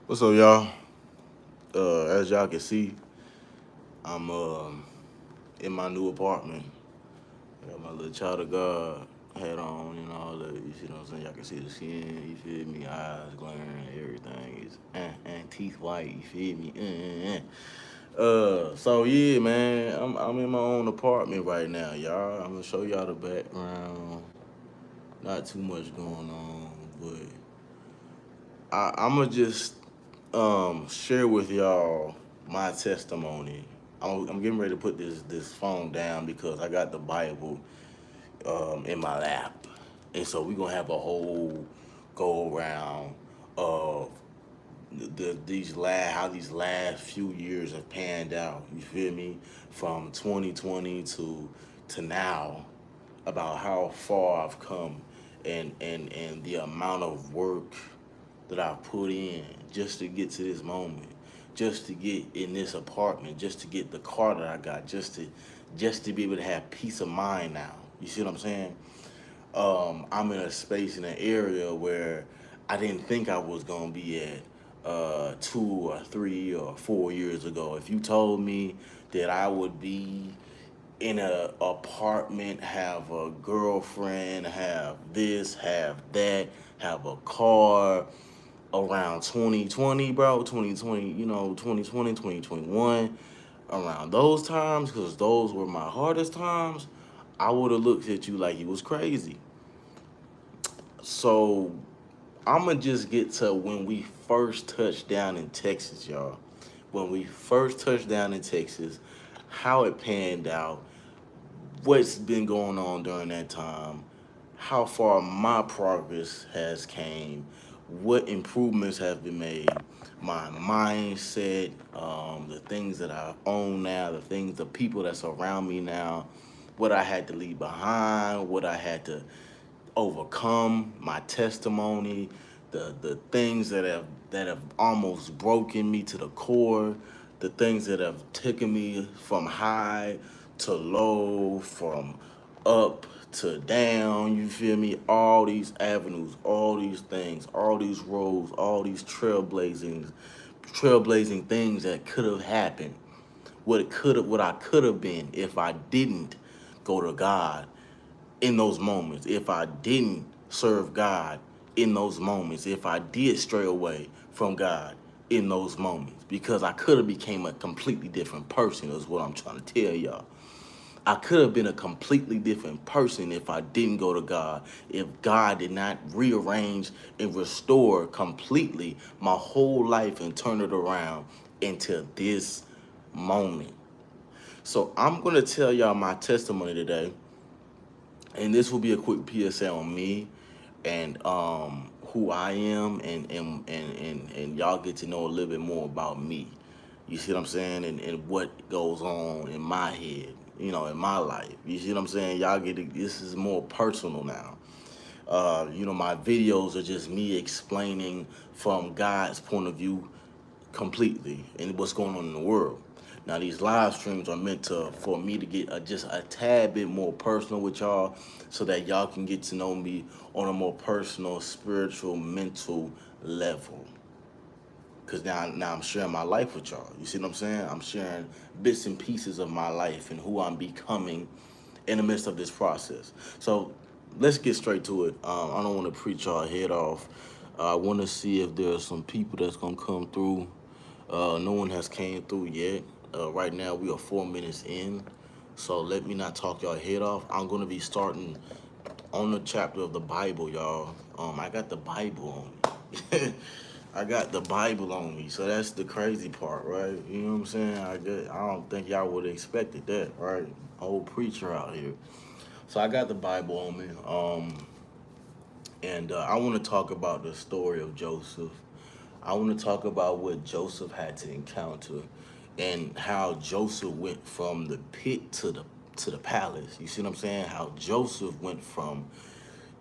What's up, y'all? As y'all can see, I'm in my new apartment. I got my little child of God hat on and all that. You see what I'm saying? Y'all can see the skin. You feel me? Eyes glaring, everything is and teeth white. You feel me? So yeah, man, I'm in my own apartment right now, y'all. I'm gonna show y'all the background. Not too much going on, but I'm gonna just share with y'all my testimony. I'm getting ready to put this phone down because I got the Bible in my lap, and so we're gonna have a whole go around of these last how these last few years have panned out. You feel me? From 2020 to now, about how far I've come, and the amount of work that I've put in just to get to this moment, just to get in this apartment, just to get the car that I got, just to be able to have peace of mind now. You see what I'm saying? I'm in a space in an area where I didn't think I was gonna be at 2 or 3 or 4 years ago. If you told me that I would be in a apartment, have a girlfriend, have this, have that, have a car around 2020, bro, 2020, 2020, 2021, around those times, because those were my hardest times, I would have looked at you like you was crazy. So I'm gonna just get to when we first touched down in Texas, y'all. When we first touched down in Texas, how it panned out, what's been going on during that time, how far my progress has came, what improvements have been made, my mindset, the things that I own now, the people that's around me now, what I had to leave behind, what I had to overcome, my testimony, the things that have almost broken me to the core, the things that have taken me from high to low, from up to down, you feel me? All these avenues, all these things, all these roads, all these trailblazing things that could have happened, what I could have been if I didn't go to God in those moments, if I didn't serve God in those moments, if I did stray away from God in those moments, because I could have became a completely different person is what I'm trying to tell y'all. I could have been a completely different person if I didn't go to God, if God did not rearrange and restore completely my whole life and turn it around into this moment. So I'm going to tell y'all my testimony today, and this will be a quick PSA on me and who I am, and y'all get to know a little bit more about me. You see what I'm saying? And what goes on in my head, in my life. You see what I'm saying? Y'all get it. This is more personal now. My videos are just me explaining from God's point of view completely and what's going on in the world. Now these live streams are meant to for me to get just a tad bit more personal with y'all, so that y'all can get to know me on a more personal, spiritual, mental level. Cause now I'm sharing my life with y'all. You see what I'm saying? I'm sharing bits and pieces of my life and who I'm becoming in the midst of this process. So let's get straight to it. I don't want to preach y'all head off. I want to see if there's some people that's gonna come through. No one has came through yet. Right now we are 4 minutes in, so let me not talk y'all head off. I'm gonna be starting on the chapter of the Bible, y'all. I got the Bible on me. I got the Bible on me, so that's the crazy part, right? You know what I'm saying? I don't think y'all would have expected that, right? Old preacher out here. So I got the Bible on me, and I want to talk about the story of Joseph. I want to talk about what Joseph had to encounter, and how Joseph went from the pit to the palace. You see what I'm saying? How Joseph went from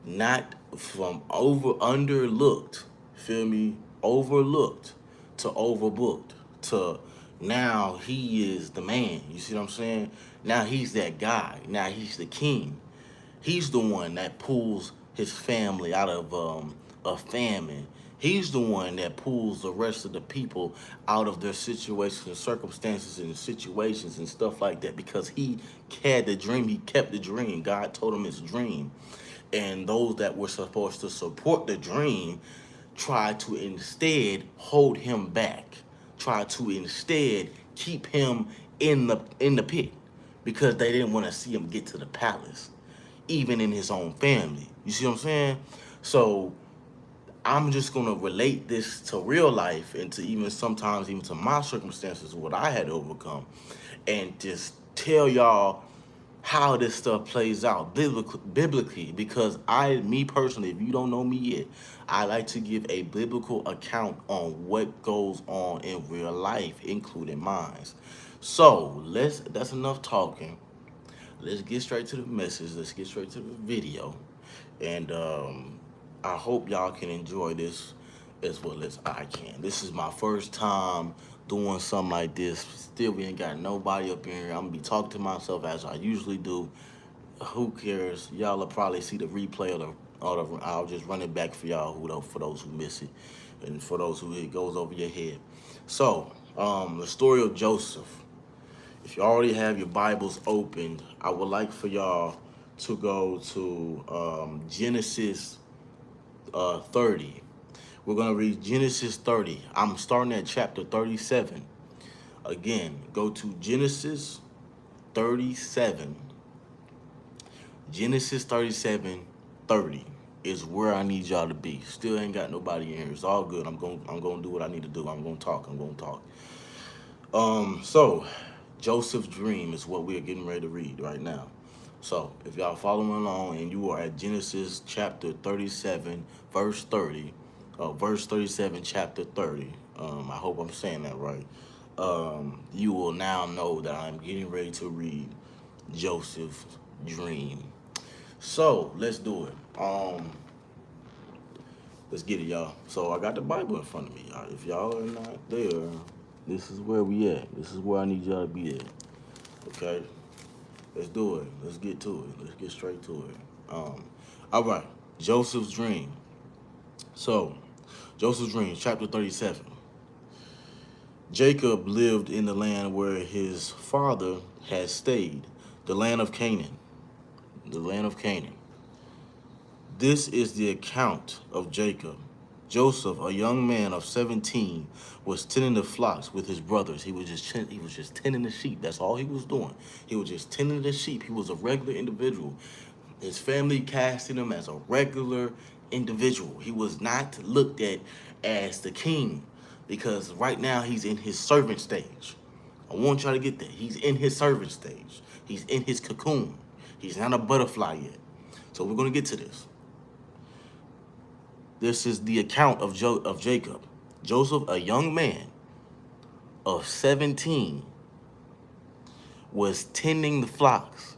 not from underlooked, feel me, overlooked to overbooked to now he is the man. You see what I'm saying? Now he's that guy. Now he's the king. He's the one that pulls his family out of a famine. He's the one that pulls the rest of the people out of their situations and circumstances and situations and stuff like that, because he had the dream. He kept the dream. God told him his dream. And those that were supposed to support the dream tried to instead hold him back, tried to instead keep him in the pit, because they didn't want to see him get to the palace, even in his own family. You see what I'm saying? So I'm just gonna relate this to real life and to even sometimes even to my circumstances, what I had to overcome, and just tell y'all how this stuff plays out biblically, because me personally, if you don't know me yet, I like to give a biblical account on what goes on in real life, including mine. So that's enough talking. Let's get straight to the message. Let's get straight to the video. And I hope y'all can enjoy this as well as I can. This is my first time doing something like this. Still, we ain't got nobody up in here. I'm gonna be talking to myself as I usually do. Who cares? Y'all will probably see the replay or I'll just run it back for y'all for those who miss it, and for those who it goes over your head. So, the story of Joseph. If you already have your Bibles opened, I would like for y'all to go to Genesis 30. We're going to read Genesis 30. I'm starting at chapter 37. Again, go to Genesis 37. Genesis 37, 30 is where I need y'all to be. Still ain't got nobody in here. It's all good. I'm going to do what I need to do. I'm going to talk. So Joseph's dream is what we are getting ready to read right now. So if y'all following along and you are at Genesis chapter 37, verse 30, verse 37, chapter 30, I hope I'm saying that right. You will now know that I'm getting ready to read Joseph's dream. So let's do it. Let's get it, y'all. So I got the Bible in front of me. If y'all are not there, this is where we at. This is where I need y'all to be at. Okay? Let's do it. Let's get to it. Let's get straight to it. All right. Joseph's dream. So, Joseph's dream, chapter 37. Jacob lived in the land where his father had stayed, the land of Canaan. The land of Canaan. This is the account of Jacob. Joseph, a young man of 17, was tending the flocks with his brothers. He was just tending the sheep. That's all he was doing. He was just tending the sheep. He was a regular individual. His family casted him as a regular individual. He was not looked at as the king, because right now he's in his servant stage. I want y'all to get that. He's in his servant stage. He's in his cocoon. He's not a butterfly yet. So we're going to get to this. This is the account of Jacob. Joseph, a young man of 17, was tending the flocks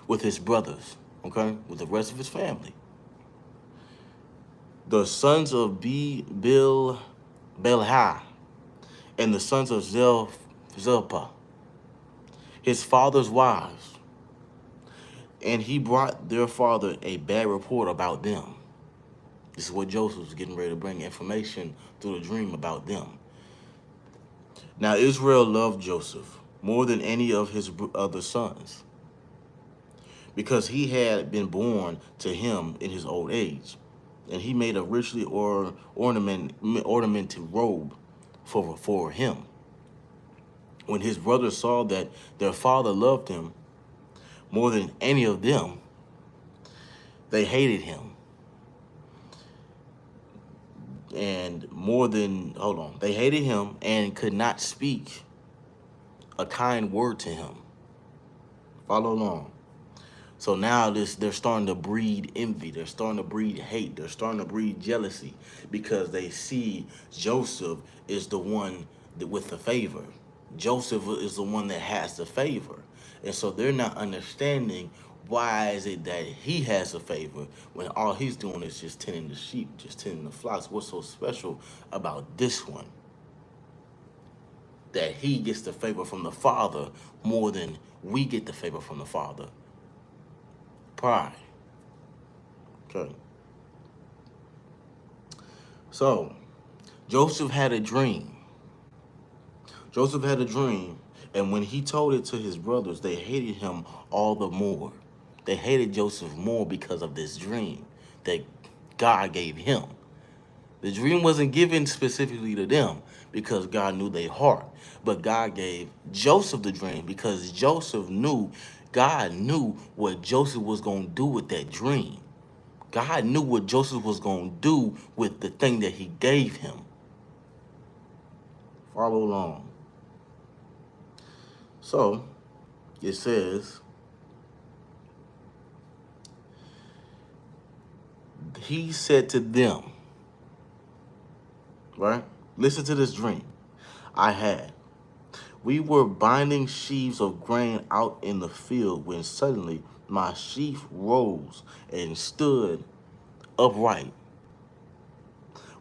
with his brothers, okay, with the rest of his family. The sons of Bilhah and the sons of Zilpah, his father's wives, and he brought their father a bad report about them. This is what Joseph was getting ready to bring information through the dream about them. Now Israel loved Joseph more than any of his other sons, because he had been born to him in his old age, and he made a richly ornamented robe for him. When his brothers saw that their father loved him more than any of them, they hated him. They hated him and could not speak a kind word to him. Follow along. So now they're starting to breed envy. They're starting to breed hate. They're starting to breed jealousy, because they see Joseph is the one with the favor. Joseph is the one that has the favor. And so they're not understanding, why is it that he has a favor when all he's doing is just tending the sheep, just tending the flocks? What's so special about this one, that he gets the favor from the Father more than we get the favor from the Father? Pride. Okay. So Joseph had a dream. Joseph had a dream, and when he told it to his brothers, they hated him all the more. They hated Joseph more because of this dream that God gave him. The dream wasn't given specifically to them because God knew their heart, but God gave Joseph the dream because God knew what Joseph was going to do with that dream. God knew what Joseph was going to do with the thing that he gave him. Follow along. So, it says, he said to them, right? Listen to this dream I had. We were binding sheaves of grain out in the field when suddenly my sheaf rose and stood upright,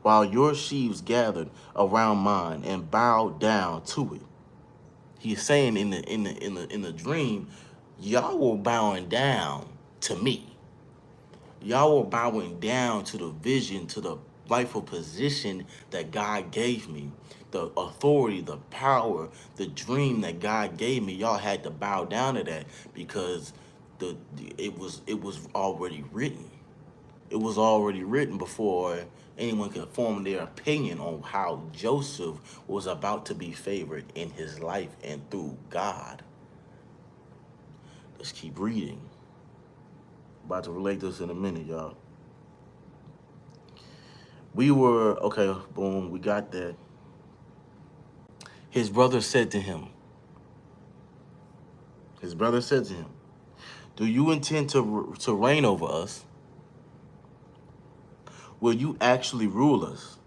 while your sheaves gathered around mine and bowed down to it. He's saying in the dream, y'all were bowing down to me. Y'all were bowing down to the vision, to the rightful position that God gave me, the authority, the power, the dream that God gave me. Y'all had to bow down to that because it was already written. It was already written before anyone could form their opinion on how Joseph was about to be favored in his life and through God. Let's keep reading. About to relate this in a minute, y'all. Okay, boom, we got that. His brother said to him, do you intend to reign over us? Will you actually rule us?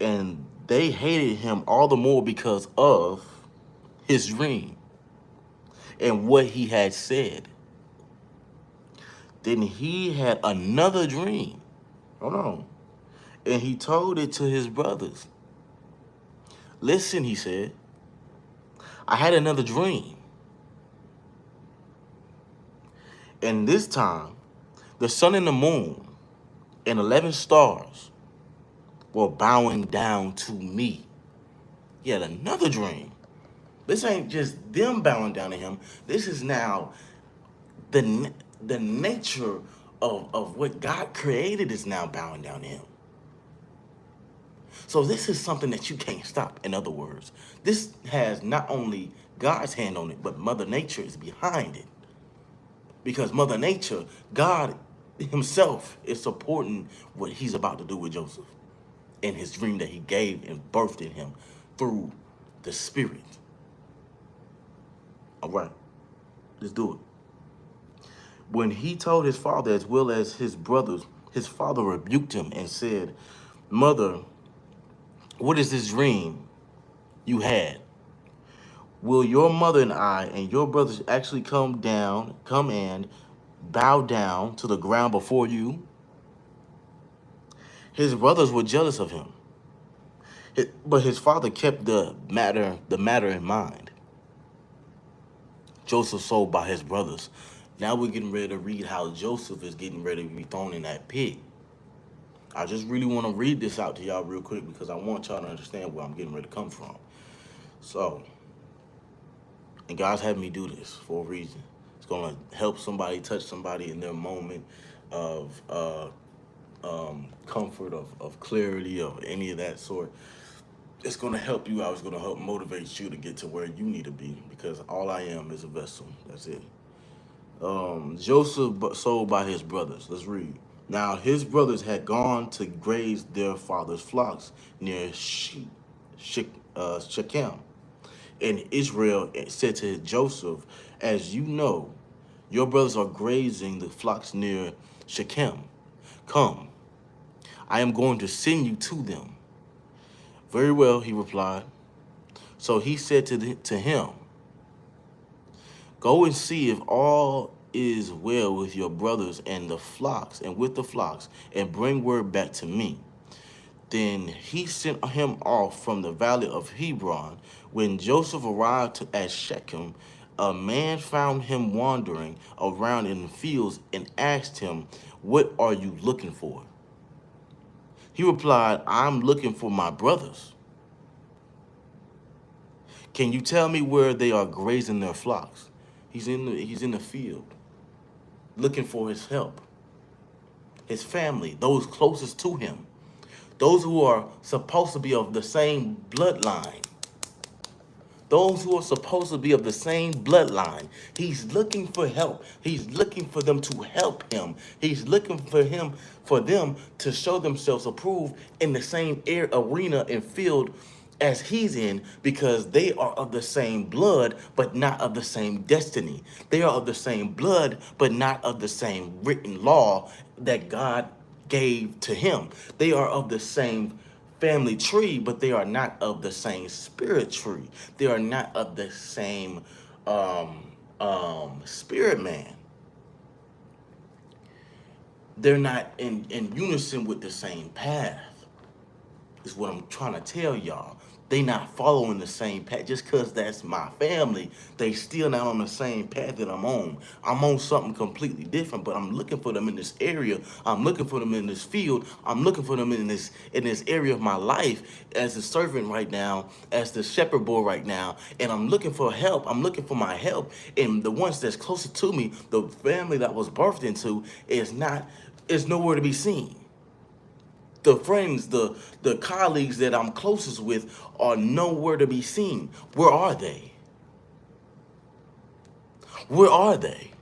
And they hated him all the more because of his dream and what he had said. Then he had another dream. Hold on. And he told it to his brothers. Listen, he said, I had another dream. And this time, the sun and the moon and 11 stars were bowing down to me. He had another dream. This ain't just them bowing down to him. This is now the nature of what God created is now bowing down to him. So this is something that you can't stop, in other words. This has not only God's hand on it, but Mother Nature is behind it. Because Mother Nature, God himself is supporting what he's about to do with Joseph in his dream that he gave and birthed in him through the Spirit. All right, let's do it. When he told his father as well as his brothers, his father rebuked him and said, Mother, what is this dream you had? Will your mother and I and your brothers actually come and bow down to the ground before you? His brothers were jealous of him, but his father kept the matter in mind. Joseph sold by his brothers. Now we're getting ready to read how Joseph is getting ready to be thrown in that pit. I just really want to read this out to y'all real quick because I want y'all to understand where I'm getting ready to come from. So, and God's having me do this for a reason. It's going to help somebody, touch somebody in their moment of comfort, of clarity, of any of that sort. It's going to help you out. It's going to help motivate you to get to where you need to be because all I am is a vessel. That's it. Joseph sold by his brothers. Let's read. Now his brothers had gone to graze their father's flocks near Shechem. And Israel said to Joseph, as you know, your brothers are grazing the flocks near Shechem. Come, I am going to send you to them. Very well, he replied. So he said to him, go and see if all is well with your brothers and with the flocks, and bring word back to me. Then he sent him off from the valley of Hebron. When Joseph arrived at Shechem, a man found him wandering around in the fields and asked him, what are you looking for? He replied, I'm looking for my brothers. Can you tell me where they are grazing their flocks? He's in the field looking for his help, his family, those closest to him, those who are supposed to be of the same bloodline. Those who are supposed to be of the same bloodline. He's looking for help. He's looking for them to help him. He's looking for them to show themselves approved in the same arena and field as he's in, because they are of the same blood, but not of the same destiny. They are of the same blood, but not of the same written law that God gave to him. They are of the same family tree, but they are not of the same spirit tree. They are not of the same spirit man. They're not in unison with the same path, is what I'm trying to tell y'all. They not following the same path. Just because that's my family, they still not on the same path that I'm on. I'm on something completely different, but I'm looking for them in this area. I'm looking for them in this field. I'm looking for them in this area of my life as a servant right now, as the shepherd boy right now. And I'm looking for help. I'm looking for my help. And the ones that's closer to me, the family that I was birthed into, is nowhere to be seen. The friends, the colleagues that I'm closest with are nowhere to be seen. Where are they? Where are they?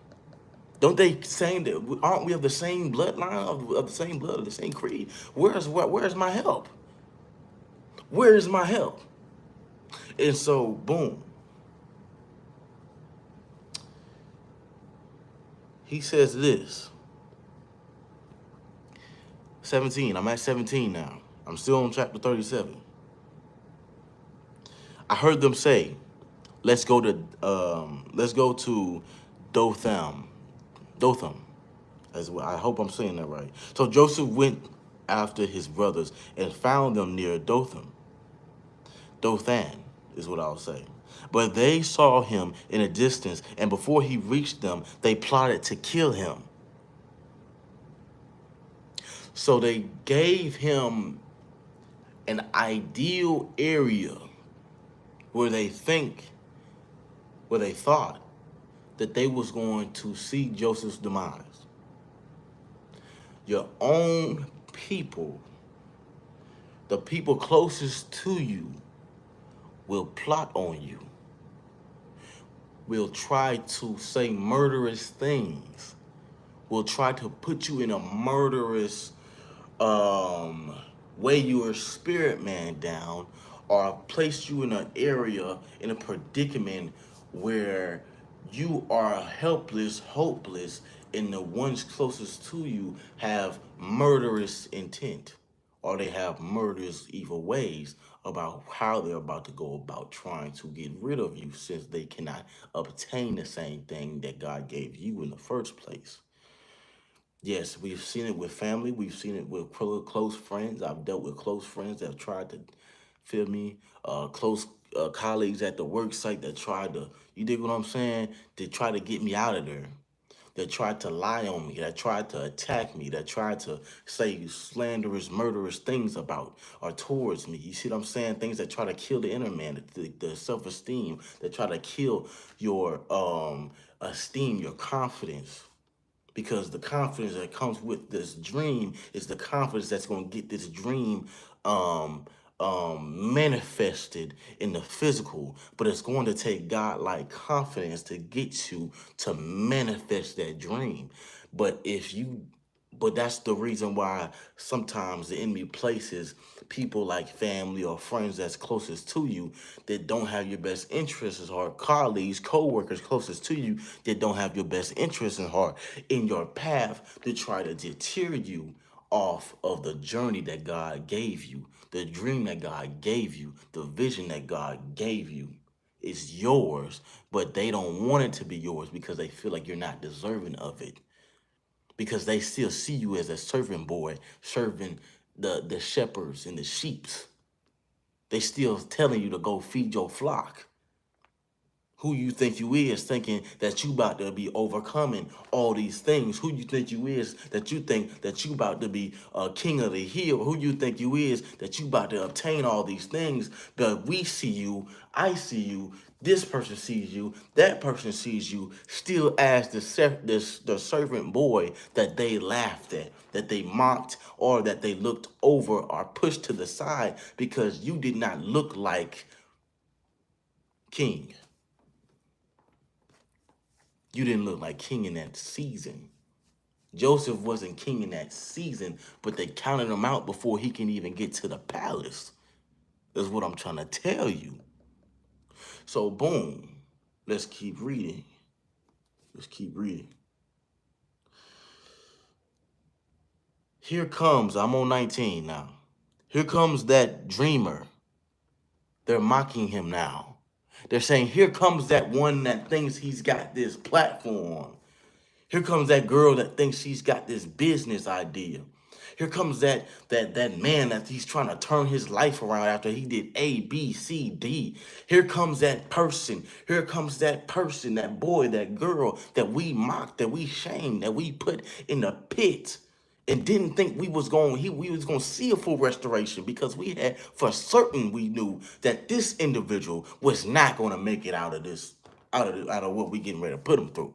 Don't they saying that aren't we of the same bloodline, of the same blood, of the same creed? Where's my help? Where is my help? And so, boom. He says this. 17. I'm at 17 now. I'm still on chapter 37. I heard them say, let's go to Dotham. Dotham. As well. I hope I'm saying that right. So Joseph went after his brothers and found them near Dotham. Dothan is what I'll say. But they saw him in a distance, and before he reached them, they plotted to kill him. So they gave him an ideal area where where they thought that they was going to see Joseph's demise. Your own people, the people closest to you, will plot on you, will try to say murderous things, will try to put you in a murderous weigh your spirit man down, or place you in an area, in a predicament where you are helpless, hopeless, and the ones closest to you have murderous intent, or they have murderous evil ways about how they're about to go about trying to get rid of you, since they cannot obtain the same thing that God gave you in the first place. Yes, we've seen it with family. We've seen it with close friends. I've dealt with close friends that have tried to, feel me, close colleagues at the work site that tried to, you dig what I'm saying? They try to get me out of there. That tried to lie on me, that tried to attack me, that tried to say slanderous, murderous things about or towards me. You see what I'm saying? Things that try to kill the inner man, the self-esteem, that try to kill your esteem, your confidence, because the confidence that comes with this dream is the confidence that's going to get this dream manifested in the physical. But it's going to take God-like confidence to get you to manifest that dream. But if you but that's the reason why sometimes the enemy places people like family or friends that's closest to you that don't have your best interests at heart, colleagues, co-workers closest to you that don't have your best interests in heart in your path to try to deter you off of the journey that God gave you, the dream that God gave you, the vision that God gave you. It's yours, but they don't want it to be yours because they feel like you're not deserving of it, because they still see you as a servant boy, serving the shepherds and the sheeps. They still telling you to go feed your flock. Who you think you is, thinking that you about to be overcoming all these things. Who you think you is, that you think that you about to be a king of the hill. Who you think you is, that you about to obtain all these things. But we see you, I see you, this person sees you, that person sees you, still as the servant boy that they laughed at, that they mocked, or that they looked over or pushed to the side because you did not look like king. You didn't look like king in that season. Joseph wasn't king in that season, but they counted him out before he can even get to the palace. That's what I'm trying to tell you. So boom, let's keep reading. Let's keep reading. Here comes, I'm on 19 now. Here comes that dreamer. They're mocking him now. They're saying, here comes that one that thinks he's got this platform. Here comes that girl that thinks she's got this business idea. Here comes that man that he's trying to turn his life around after he did A, B, C, D. Here comes that person. Here comes that person, that boy, that girl that we mocked, that we shamed, that we put in the pit and didn't think we was going to see a full restoration, because we had, for certain, we knew that this individual was not going to make it out of this, out of what we getting ready to put him through.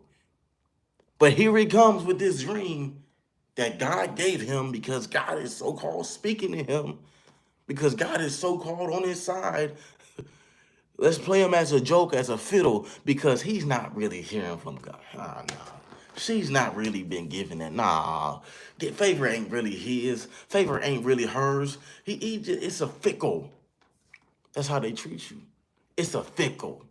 But here he comes with this dream that God gave him, because God is so-called speaking to him, because God is so-called on his side. Let's play him as a joke, as a fiddle, because he's not really hearing from God. Nah. She's not really been given that. Nah. Favor ain't really his. Favor ain't really hers. It's a fickle. That's how they treat you. It's a fickle.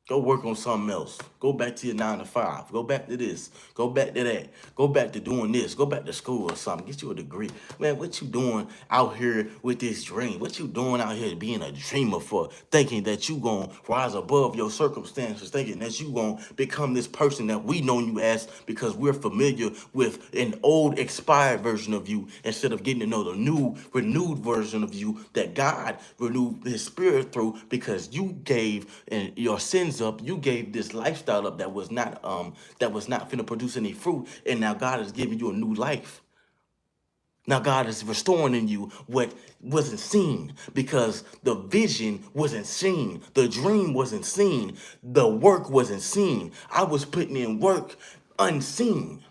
Go work on something else. Go back to your 9 to 5. Go back to this. Go back to that. Go back to doing this. Go back to school or something. Get you a degree. Man, what you doing out here with this dream? What you doing out here being a dreamer for? Thinking that you gonna rise above your circumstances. Thinking that you gonna become this person that we know you as, because we're familiar with an old expired version of you, instead of getting to know the new renewed version of you that God renewed his spirit through, because you gave your sins up. You gave this lifestyle up that was not finna produce any fruit, and now God is giving you a new life. Now God is restoring in you what wasn't seen, because the vision wasn't seen, the dream wasn't seen, the work wasn't seen. I was putting in work unseen.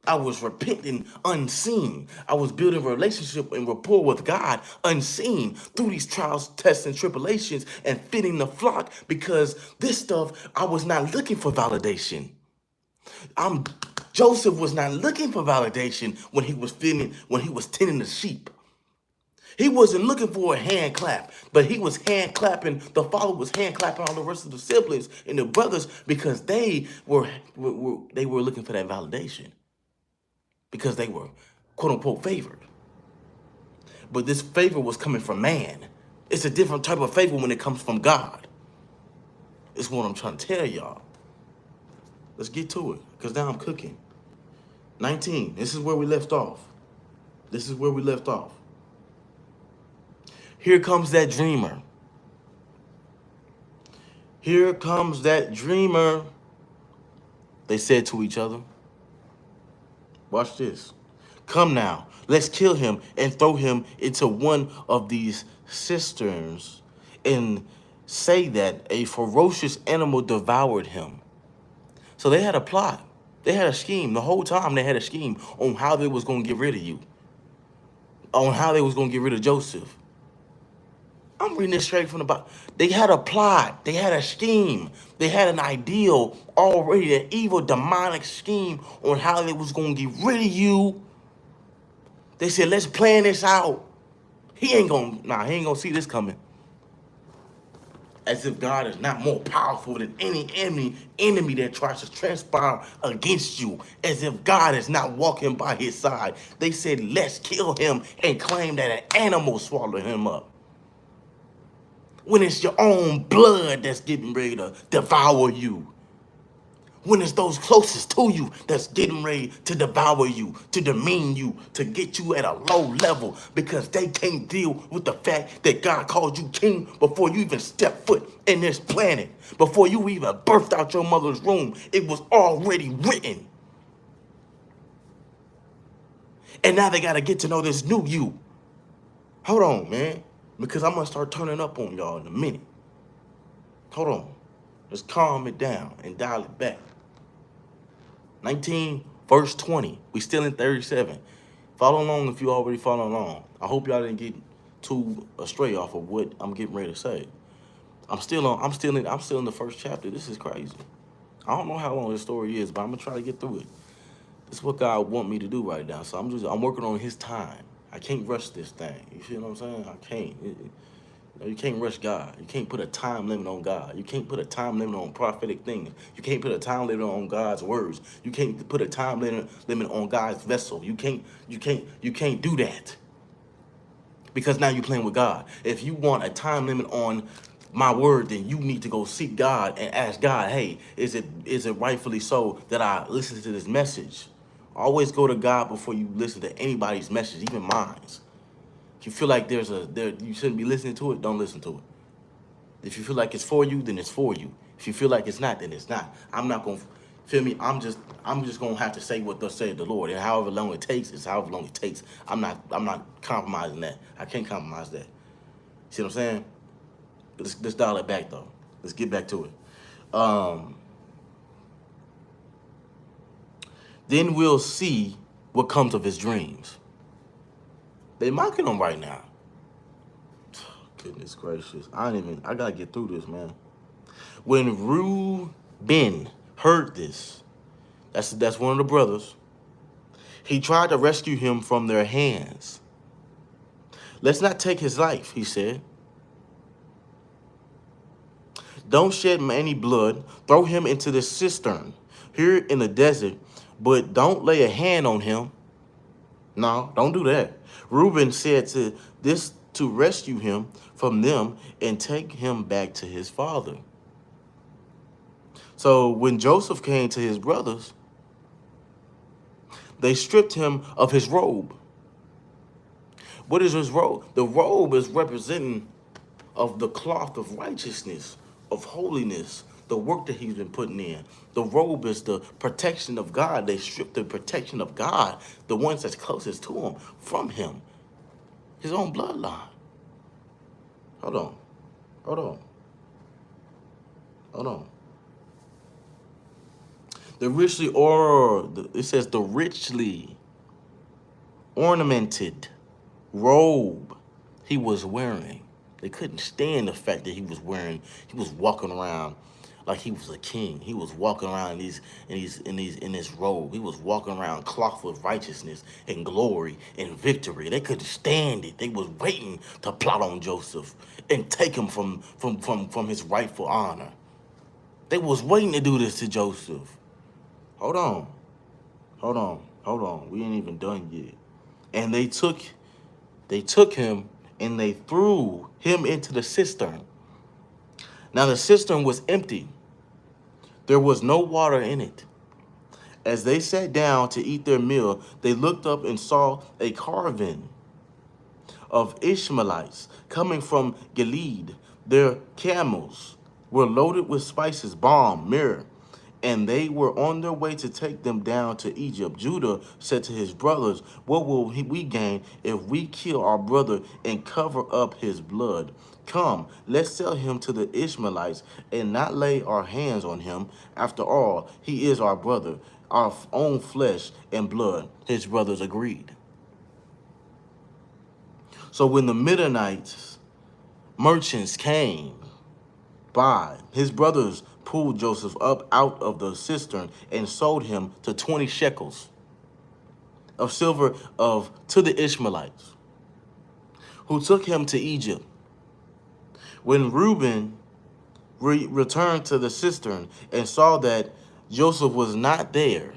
I was repenting unseen. I was building a relationship and rapport with God unseen, through these trials, tests, and tribulations, and fitting the flock, because this stuff, I was not looking for validation. Joseph was not looking for validation when he was tending the sheep. He wasn't looking for a hand clap, but he was hand clapping. The father was hand clapping all the rest of the siblings and the brothers, because they were looking for that validation, because they were, quote unquote, favored. But this favor was coming from man. It's a different type of favor when it comes from God. It's what I'm trying to tell y'all. Let's get to it, because now I'm cooking. 19, this is where we left off. This is where we left off. Here comes that dreamer. Here comes that dreamer. They said to each other, watch this. Come now, let's kill him and throw him into one of these cisterns, and say that a ferocious animal devoured him. So they had a plot. They had a scheme. The whole time they had a scheme on how they was going to get rid of you, on how they was going to get rid of Joseph. I'm reading this straight from the Bible. They had a plot. They had a scheme. They had an ideal already, an evil, demonic scheme on how they was going to get rid of you. They said, let's plan this out. He ain't going to see this coming. As if God is not more powerful than any enemy that tries to transpire against you. As if God is not walking by his side. They said, let's kill him and claim that an animal swallowed him up, when it's your own blood that's getting ready to devour you. when it's those closest to you that's getting ready to devour you, to demean you, to get you at a low level because they can't deal with the fact that God called you king before you even step foot in this planet, before you even birthed out your mother's womb. It was already written. And now they got to get to know this new you. Hold on, man, because I'm going to start turning up on y'all in a minute. Hold on. Let's calm it down and dial it back. 19 verse 20. We still in 37. Follow along if you already follow along. I hope y'all didn't get too astray off of what I'm getting ready to say. I'm still in the first chapter. This is crazy. I don't know how long this story is, but I'm gonna try to get through it. This is what God want me to do right now. So I'm working on his time. I can't rush this thing. You feel what I'm saying? I can't. You can't rush God. You can't put a time limit on God. You can't put a time limit on prophetic things. You can't put a time limit on God's words. You can't put a time limit on God's vessel. You can't do that. Because now you're playing with God. If you want a time limit on my word, then you need to go seek God and ask God, hey, is it rightfully so that I listen to this message? Always go to God before you listen to anybody's message, even mine. If you feel like you shouldn't be listening to it, don't listen to it. If you feel like it's for you, then it's for you. If you feel like it's not, then it's not. I'm not gonna feel me. I'm just gonna have to say what thus said the Lord, and however long it takes is however long it takes. I'm not compromising that. I can't compromise that. See what I'm saying? Let's dial it back though. Let's get back to it. Then we'll see what comes of his dreams. They mocking him right now. Goodness gracious. I gotta get through this, man. When Reuben heard this, that's one of the brothers, he tried to rescue him from their hands. Let's not take his life, he said. Don't shed any blood. Throw him into the cistern here in the desert, but don't lay a hand on him. No, don't do that. Reuben said to rescue him from them and take him back to his father. So when Joseph came to his brothers, they stripped him of his robe. What is his robe? The robe is representing of the cloth of righteousness, of holiness, the work that he's been putting in. The robe is the protection of God. They stripped the protection of God, the ones that's closest to him, from him, his own bloodline. Hold on. Hold on. Hold on. It says the richly ornamented robe he was wearing. They couldn't stand the fact that he was walking around like he was a king. He was walking around in this robe. He was walking around cloth of righteousness and glory and victory. They couldn't stand it. They was waiting to plot on Joseph and take him from his rightful honor. They was waiting to do this to Joseph. Hold on. We ain't even done yet. And they took him and they threw him into the cistern. Now the cistern was empty. There was no water in it. As they sat down to eat their meal, they looked up and saw a caravan of Ishmaelites coming from Gilead. Their camels were loaded with spices, balm, myrrh, and they were on their way to take them down to Egypt. Judah said to his brothers, what will we gain if we kill our brother and cover up his blood? Come, let's sell him to the Ishmaelites and not lay our hands on him. After all, he is our brother, our own flesh and blood. His brothers agreed. So when the Midianites merchants came by, his brothers pulled Joseph up out of the cistern and sold him to 20 shekels of silver to the Ishmaelites, who took him to Egypt. When Reuben returned to the cistern and saw that Joseph was not there,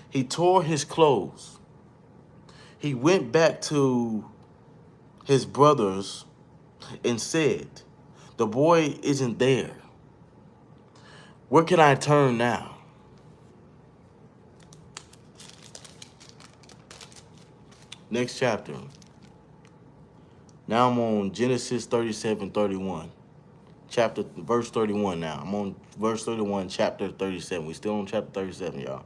he tore his clothes. He went back to his brothers and said, the boy isn't there. Where can I turn now? Next chapter. Now I'm on Genesis 37:31. Verse 31 now. I'm on verse 31, chapter 37. We still on chapter 37, y'all.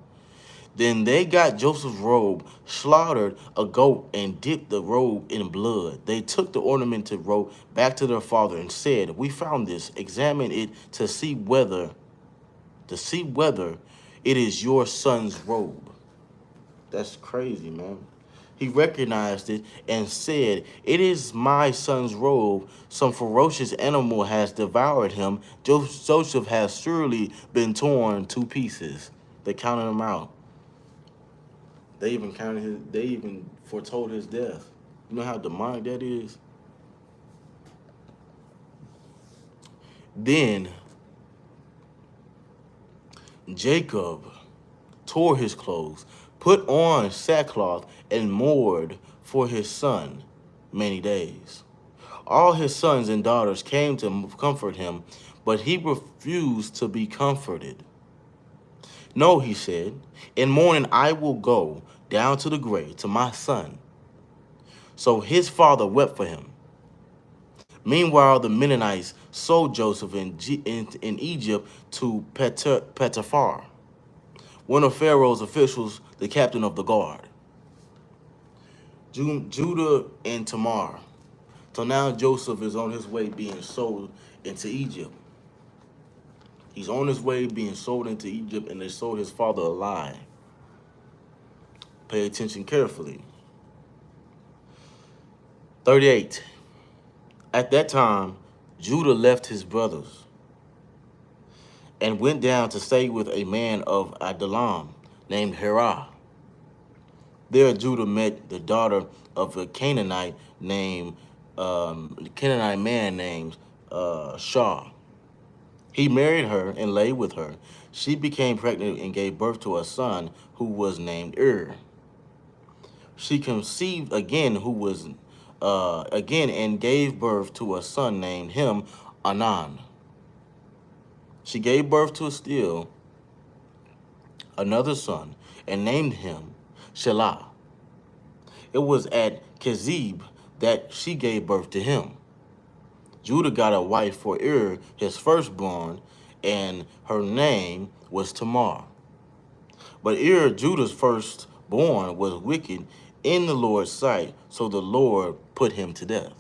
Then they got Joseph's robe, slaughtered a goat, and dipped the robe in blood. They took the ornamented robe back to their father and said, "We found this. Examine it to see whether it is your son's robe." That's crazy, man. He recognized it and said, "It is my son's robe. Some ferocious animal has devoured him. Joseph has surely been torn to pieces." They counted him out. They even foretold his death. You know how demonic that is? Then Jacob tore his clothes, put on sackcloth, and mourned for his son many days. All his sons and daughters came to comfort him, but he refused to be comforted. "No," he said, "in mourning I will go down to the grave to my son." So his father wept for him. Meanwhile, the Mennonites sold Joseph in Egypt to Potiphar, one of Pharaoh's officials, the captain of the guard. Judah and Tamar. So now Joseph is on his way being sold into Egypt. He's on his way being sold into Egypt, and they sold his father alive. Pay attention carefully. 38. At that time, Judah left his brothers and went down to stay with a man of Adullam named Hirah. There Judah met the daughter of a Canaanite man named Shah. He married her and lay with her. She became pregnant and gave birth to a son who was named She conceived again, and gave birth to a son named him Anan. She gave birth to still another son and named him Shelah. It was at Kezib that she gave birth to him. Judah got a wife for his firstborn, and her name was Tamar. But Judah's firstborn, was wicked in the Lord's sight, so the Lord put him to death.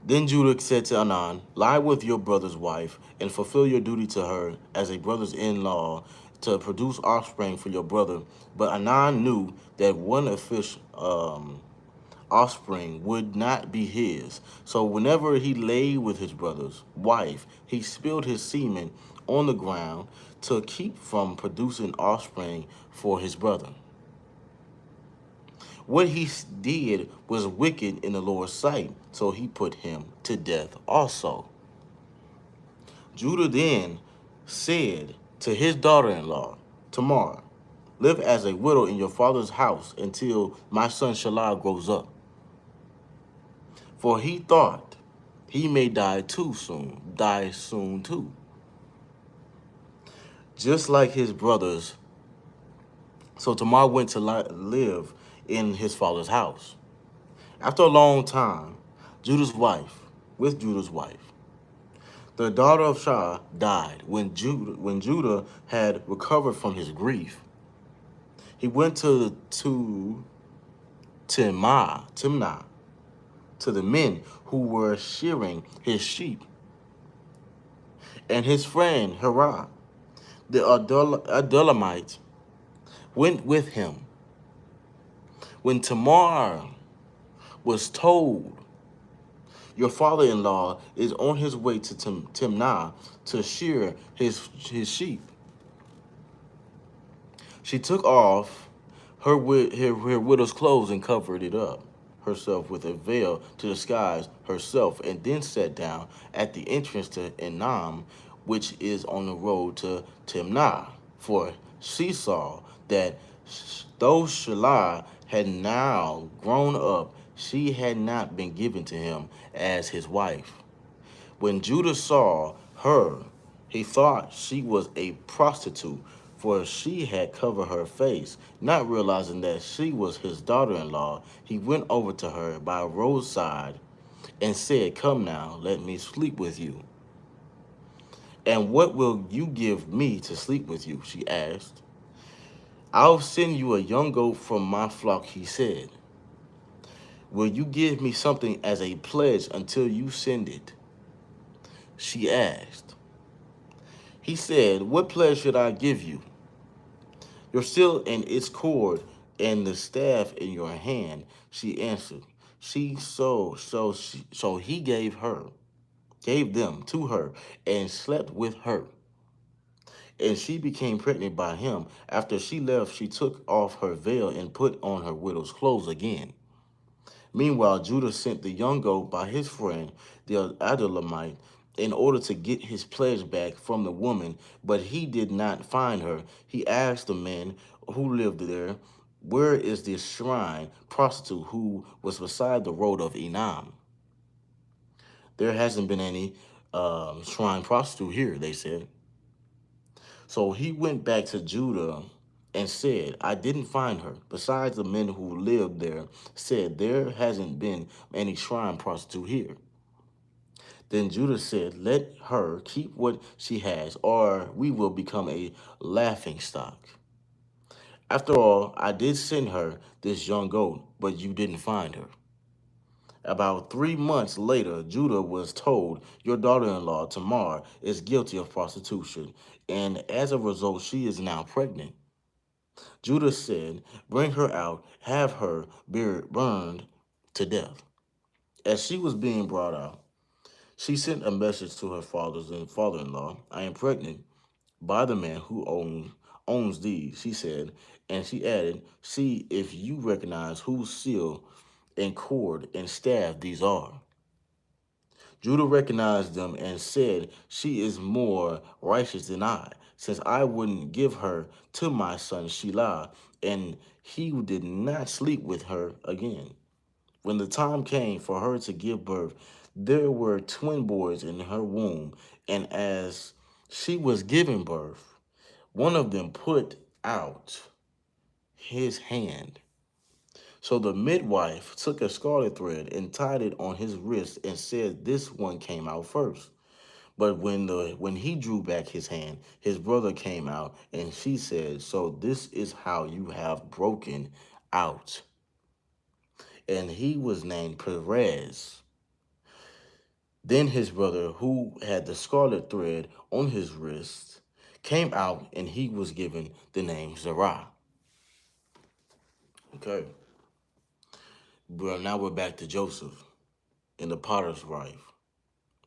Then Judah said to Anan, "Lie with your brother's wife and fulfill your duty to her as a brother's-in-law to produce offspring for your brother." But Anan knew that one offspring would not be his. So whenever he lay with his brother's wife, he spilled his semen on the ground to keep from producing offspring for his brother. What he did was wicked in the Lord's sight, so he put him to death also. Judah then said to his daughter-in-law, Tamar, "Live as a widow in your father's house until my son Shelah grows up." For he thought he may die soon too. Just like his brothers. So Tamar went to live in his father's house. After a long time, Judah's wife, the daughter of Shah, died. When Judah had recovered from his grief, he went to Timnah, to the men who were shearing his sheep. And his friend Hirah, the Adullamite, went with him. When Tamar was told, "Your father-in-law is on his way to Timnah to shear his sheep," she took off her widow's clothes and covered it up herself with a veil to disguise herself, and then sat down at the entrance to Enam, which is on the road to Timnah. For she saw that though Shelah had now grown up, she had not been given to him as his wife. When Judah saw her, He thought she was a prostitute, for she had covered her face. Not realizing that she was his daughter-in-law, he went over to her by a roadside and said, "Come now, let me sleep with you." "And what will you give me to sleep with you?" she asked. "I'll send you a young goat from my flock," he said. "Will you give me something as a pledge until you send it?" she asked. He said, "What pledge should I give you?" "Your seal and its cord and the staff in your hand," she answered. So he gave them to her and slept with her. And she became pregnant by him. After she left, she took off her veil and put on her widow's clothes again. Meanwhile, Judah sent the young goat by his friend, the Adullamite, in order to get his pledge back from the woman, but he did not find her. He asked the men who lived there, "Where is this shrine prostitute who was beside the road of Enam?" "There hasn't been any shrine prostitute here," they said. So he went back to Judah and said, "I didn't find her." Besides, the men who lived there said, "There hasn't been any shrine prostitute here." Then Judah said, "Let her keep what she has, or we will become a laughing stock. After all, I did send her this young goat, but you didn't find her." About 3 months later, Judah was told, "Your daughter-in-law, Tamar, is guilty of prostitution, and as a result, she is now pregnant." Judah said, "Bring her out, have her burned to death." As she was being brought out, she sent a message to her fathers and father-in-law, "I am pregnant by the man who owns these," she said, and she added, "See if you recognize whose seal and cord and staff these are." Judah recognized them and said, "She is more righteous than I, since I wouldn't give her to my son Shelah, and he did not sleep with her again." When the time came for her to give birth, there were twin boys in her womb, and as she was giving birth, one of them put out his hand. So the midwife took a scarlet thread and tied it on his wrist and said, "This one came out first." But when he drew back his hand, his brother came out, and she said, "So this is how you have broken out." And he was named Perez. Then his brother, who had the scarlet thread on his wrist, came out, and he was given the name Zerah. Okay. Well, now we're back to Joseph and the Potter's wife.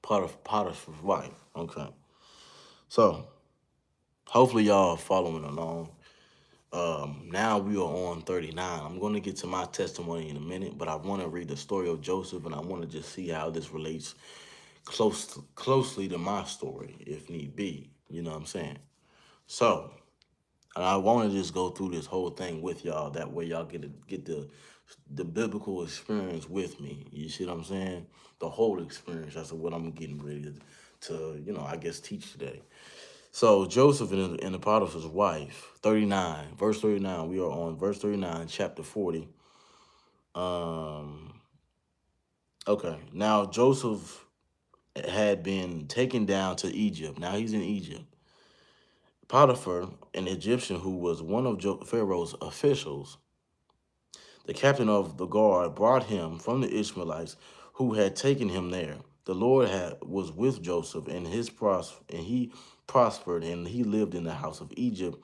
Potter's wife. Okay. So hopefully y'all are following along. Now we are on 39. I'm going to get to my testimony in a minute, but I want to read the story of Joseph, and I want to just see how this relates closely to my story, if need be. You know what I'm saying? So, and I want to just go through this whole thing with y'all. That way, y'all get the biblical experience with me. You see what I'm saying? The whole experience. That's what I'm getting ready to I guess teach today. So Joseph and the Potiphar's wife, 39, verse 39. We are on verse 39, chapter 40. Um, okay. Now Joseph had been taken down to Egypt. Now he's in Egypt. Potiphar, an Egyptian who was one of Pharaoh's officials, the captain of the guard, brought him from the Ishmaelites who had taken him there. The Lord was with Joseph, and he prospered, and he lived in the house of Egypt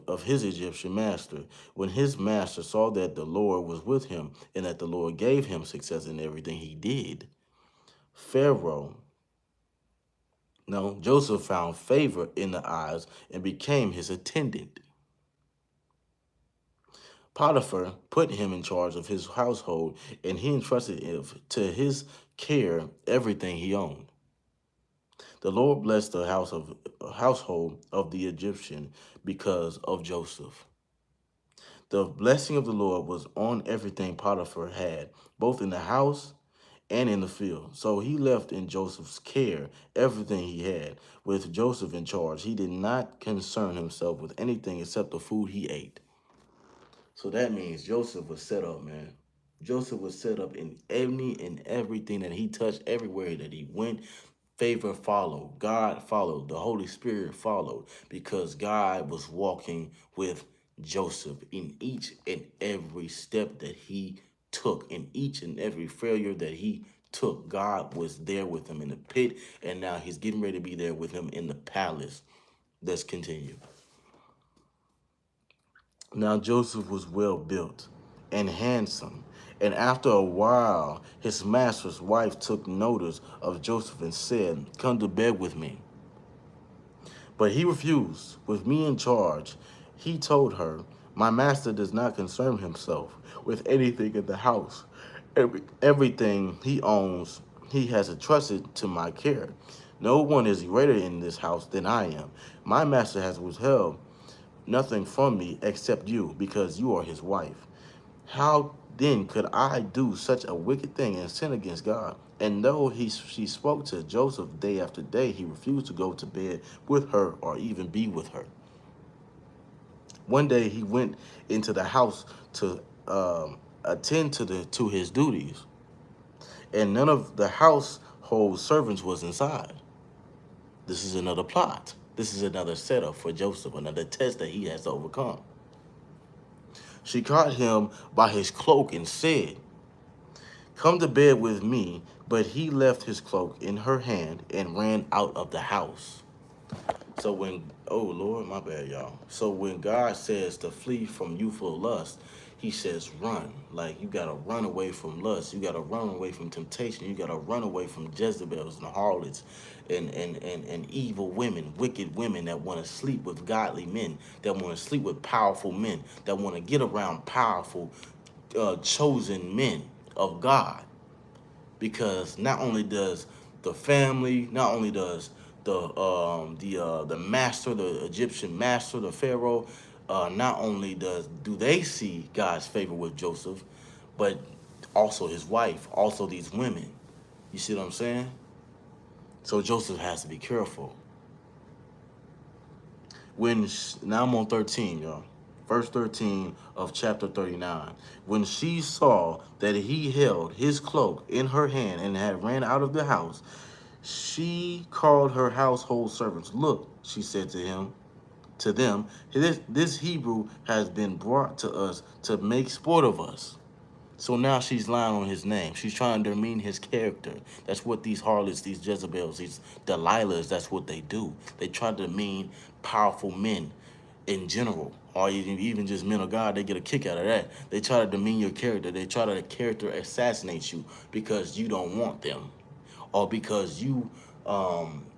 of his Egyptian master. When his master saw that the Lord was with him, and that the Lord gave him success in everything he did, Pharaoh, no, Joseph found favor in the eyes and became his attendant. Potiphar put him in charge of his household, and he entrusted to his care everything he owned. The Lord blessed the household of the Egyptian because of Joseph. The blessing of the Lord was on everything Potiphar had, both in the house and in the field. So he left in Joseph's care everything he had. With Joseph in charge, he did not concern himself with anything except the food he ate. So that means Joseph was set up, man. Joseph was set up in any and everything that he touched, everywhere that he went. Favor followed. God followed. The Holy Spirit followed because God was walking with Joseph in each and every step that he took, in each and every failure that he took. God was there with him in the pit, and now he's getting ready to be there with him in the palace. Let's continue. Now Joseph was well built and handsome, and after a while his master's wife took notice of Joseph and said, "Come to bed with me." But he refused. With me in charge, he told her, "My master does not concern himself with anything in the house. Everything he owns, he has entrusted to my care. No one is greater in this house than I am. My master has withheld nothing from me except you, because you are his wife. How then could I do such a wicked thing and sin against God?" And though she spoke to Joseph day after day, he refused to go to bed with her or even be with her. One day he went into the house to attend to his duties, and none of the household servants was inside. This is another plot. This is another setup for Joseph, another test that he has to overcome. She caught him by his cloak and said, "Come to bed with me." But he left his cloak in her hand and ran out of the house. So oh Lord, my bad, y'all. So when God says to flee from youthful lust, he says run. Like, you got to run away from lust. You got to run away from temptation. You got to run away from Jezebels and harlots and evil women, wicked women that want to sleep with godly men, that want to sleep with powerful men, that want to get around powerful, chosen men of God. Because not only does the family, not only does the master, the Egyptian master, the Pharaoh, not only do they see God's favor with Joseph, but also his wife, also these women. You see what I'm saying? So Joseph has to be careful. Now I'm on 13, y'all. Verse 13 of chapter 39. When she saw that he held his cloak in her hand and had ran out of the house, she called her household servants. "Look," she said to them, this Hebrew has been brought to us to make sport of us." So now she's lying on his name. She's trying to demean his character. That's what these harlots, these Jezebels, these Delilahs, that's what they do. They try to demean powerful men in general, or even just men of God. They get a kick out of that. They try to demean your character. They try to character assassinate you because you don't want them, or because you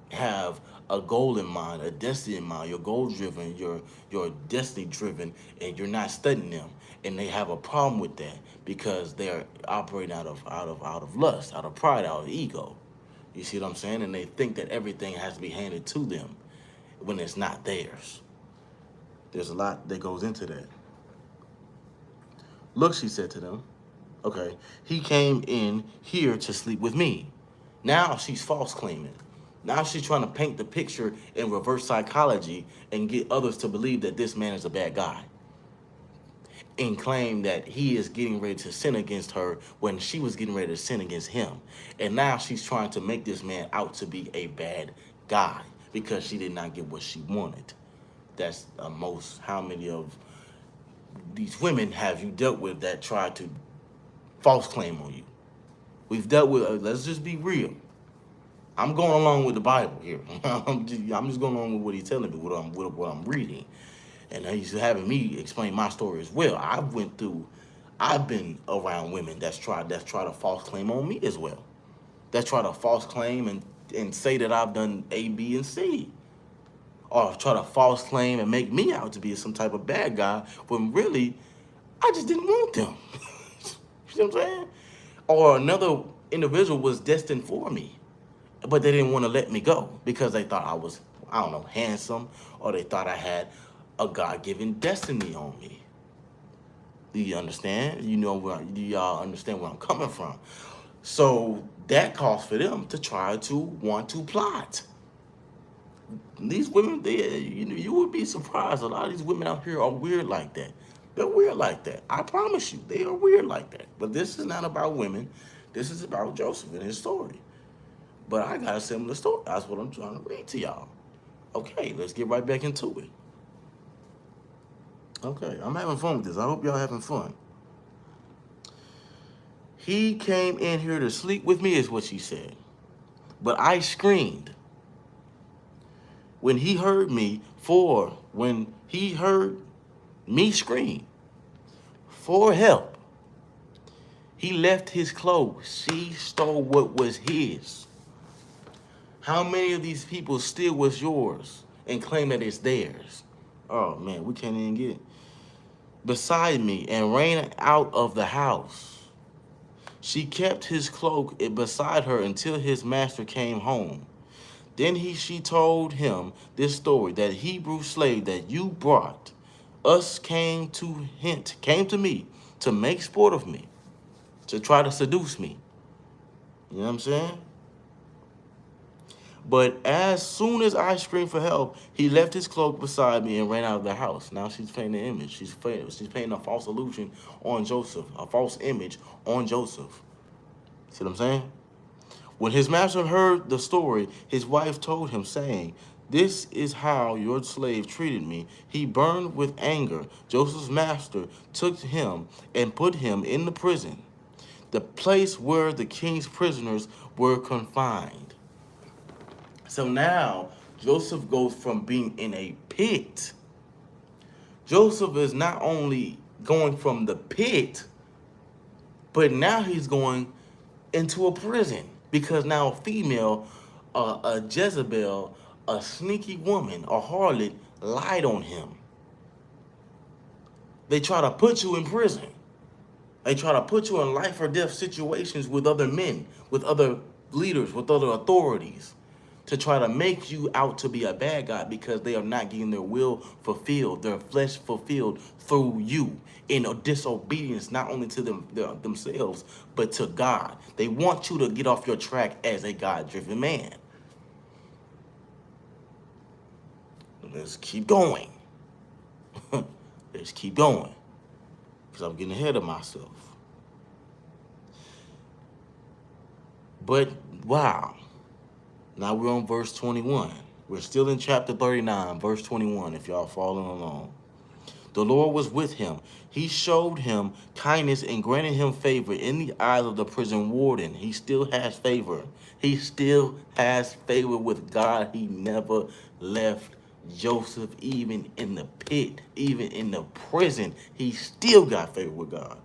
have a goal in mind, a destiny in mind. You're goal driven, you're destiny driven, and you're not studying them. And they have a problem with that because they're operating out of lust, out of pride, out of ego. You see what I'm saying? And they think that everything has to be handed to them when it's not theirs. There's a lot that goes into that. "Look," she said to them. Okay, "he came in here to sleep with me." Now she's false claiming. Now she's trying to paint the picture in reverse psychology and get others to believe that this man is a bad guy, and claim that he is getting ready to sin against her when she was getting ready to sin against him. And now she's trying to make this man out to be a bad guy because she did not get what she wanted. That's how many of these women have you dealt with that tried to false claim on you? We've dealt with, let's just be real. I'm going along with the Bible here. I'm just going along with what he's telling me, what I'm reading. And he's having me explain my story as well. I've been around women that's tried to false claim on me as well. That try to false claim and say that I've done A, B, and C. Or try to false claim and make me out to be some type of bad guy when really I just didn't want them. You see what I'm saying? Or another individual was destined for me, but they didn't want to let me go because they thought I was, I don't know, handsome, or they thought I had a God-given destiny on me. Do you understand? Do y'all understand where I'm coming from? So that calls for them to try to want to plot. These women, you would be surprised. A lot of these women out here are weird like that. They're weird like that. I promise you, they are weird like that. But this is not about women. This is about Joseph and his story. But I got a similar story. That's what I'm trying to read to y'all. Okay, let's get right back into it. Okay, I'm having fun with this. I hope y'all having fun. He came in here to sleep with me, is what she said. But I screamed when he heard me when he heard me scream for help. He left his clothes. She stole what was his. How many of these people steal what's yours and claim that it's theirs? Oh man, we can't even get it. Beside me and ran out of the house. She kept his cloak beside her until his master came home. Then she told him this story, that Hebrew slave that you brought us came to me to make sport of me, to try to seduce me. You know what I'm saying? But as soon as I screamed for help, he left his cloak beside me and ran out of the house. Now she's painting the image. She's painting a false illusion on Joseph, a false image on Joseph. See what I'm saying? When his master heard the story, his wife told him, saying, "This is how your slave treated me." He burned with anger. Joseph's master took him and put him in the prison, the place where the king's prisoners were confined. So now Joseph goes from being in a pit. Joseph is not only going from the pit, but now he's going into a prison, because now a female, a Jezebel, a sneaky woman, a harlot, lied on him. They try to put you in prison. They try to put you in life or death situations with other men, with other leaders, with other authorities, to try to make you out to be a bad guy, because they are not getting their will fulfilled, their flesh fulfilled through you, in a disobedience not only to themselves, but to God. They want you to get off your track as a God-driven man. Let's keep going. Let's keep going, because I'm getting ahead of myself. But wow. Now we're on verse 21. We're still in chapter 39, verse 21, if y'all following along. The Lord was with him. He showed him kindness and granted him favor in the eyes of the prison warden. He still has favor. He still has favor with God. He never left Joseph, even in the pit, even in the prison. He still got favor with God.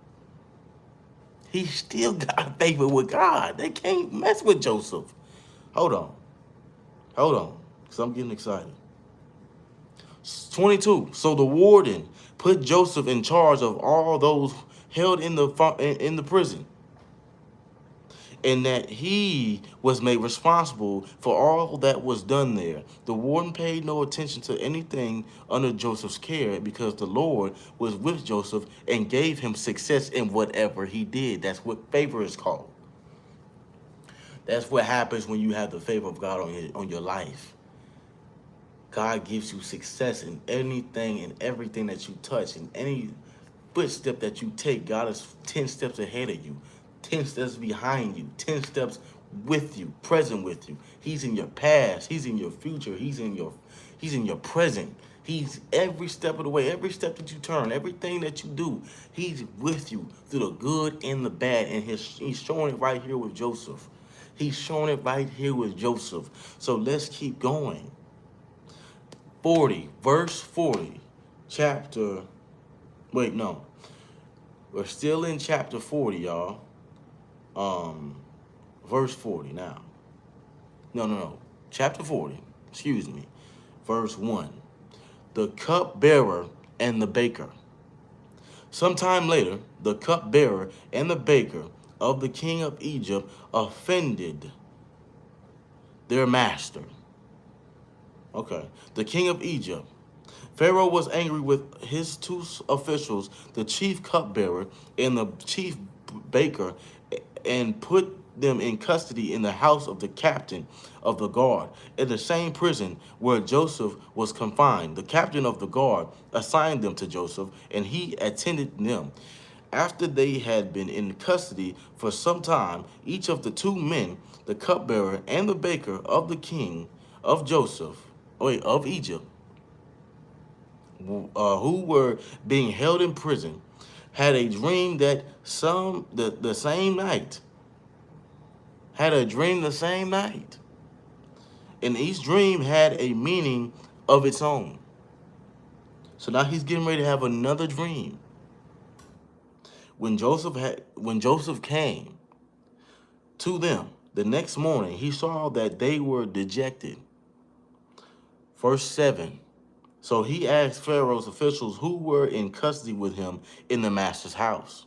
He still got favor with God. They can't mess with Joseph. Hold on, because I'm getting excited. 22. So the warden put Joseph in charge of all those held in the prison, and that he was made responsible for all that was done there. The warden paid no attention to anything under Joseph's care, because the Lord was with Joseph and gave him success in whatever he did. That's what favor is called. That's what happens when you have the favor of God on your life. God gives you success in anything and everything that you touch, and any footstep that you take. God is 10 steps ahead of you, 10 steps behind you, 10 steps with you, present with you. He's in your past, he's in your future, he's in your present. He's every step of the way, every step that you turn, everything that you do, he's with you through the good and the bad. And he's showing it right here with Joseph. He's showing it right here with Joseph. So let's keep going. 40, verse 40, we're still in chapter 40, y'all. Verse 40 now. No. Chapter 40, excuse me. Verse 1. The cupbearer and the baker. Sometime later, the cupbearer and the baker of the king of Egypt offended their master. Okay. The king of Egypt. Pharaoh was angry with his two officials, the chief cupbearer and the chief baker, and put them in custody in the house of the captain of the guard, in the same prison where Joseph was confined. The captain of the guard assigned them to Joseph, and he attended them. After they had been in custody for some time, each of the two men, the cupbearer and the baker of the king of of Egypt, who were being held in prison, had a dream the same night. Had a dream the same night. And each dream had a meaning of its own. So now he's getting ready to have another dream. When Joseph came to them the next morning, he saw that they were dejected. Verse 7. So he asked Pharaoh's officials who were in custody with him in the master's house,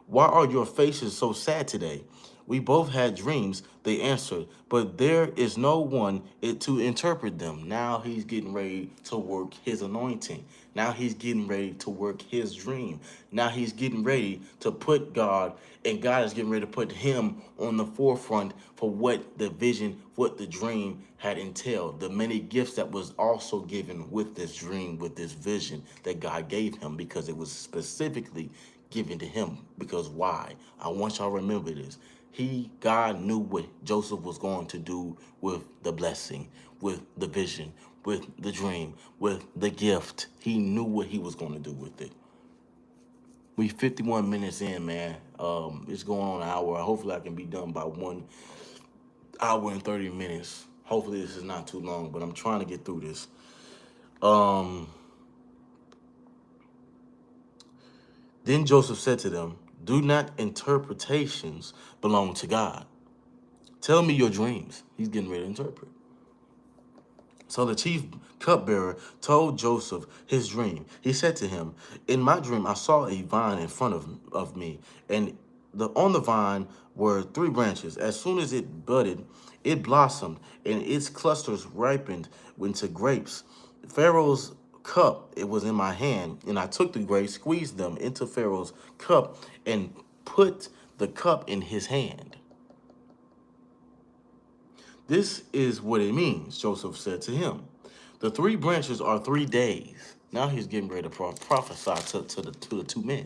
"Why are your faces so sad today?" "We both had dreams," they answered, "but there is no one to interpret them." Now he's getting ready to work his anointing. Now he's getting ready to work his dream. Now he's getting ready to put God, and God is getting ready to put him on the forefront for what the vision, what the dream had entailed, the many gifts that was also given with this dream, with this vision that God gave him, because it was specifically given to him. Because why? I want y'all to remember this. God knew what Joseph was going to do with the blessing, with the vision, with the dream, with the gift. He knew what he was going to do with it. We 51 minutes in, man. It's going on an hour. Hopefully I can be done by 1 hour and 30 minutes. Hopefully this is not too long, but I'm trying to get through this. Then Joseph said to them, "Do not interpretations belong to God? Tell me your dreams." He's getting ready to interpret. So the chief cupbearer told Joseph his dream. He said to him, "In my dream I saw a vine in front of me, and on the vine were three branches. As soon as it budded, it blossomed, and its clusters ripened into grapes. Pharaoh's cup, it was in my hand, and I took the grapes, squeezed them into Pharaoh's cup, and put the cup in his hand." "This is what it means," Joseph said to him. "The three branches are 3 days." Now he's getting ready to prophesy to the two men.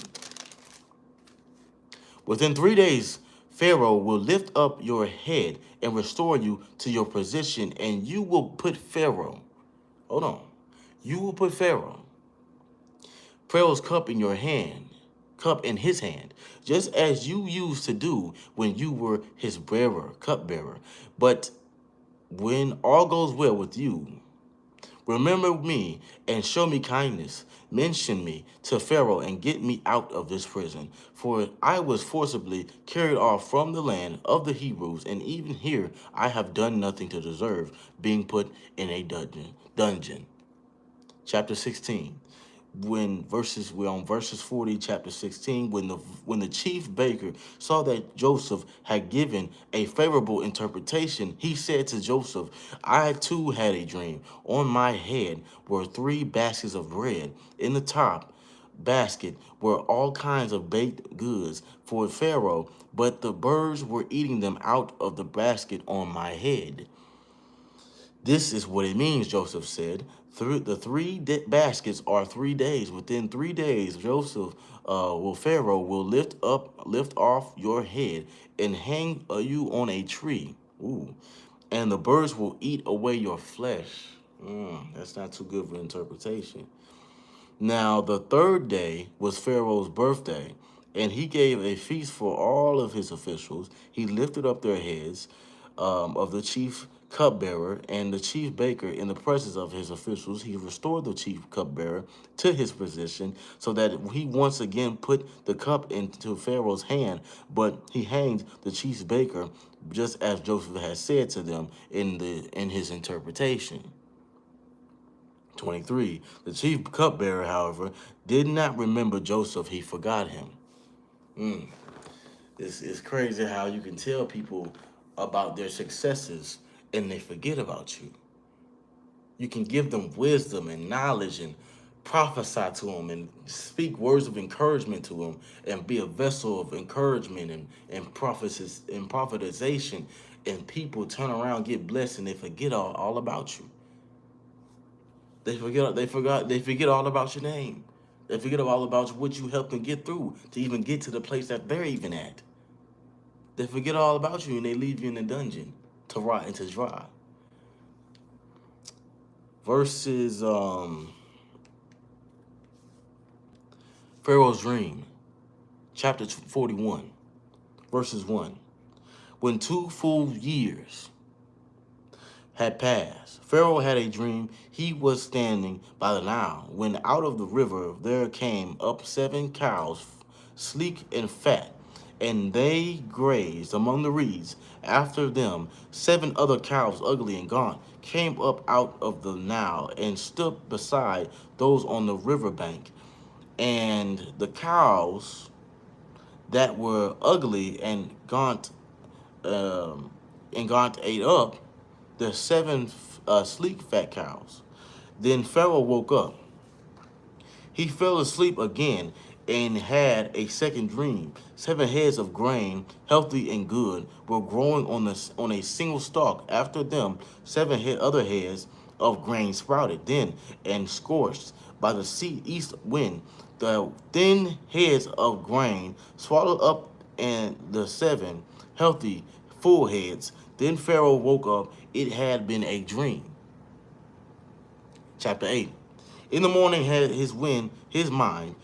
"Within 3 days, Pharaoh will lift up your head and restore you to your position, and you will put hold on, you will put Pharaoh's cup in his hand, just as you used to do when you were his cupbearer. But when all goes well with you, remember me and show me kindness. Mention me to Pharaoh and get me out of this prison. For I was forcibly carried off from the land of the Hebrews, and even here I have done nothing to deserve being put in a dungeon." Chapter 16. We're on verses 40, chapter 16. When the chief baker saw that Joseph had given a favorable interpretation, he said to Joseph, "I too had a dream. On my head were 3 baskets of bread. In the top basket were all kinds of baked goods for Pharaoh, but the birds were eating them out of the basket on my head." "This is what it means," Joseph said. The baskets are 3 days. Within 3 days, Pharaoh will lift off your head and hang you on a tree. Ooh. And the birds will eat away your flesh. That's not too good for interpretation. Now, the third day was Pharaoh's birthday, and he gave a feast for all of his officials. He lifted up their heads of the chief cupbearer and the chief baker in the presence of his officials. He restored the chief cupbearer to his position so that he once again put the cup into Pharaoh's hand, but he hanged the chief baker just as Joseph had said to them in his interpretation. 23. The chief cupbearer, however, did not remember Joseph. He forgot him. It's crazy how you can tell people about their successes and they forget about you. You can give them wisdom and knowledge and prophesy to him and speak words of encouragement to him and be a vessel of encouragement and prophecies and prophetization, and people turn around, get blessed, and they forget all about you. They forget all about your name. They forget all about what you helped them get through to even get to the place that they're even at. They forget all about you and they leave you in the dungeon to rot and to dry. Verses Pharaoh's dream, chapter 41, verses 1. When 2 full years had passed, Pharaoh had a dream. He was standing by the Nile, when out of the river there came up 7 cows, sleek and fat, and they grazed among the reeds. After them 7 other cows, ugly and gaunt, came up out of the Nile and stood beside those on the river bank. And the cows that were ugly and gaunt ate up the 7 sleek fat cows. Then Pharaoh woke up. He fell asleep again and had a second dream. 7 heads of grain, healthy and good, were growing on a single stalk. After them, 7 other heads of grain sprouted. Then, and scorched by the east wind, the thin heads of grain swallowed up and the 7 healthy, full heads. Then Pharaoh woke up. It had been a dream. Chapter 8. In the morning his mind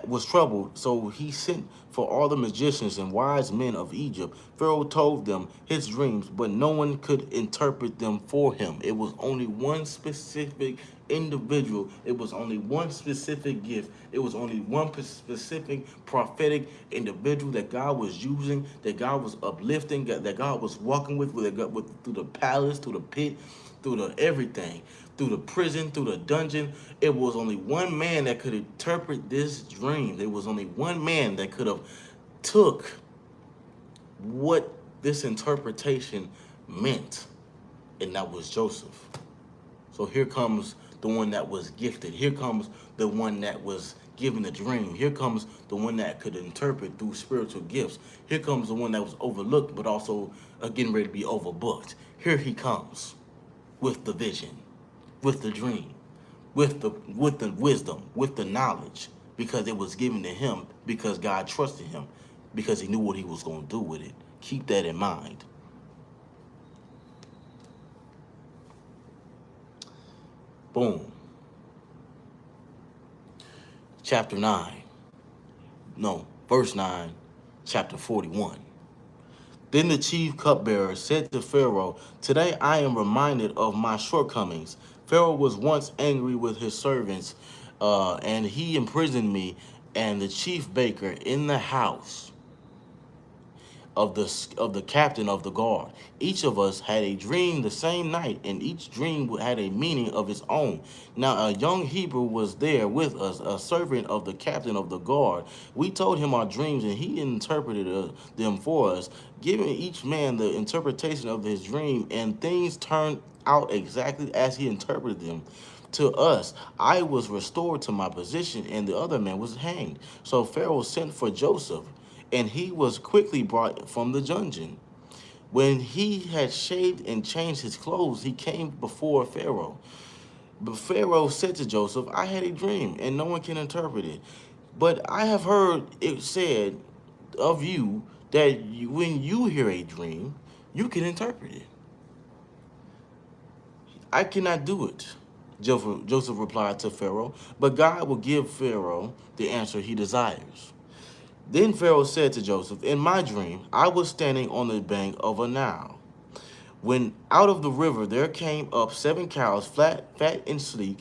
was troubled, so he sent for all the magicians and wise men of Egypt. Pharaoh told them his dreams, but no one could interpret them for him. It was only one specific individual. It was only one specific gift. It was only one specific prophetic individual that God was using, that God was uplifting, that God was walking with through the palace, through the pit, through the everything, through the prison, through the dungeon. It was only one man that could interpret this dream. There was only one man that could have took what this interpretation meant, and that was Joseph. So here comes the one that was gifted. Here comes the one that was given the dream. Here comes the one that could interpret through spiritual gifts. Here comes the one that was overlooked, but also getting ready to be overbooked. Here he comes with the vision, with the dream, with the wisdom, with the knowledge, because it was given to him, because God trusted him, because he knew what he was going to do with it. Keep that in mind. Boom. Chapter 9. No, verse 9, chapter 41. Then the chief cupbearer said to Pharaoh, "Today I am reminded of my shortcomings. Pharaoh was once angry with his servants, and he imprisoned me and the chief baker in the house of the captain of the guard. Each of us had a dream the same night, and each dream had a meaning of its own. Now a young Hebrew was there with us, a servant of the captain of the guard. We told him our dreams, and he interpreted them for us, giving each man the interpretation of his dream, and things turned out exactly as he interpreted them. To us, I was restored to my position, and the other man was hanged. So Pharaoh sent for Joseph, and he was quickly brought from the dungeon. When he had shaved and changed his clothes, he came before Pharaoh. But Pharaoh said to Joseph, I had a dream, and no one can interpret it. But I have heard it said of you that when you hear a dream, you can interpret it. I cannot do it. Joseph replied to Pharaoh, but God will give Pharaoh the answer he desires. Then Pharaoh said to Joseph, in my dream, I was standing on the bank of a Nile, when out of the river there came up 7 cows, fat and sleek,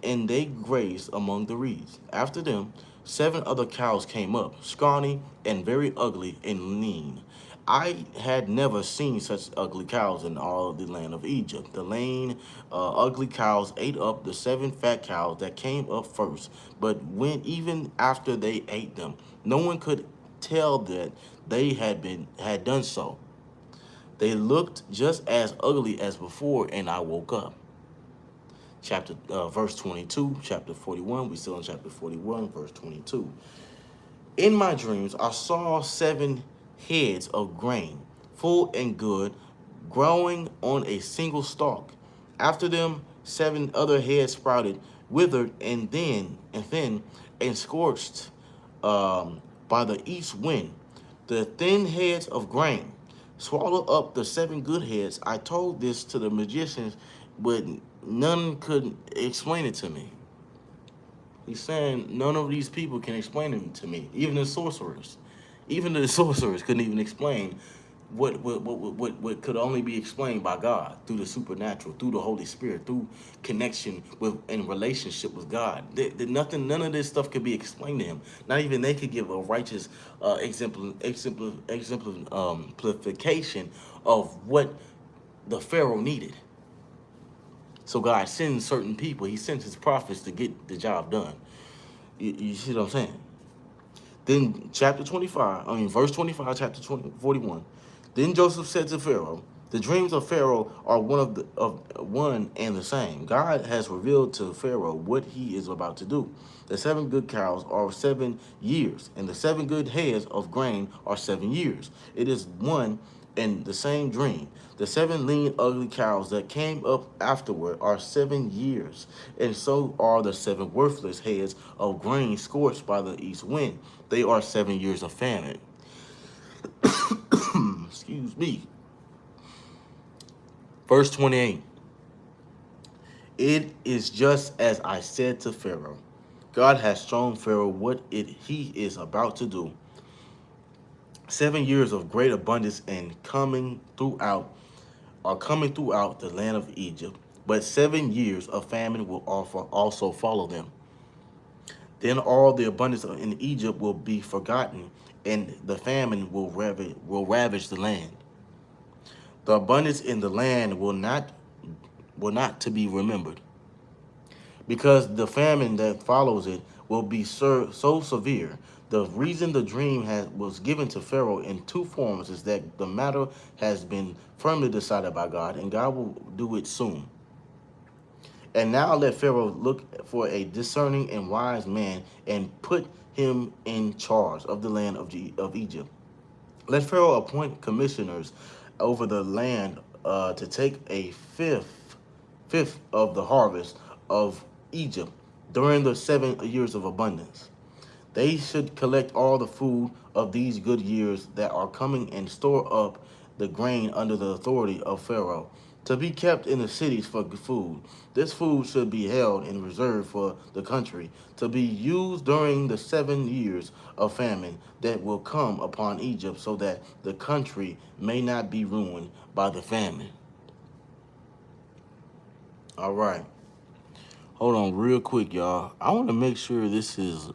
and they grazed among the reeds. After them, 7 other cows came up, scrawny and very ugly and lean. I had never seen such ugly cows in all the land of Egypt. The lean, ugly cows ate up the 7 fat cows that came up first, but when even after they ate them, no one could tell that they had done so. They looked just as ugly as before, and I woke up. verse 22, chapter 41. We still in chapter 41, verse 22. In my dreams, I saw 7 heads of grain, full and good, growing on a single stalk. After them, 7 other heads sprouted, withered, and thin, and scorched by the east wind. The thin heads of grain swallowed up the 7 good heads. I told this to the magicians, but none could explain it to me. He's saying none of these people can explain it to me. Even the sorcerers. Even the sorcerers couldn't even explain what could only be explained by God through the supernatural, through the Holy Spirit, through connection with and relationship with God. None of this stuff could be explained to him. Not even they could give a righteous exemplification of what the Pharaoh needed. So God sends certain people. He sends his prophets to get the job done. You see what I'm saying? Then verse 25, chapter 41. Then Joseph said to Pharaoh, the dreams of Pharaoh are one and the same. God has revealed to Pharaoh what he is about to do. The 7 good cows are 7 years, and the 7 good heads of grain are 7 years. It is one and the same dream. The 7 lean, ugly cows that came up afterward are 7 years, and so are the 7 worthless heads of grain scorched by the east wind. They are 7 years of famine. Excuse me. Verse 28. It is just as I said to Pharaoh. God has shown Pharaoh what he is about to do. 7 years of great abundance and coming throughout the land of Egypt, but 7 years of famine will also follow them. Then all the abundance in Egypt will be forgotten, and the famine will ravage the land. The abundance in the land will not to be remembered, because the famine that follows it will be so severe. The reason the dream was given to Pharaoh in 2 forms is that the matter has been firmly decided by God, and God will do it soon. And now let Pharaoh look for a discerning and wise man and put him in charge of the land of Egypt. Let Pharaoh appoint commissioners over the land to take a fifth of the harvest of Egypt during the 7 years of abundance. They should collect all the food of these good years that are coming and store up the grain under the authority of Pharaoh, to be kept in the cities for food. This food should be held in reserve for the country, to be used during the 7 years of famine that will come upon Egypt, so that the country may not be ruined by the famine. All right. Hold on real quick, y'all. I want to make sure this is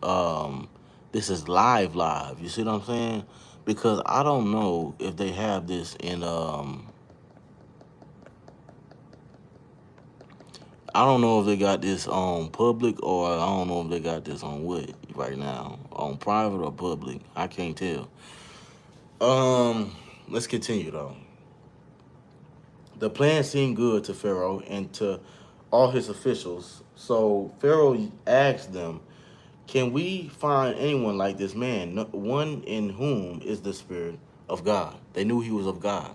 live. You see what I'm saying? Because I don't know if they have this in I don't know if they got this on public, or I don't know if they got this on what right now, on private or public. I can't tell. Let's continue though. The plan seemed good to Pharaoh and to all his officials. So Pharaoh asked them, can we find anyone like this man, one in whom is the Spirit of God? They knew he was of God.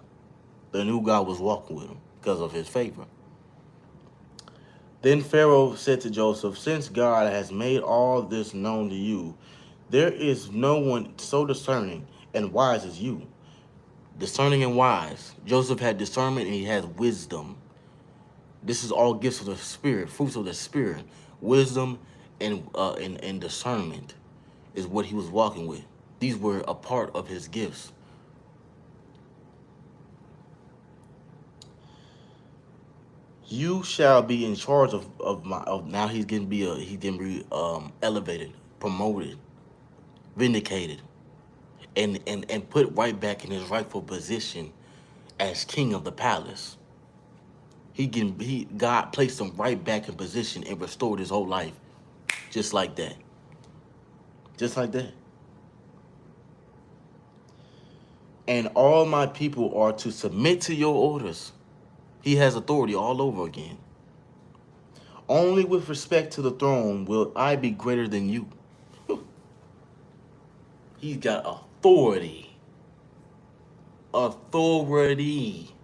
They knew God was walking with him because of his favor. Then Pharaoh said to Joseph, since God has made all this known to you, there is no one so discerning and wise as you. Discerning and wise. Joseph had discernment and he has wisdom. This is all gifts of the Spirit, fruits of the Spirit. Wisdom and discernment is what he was walking with. These were a part of his gifts. You shall be in charge of now he's getting elevated, promoted, vindicated, and put right back in his rightful position as king of the palace. God placed him right back in position and restored his whole life. Just like that. Just like that. And all my people are to submit to your orders. He has authority all over again. Only with respect to the throne will I be greater than you. He's got authority. Authority.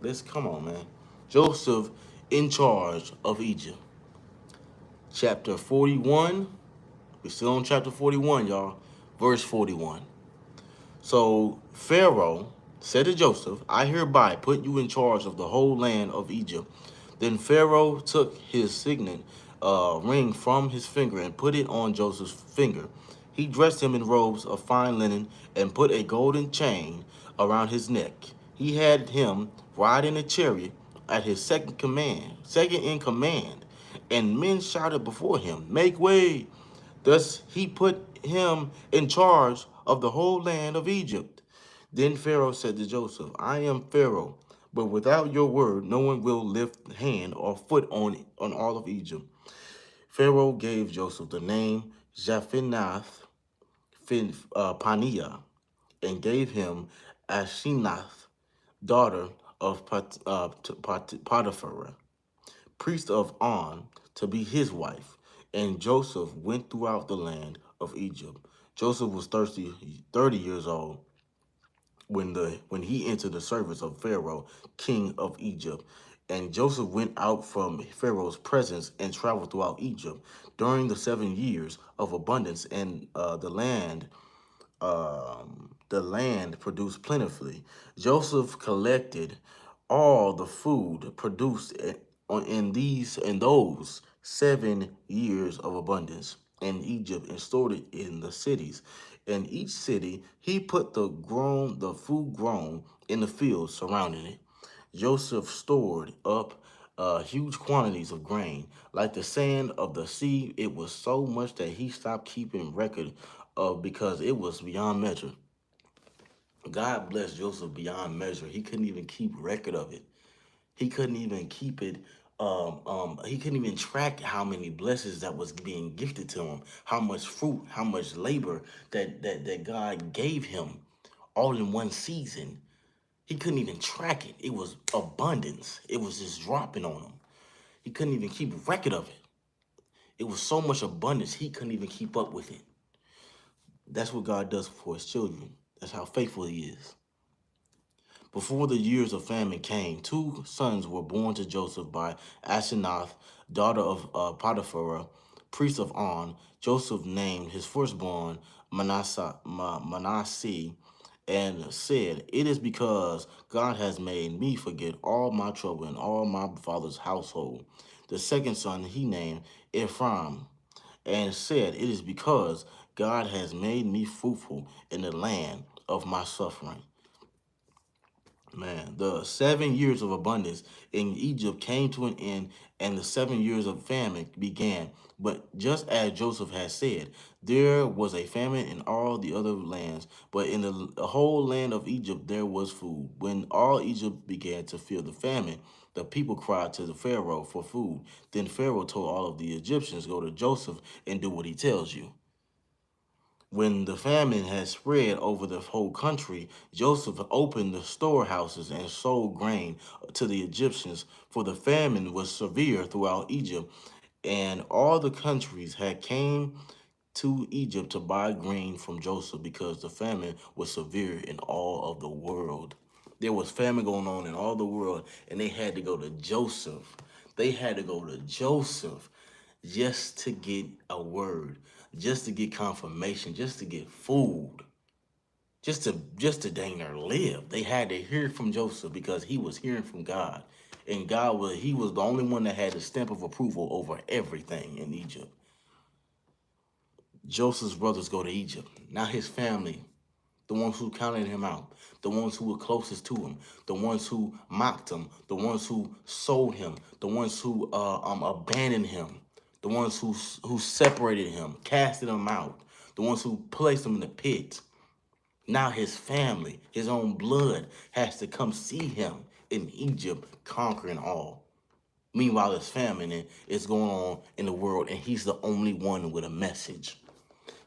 Let's come on, man. Joseph in charge of Egypt. Chapter 41. We're still on chapter 41, y'all. Verse 41. So Pharaoh said to Joseph, I hereby put you in charge of the whole land of Egypt. Then Pharaoh took his signet ring from his finger and put it on Joseph's finger. He dressed him in robes of fine linen and put a golden chain around his neck. He had him ride in a chariot at his second in command, and men shouted before him, Make way! Thus he put him in charge of the whole land of Egypt. Then Pharaoh said to Joseph, I am Pharaoh, but without your word no one will lift hand or foot on all of Egypt. Pharaoh gave Joseph the name Japhinath Paneah, and gave him Ashinath, daughter of Potiphar, priest of On, to be his wife. And Joseph went throughout the land of Egypt. Joseph was 30 years old when he entered the service of Pharaoh, king of Egypt. And Joseph went out from Pharaoh's presence and traveled throughout Egypt during the 7 years of abundance, and the land produced plentifully. Joseph collected all the food produced in those 7 years of abundance in Egypt and stored it in the cities. In each city, he put the food grown in the fields surrounding it. Joseph stored up huge quantities of grain, like the sand of the sea. It was so much that he stopped keeping record of because it was beyond measure. God blessed Joseph beyond measure. He couldn't even keep record of it. He couldn't even keep it. He couldn't even track how many blessings that was being gifted to him, how much fruit, how much labor that God gave him, all in one season. He couldn't even track it. It was abundance. It was just dropping on him. He couldn't even keep record of it. It was so much abundance, he couldn't even keep up with it. That's what God does for his children. That's how faithful he is. Before the years of famine came, two sons were born to Joseph by Asenath, daughter of Potiphar, priest of On. Joseph named his firstborn Manasseh and said, It is because God has made me forget all my trouble and all my father's household. The second son he named Ephraim and said, It is because God has made me fruitful in the land of my suffering. Man, the 7 years of abundance in Egypt came to an end, and the 7 years of famine began. But just as Joseph had said, there was a famine in all the other lands, but in the whole land of Egypt there was food. When all Egypt began to feel the famine, the people cried to the Pharaoh for food. Then Pharaoh told all of the Egyptians, Go to Joseph and do what he tells you. When the famine had spread over the whole country, Joseph opened the storehouses and sold grain to the Egyptians, for the famine was severe throughout Egypt, and all the countries had came to Egypt to buy grain from Joseph because the famine was severe in all of the world. There was famine going on in all the world, and they had to go to Joseph. They had to go to Joseph just to get a word, just to get confirmation, just to get food, just to dang near live. They had to hear from Joseph because he was hearing from God. And he was the only one that had the stamp of approval over everything in Egypt. Joseph's brothers go to Egypt. Now his family, the ones who counted him out, the ones who were closest to him, the ones who mocked him, the ones who sold him, the ones who abandoned him, the ones who separated him, casted him out, the ones who placed him in the pit. Now his family, his own blood, has to come see him in Egypt, conquering all. Meanwhile, there's famine is going on in the world, and he's the only one with a message.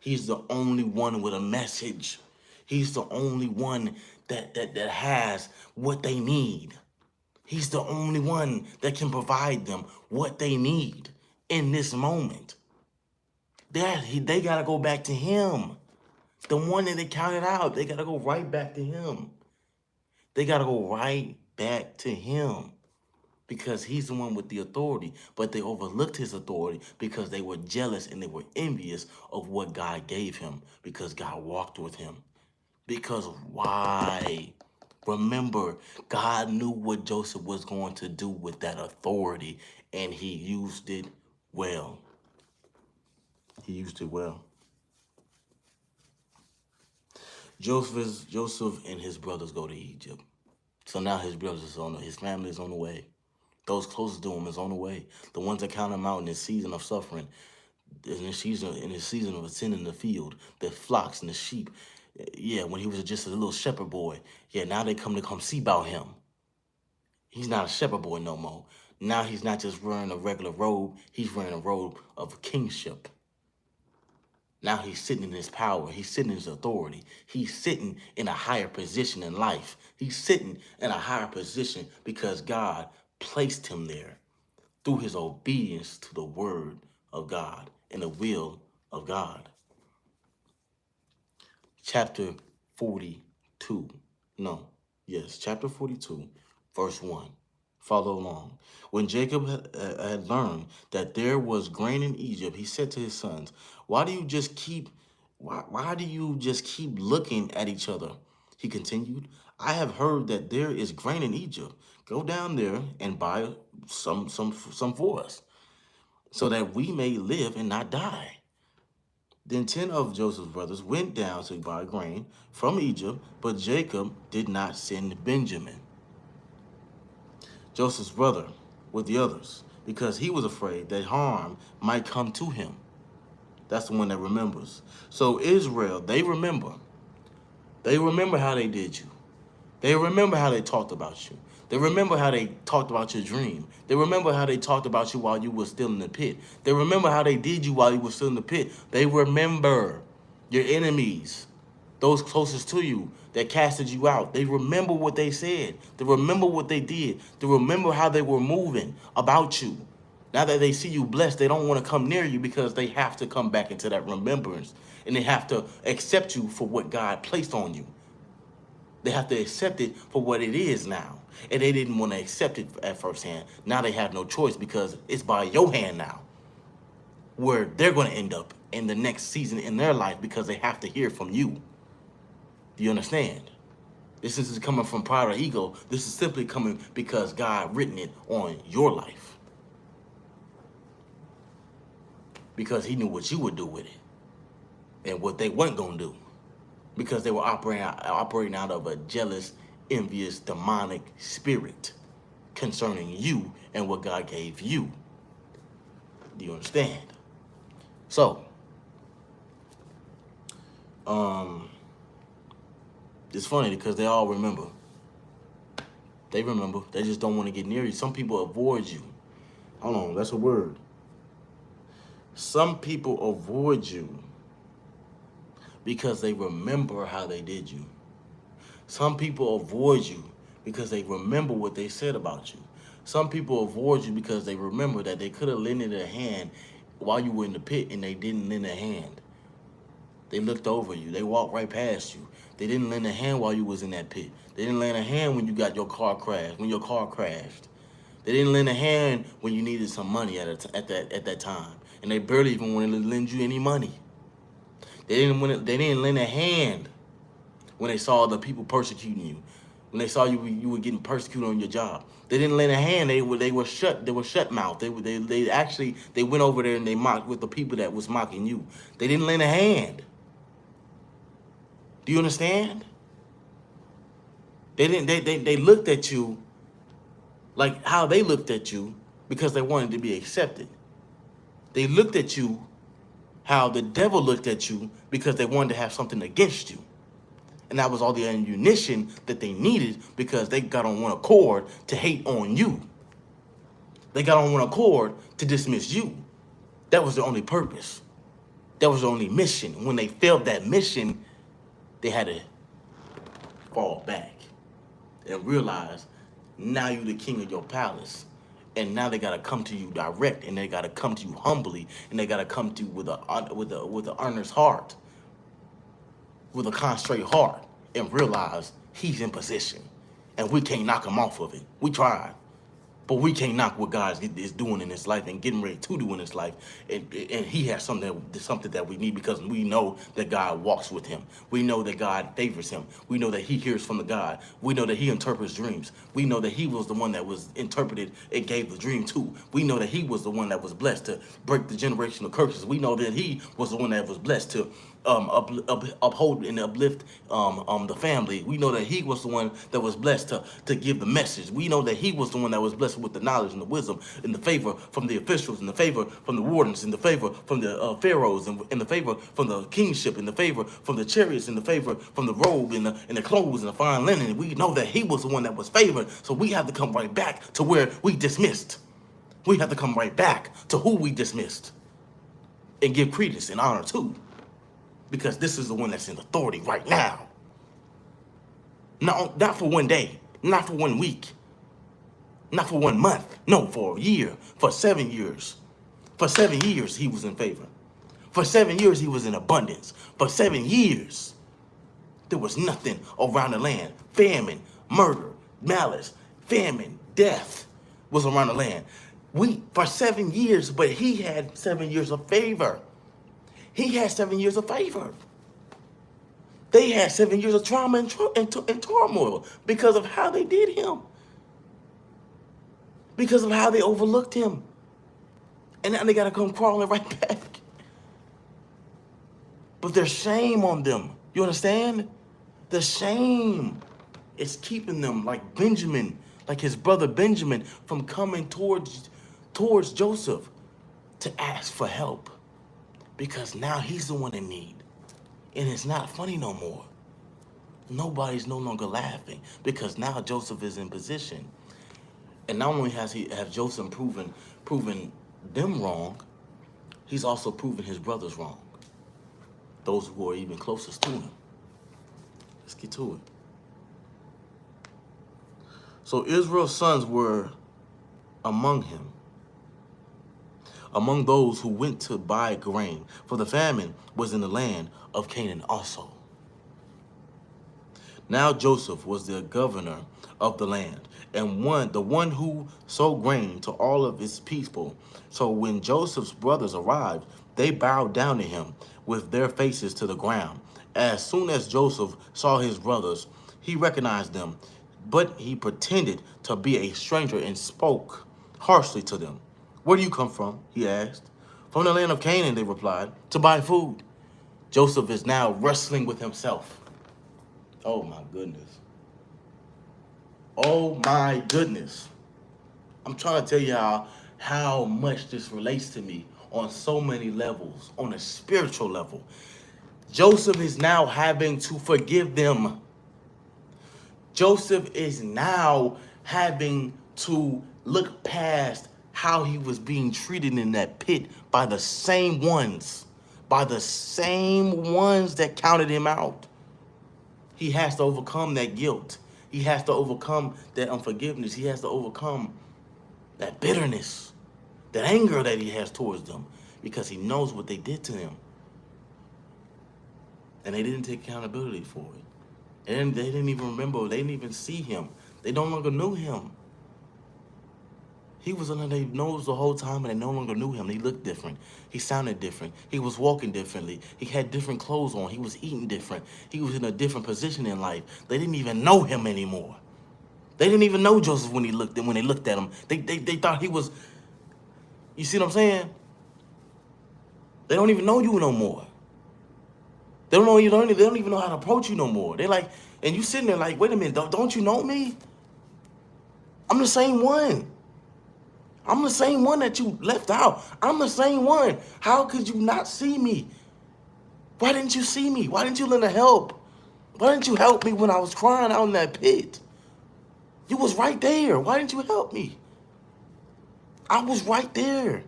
He's the only one with a message. He's the only one that has what they need. He's the only one that can provide them what they need. in this moment. They got to go back to him. The one that they counted out, they got to go right back to him. They got to go right back to him because he's the one with the authority. But they overlooked his authority because they were jealous and they were envious of what God gave him because God walked with him. Because why? Remember, God knew what Joseph was going to do with that authority, and he used it well. He used it well. Joseph and his brothers go to Egypt. So now his his family is on the way. Those closest to him is on the way. The ones that count him out in this season of suffering, in this season of ascending the field, the flocks and the sheep. Yeah, when he was just a little shepherd boy. Yeah, now they come see about him. He's not a shepherd boy no more. Now he's not just wearing a regular robe. He's wearing a robe of kingship. Now he's sitting in his power. He's sitting in his authority. He's sitting in a higher position in life. He's sitting in a higher position because God placed him there through his obedience to the word of God and the will of God. Chapter 42. No, yes, chapter 42, verse 1. Follow along. When Jacob had learned that there was grain in Egypt, he said to his sons, why do you just keep looking at each other? He continued, I have heard that there is grain in Egypt. Go down there and buy some for us, so that we may live and not die. Then 10 of Joseph's brothers went down to buy grain from Egypt, but Jacob did not send Benjamin, Joseph's brother, with the others, because he was afraid that harm might come to him. That's the one that remembers. So Israel, they remember. They remember how they did you. They remember how they talked about you. They remember how they talked about your dream. They remember how they talked about you while you were still in the pit. They remember how they did you while you were still in the pit. They remember your enemies, those closest to you that casted you out. They remember what they said. They remember what they did. They remember how they were moving about you. Now that they see you blessed, they don't want to come near you because they have to come back into that remembrance. And they have to accept you for what God placed on you. They have to accept it for what it is now. And they didn't want to accept it at first hand. Now they have no choice because it's by your hand now where they're going to end up in the next season in their life because they have to hear from you. Do you understand? This isn't coming from pride or ego. This is simply coming because God written it on your life. Because he knew what you would do with it and what they weren't going to do. Because they were operating out of a jealous, envious, demonic spirit concerning you and what God gave you. Do you understand? So, it's funny because they all remember. They remember. They just don't want to get near you. Some people avoid you. Hold on, that's a word. Some people avoid you because they remember how they did you. Some people avoid you because they remember what they said about you. Some people avoid you because they remember that they could have lended a hand while you were in the pit and they didn't lend a hand. They looked over you. They walked right past you. They didn't lend a hand while you was in that pit. They didn't lend a hand when you got your car crashed, when your car crashed. They didn't lend a hand when you needed some money at that time. And they barely even wanted to lend you any money. They didn't lend a hand when they saw the people persecuting you. When they saw you were getting persecuted on your job. They didn't lend a hand. They were shut mouth. They went over there and they mocked with the people that was mocking you. They didn't lend a hand. Do you understand? They looked at you like how they looked at you because they wanted to be accepted. They looked at you how the devil looked at you because they wanted to have something against you. And that was all the ammunition that they needed because they got on one accord to hate on you. They got on one accord to dismiss you. That was the only purpose. That was the only mission. When they failed that mission, they had to fall back and realize now you're the king of your palace. And now they gotta come to you direct, and they gotta come to you humbly, and they gotta come to you with a earnest heart, with a contrite heart, and realize he's in position, and we can't knock him off of it. We tried. But we can't knock what God is doing in his life and getting ready to do in his life. And he has something that we need, because we know that God walks with him. We know that God favors him. We know that he hears from the God. We know that he interprets dreams. We know that he was the one that was interpreted and gave the dream to. We know that he was the one that was blessed to break the generational curses. We know that he was the one that was blessed to uphold and uplift the family. We know that he was the one that was blessed to give the message. We know that he was the one that was blessed with the knowledge and the wisdom and the favor from the officials, and the favor from the wardens, and the favor from the pharaohs, and the favor from the kingship, and the favor from the chariots, and the favor from the robe, and the clothes, and the fine linen. We know that he was the one that was favored. So we have to come right back to where we dismissed. We have to come right back to who we dismissed and give credence and honor to. Because this is the one that's in authority right now. No, not for one day, not for 1 week, not for 1 month. No, for a year, for 7 years. For 7 years, he was in favor. For 7 years, he was in abundance. For 7 years, there was nothing around the land. Famine, murder, malice, famine, death was around the land. For 7 years, but he had 7 years of favor. He had 7 years of favor. They had 7 years of trauma and turmoil because of how they did him. Because of how they overlooked him. And now they got to come crawling right back. But there's shame on them. You understand? The shame is keeping them like Benjamin, like his brother Benjamin, from coming towards Joseph to ask for help. Because now he's the one in need. And it's not funny no more. Nobody's no longer laughing, because now Joseph is in position. And not only has Joseph proven them wrong, he's also proven his brothers wrong. Those who are even closest to him. Let's get to it. So Israel's sons were among him, among those who went to buy grain, for the famine was in the land of Canaan also. Now Joseph was the governor of the land, and the one who sold grain to all of his people. So when Joseph's brothers arrived, they bowed down to him with their faces to the ground. As soon as Joseph saw his brothers, he recognized them, but he pretended to be a stranger and spoke harshly to them. Where do you come from? He asked. From the land of Canaan, they replied, to buy food. Joseph is now wrestling with himself. Oh my goodness. Oh my goodness. I'm trying to tell you how much this relates to me on so many levels, on a spiritual level. Joseph is now having to forgive them. Joseph is now having to look past how he was being treated in that pit by the same ones that counted him out. He has to overcome that guilt. He has to overcome that unforgiveness. He has to overcome that bitterness, that anger that he has towards them, because he knows what they did to him. And they didn't take accountability for it. And they didn't even remember. They didn't even see him. They no longer knew him. He was under their nose the whole time, and they no longer knew him. He looked different. He sounded different. He was walking differently. He had different clothes on. He was eating different. He was in a different position in life. They didn't even know him anymore. They didn't even know Joseph when they looked at him. They thought he was, you see what I'm saying? They don't even know you no more. They don't know you. They don't even know how to approach you no more. They're like, and you sitting there like, wait a minute, don't you know me? I'm the same one. I'm the same one that you left out. I'm the same one. How could you not see me? Why didn't you see me? Why didn't you lend a help? Why didn't you help me when I was crying out in that pit? You was right there. Why didn't you help me? I was right there.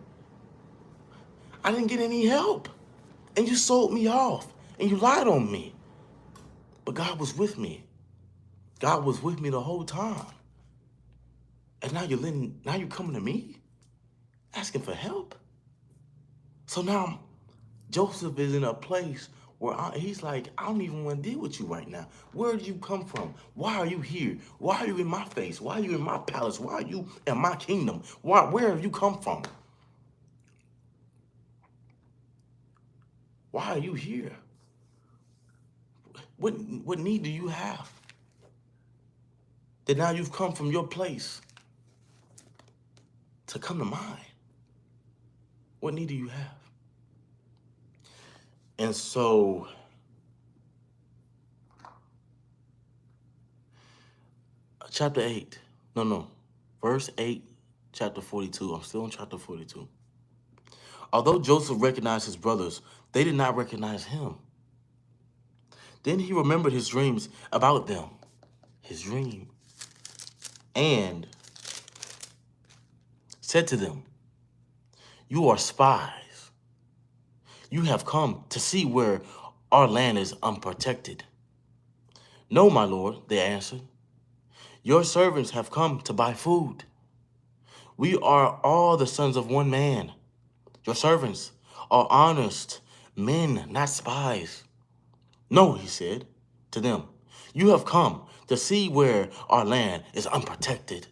I didn't get any help. And you sold me off. And you lied on me. But God was with me. God was with me the whole time. And now you're coming to me asking for help. So now Joseph is in a place where he's like, I don't even want to deal with you right now. Where did you come from? Why are you here? Why are you in my face? Why are you in my palace? Why are you in my kingdom? Where have you come from? Why are you here? What need do you have? That now you've come from your place to come to mine. What need do you have? And so chapter 8, verse 8, chapter 42. I'm still in chapter 42. Although Joseph recognized his brothers, they did not recognize him. Then he remembered his dreams about them, his dream, and said to them, you are spies. You have come to see where our land is unprotected. No, my lord, they answered. Your servants have come to buy food. We are all the sons of one man. Your servants are honest men, not spies. No, he said to them, you have come to see where our land is unprotected.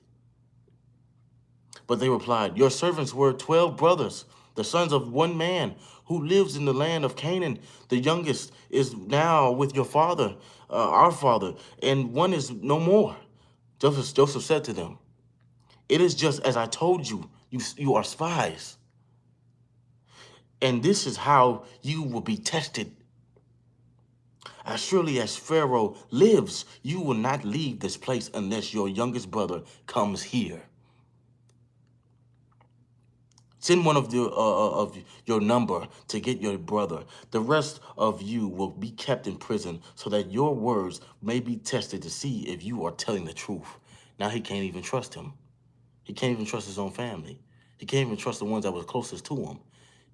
But they replied, your servants were 12 brothers, the sons of one man, who lives in the land of Canaan. The youngest is now with your father, our father, and one is no more. Joseph said to them, it is just as I told you, you are spies. And this is how you will be tested. As surely as Pharaoh lives, you will not leave this place unless your youngest brother comes here. Send one of your number to get your brother. The rest of you will be kept in prison so that your words may be tested to see if you are telling the truth. Now he can't even trust him. He can't even trust his own family. He can't even trust the ones that were closest to him.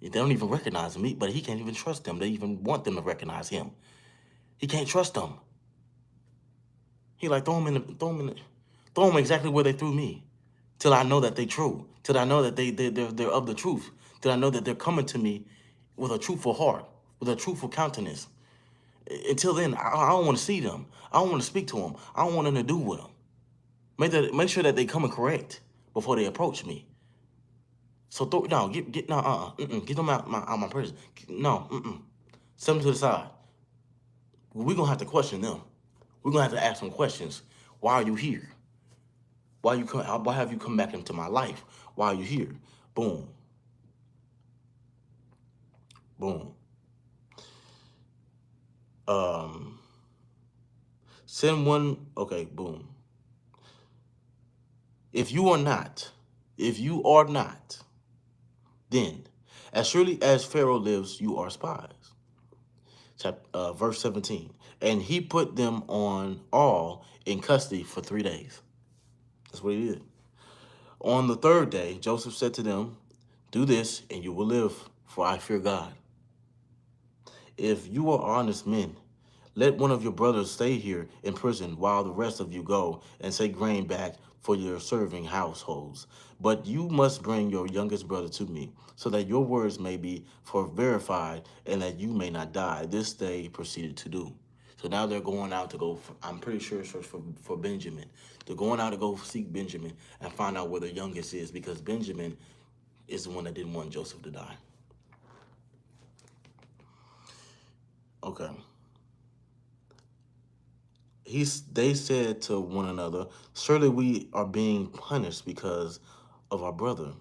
They don't even recognize him, but he can't even trust them. They even want them to recognize him. He can't trust them. He like throw them exactly where they threw me, till I know that they true, till I know that they're of the truth, till I know that they're coming to me with a truthful heart, with a truthful countenance. Until then, I don't want to see them. I don't want to speak to them. I don't want nothing to do with them. Make sure that they coming correct before they approach me. So get them out my prison. No, Send them to the side. We're gonna have to question them. We're gonna have to ask them questions. Why are you here? Why have you come back into my life? Why are you here? Boom. Boom. Send one, okay, boom. If you are not, then as surely as Pharaoh lives, you are spies. Verse 17. And he put them all in custody for 3 days. That's what he did. On the third day, Joseph said to them, do this and you will live, for I fear God. If you are honest men, let one of your brothers stay here in prison while the rest of you go and take grain back for your serving households. But you must bring your youngest brother to me, so that your words may be verified and that you may not die. This they proceeded to do. So now they're going out to go, I'm pretty sure, search for Benjamin. They're going out to go seek Benjamin and find out where the youngest is, because Benjamin is the one that didn't want Joseph to die. Okay. They said to one another, surely we are being punished because of our brother.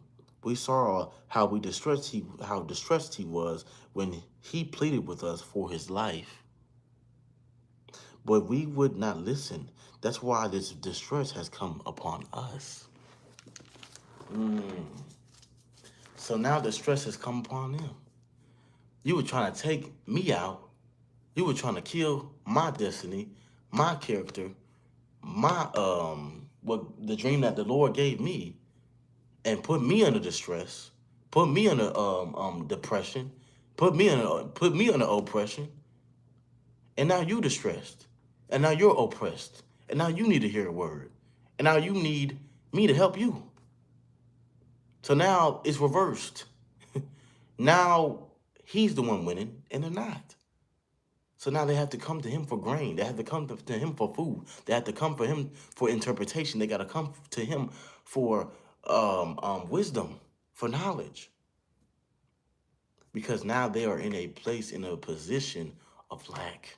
We saw how distressed he was when he pleaded with us for his life. But we would not listen. That's why this distress has come upon us. So now the stress has come upon them. You were trying to take me out. You were trying to kill my destiny, my character, my the dream that the Lord gave me, and put me under distress, put me under depression, put me under oppression. And now you distressed. And now you're oppressed. And now you need to hear a word. And now you need me to help you. So now it's reversed. Now he's the one winning and they're not. So now they have to come to him for grain. They have to come to him for food. They have to come for him for interpretation. They got to come to him for wisdom, for knowledge. Because now they are in a place, in a position of lack,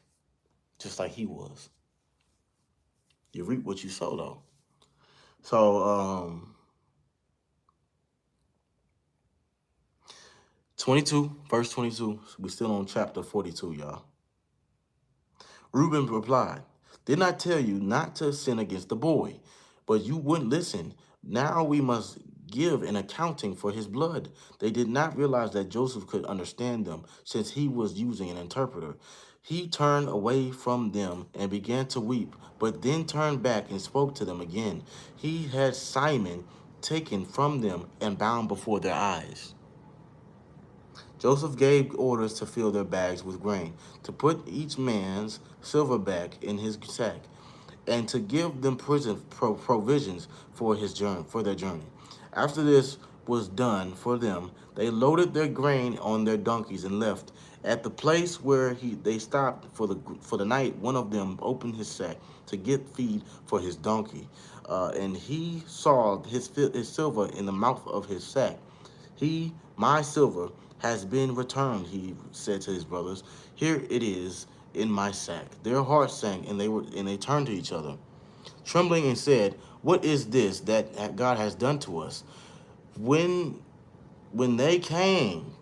just like he was. You reap what you sow, though. So, 22, verse 22. We're still on chapter 42, y'all. Reuben replied, didn't I tell you not to sin against the boy? But you wouldn't listen. Now we must give an accounting for his blood. They did not realize that Joseph could understand them, since he was using an interpreter. He turned away from them and began to weep, but then turned back and spoke to them again. He had Simon taken from them and bound before their eyes. Joseph gave orders to fill their bags with grain, to put each man's silver bag in his sack, and to give them provisions for their journey. After this was done for them, they loaded their grain on their donkeys and left. At the place where they stopped for the night, one of them opened his sack to get feed for his donkey, and he saw his silver in the mouth of his sack. My silver has been returned, he said to his brothers. Here it is in my sack. Their hearts sank, and they turned to each other, trembling, and said, what is this that God has done to us? When they came,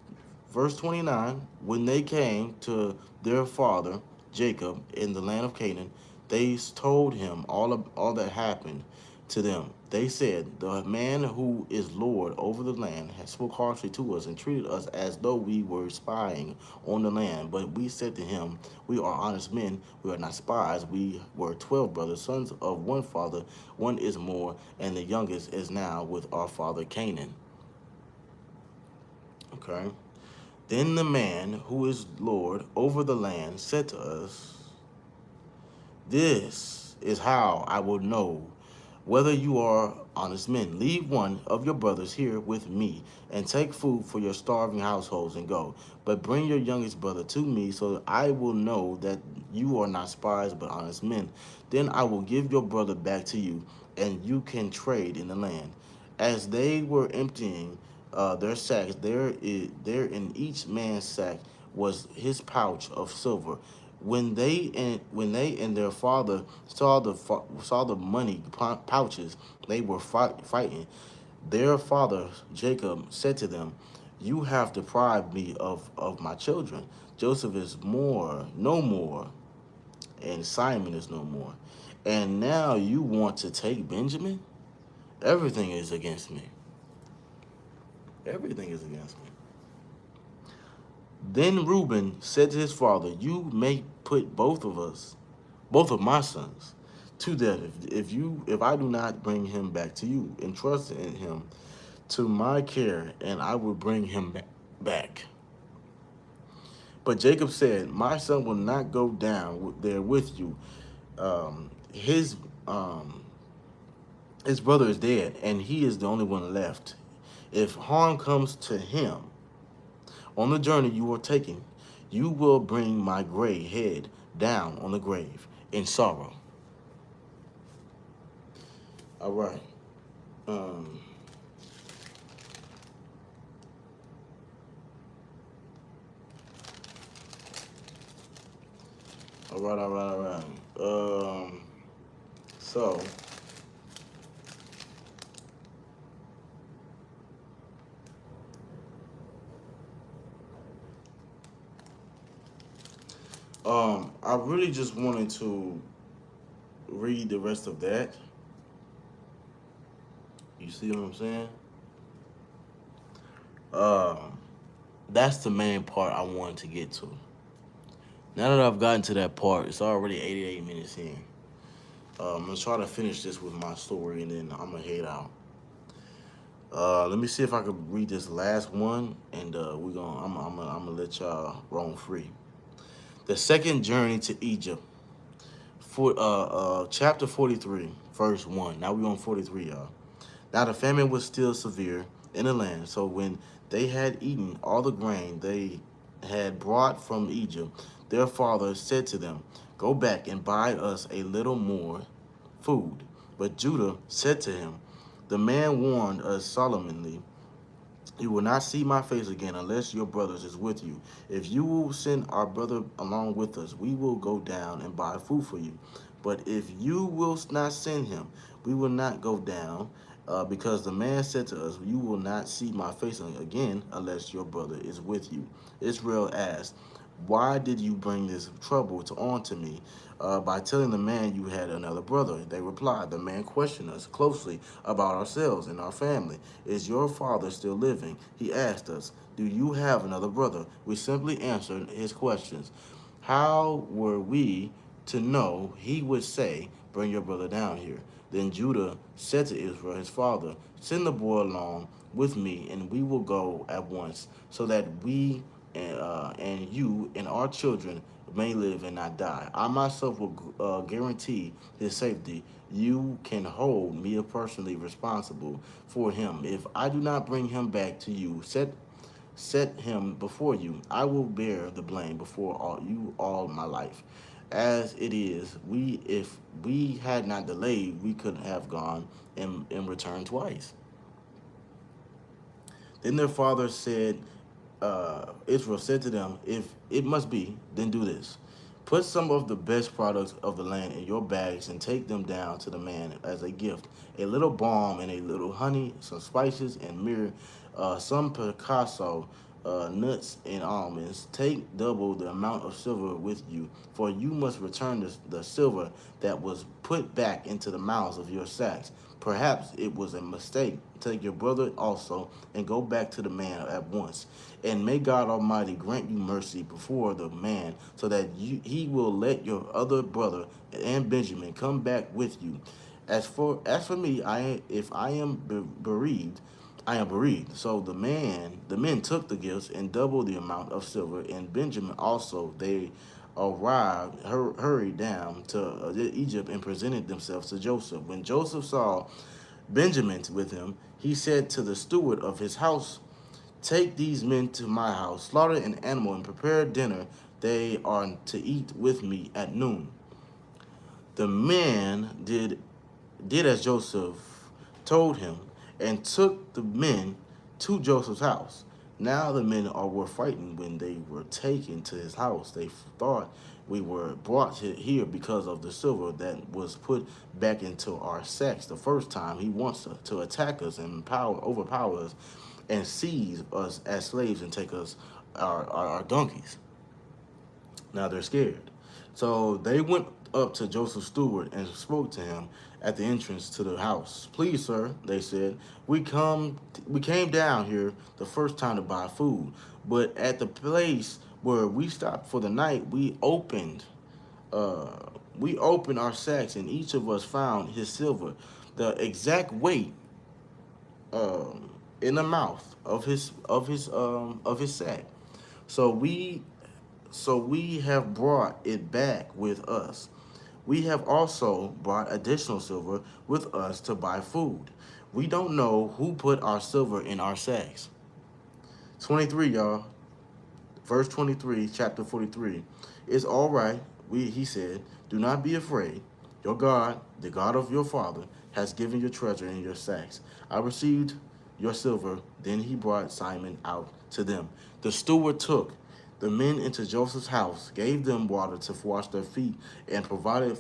verse 29, when they came to their father Jacob in the land of Canaan, they told him all that happened to them. They said, the man who is Lord over the land has spoke harshly to us and treated us as though we were spying on the land. But we said to him, we are honest men, we are not spies. We were 12 brothers, sons of one father. One is more, and the youngest is now with our father Canaan. Okay. Then the man who is Lord over the land said to us, this is how I will know whether you are honest men. Leave one of your brothers here with me, and take food for your starving households and go. But bring your youngest brother to me, so that I will know that you are not spies but honest men. Then I will give your brother back to you, and you can trade in the land. As they were emptying their sacks, there in each man's sack was his pouch of silver. When they and their father saw the money pouches, they were frightened. Their father Jacob said to them, you have deprived me of my children. Joseph is no more, and Simon is no more. And now you want to take Benjamin? Everything is against me. Everything is against me. Then Reuben said to his father, you may put both of my sons, to death if I do not bring him back to you. Entrust in him to my care, and I will bring him back. But Jacob said, my son will not go down there with you. Um, his um, his brother is dead, and he is the only one left. If harm comes to him on the journey you are taking, you will bring my gray head down on the grave in sorrow. All right. Um, all right. So, I really just wanted to read the rest of that. You see what I'm saying? Um, that's the main part I wanted to get to. Now that I've gotten to that part, it's already 88 minutes in. I'm gonna try to finish this with my story, and then I'm gonna head out. Let me see if I can read this last one, and I'm gonna let y'all roam free. The second journey to Egypt, for chapter 43, verse 1. Now we on 43, y'all. Now the famine was still severe in the land, so when they had eaten all the grain they had brought from Egypt, their father said to them, "Go back and buy us a little more food." But Judah said to him, "The man warned us solemnly, 'You will not see my face again unless your brothers is with you. If you will send our brother along with us, we will go down and buy food for you. But if you will not send him, we will not go down, because the man said to us, 'You will not see my face again unless your brother is with you.'" Israel asked, "Why did you bring this trouble on to me by telling the man you had another brother?" They replied, "The man questioned us closely about ourselves and our family. 'Is your father still living?' He asked us, 'Do you have another brother?' We simply answered his questions. How were we to know he would say, 'Bring your brother down here'?" Then Judah said to Israel, his father, "Send the boy along with me, and we will go at once, so that we and you and our children may live and not die. I myself will guarantee his safety. You can hold me personally responsible for him. If I do not bring him back to you, set him before you. I will bear the blame before all my life. As it is, if we had not delayed, we could have gone and returned twice." Then their father said, Israel said to them, "If it must be, then do this. Put some of the best products of the land in your bags and take them down to the man as a gift. A little balm and a little honey, some spices and myrrh, some pistacho, nuts and almonds. Take double the amount of silver with you, for you must return the silver that was put back into the mouths of your sacks. Perhaps it was a mistake. Take your brother also and go back to the man at once. And may God Almighty grant you mercy before the man, so that he will let your other brother and Benjamin come back with you. As for me, if I am bereaved, I am bereaved." So the men took the gifts and doubled the amount of silver, and Benjamin also. They hurried down to Egypt and presented themselves to Joseph. When Joseph saw Benjamin with him, he said to the steward of his house, "Take these men to my house, slaughter an animal, and prepare dinner. They are to eat with me at noon." The men did as Joseph told him, and took the men to Joseph's house. Now the men were frightened when they were taken to his house. They thought, "We were brought here because of the silver that was put back into our sacks the first time. He wants to attack us and overpower us and seize us as slaves and take us our donkeys." Now they're scared. So they went up to Joseph's steward and spoke to him at the entrance to the house. "Please, sir," they said, we came down here the first time to buy food, but at the place where we stopped for the night, uh, we opened our sacks, and each of us found his silver, the exact weight in the mouth of his sack. So we have brought it back with us. We have also brought additional silver with us to buy food. We don't know who put our silver in our sacks." 23, y'all. Verse 23, chapter 43. "It's all right," he said. "Do not be afraid. Your God, the God of your father, has given your treasure in your sacks. I received your silver." Then he brought Simon out to them. The steward took the men into Joseph's house, gave them water to wash their feet, and provided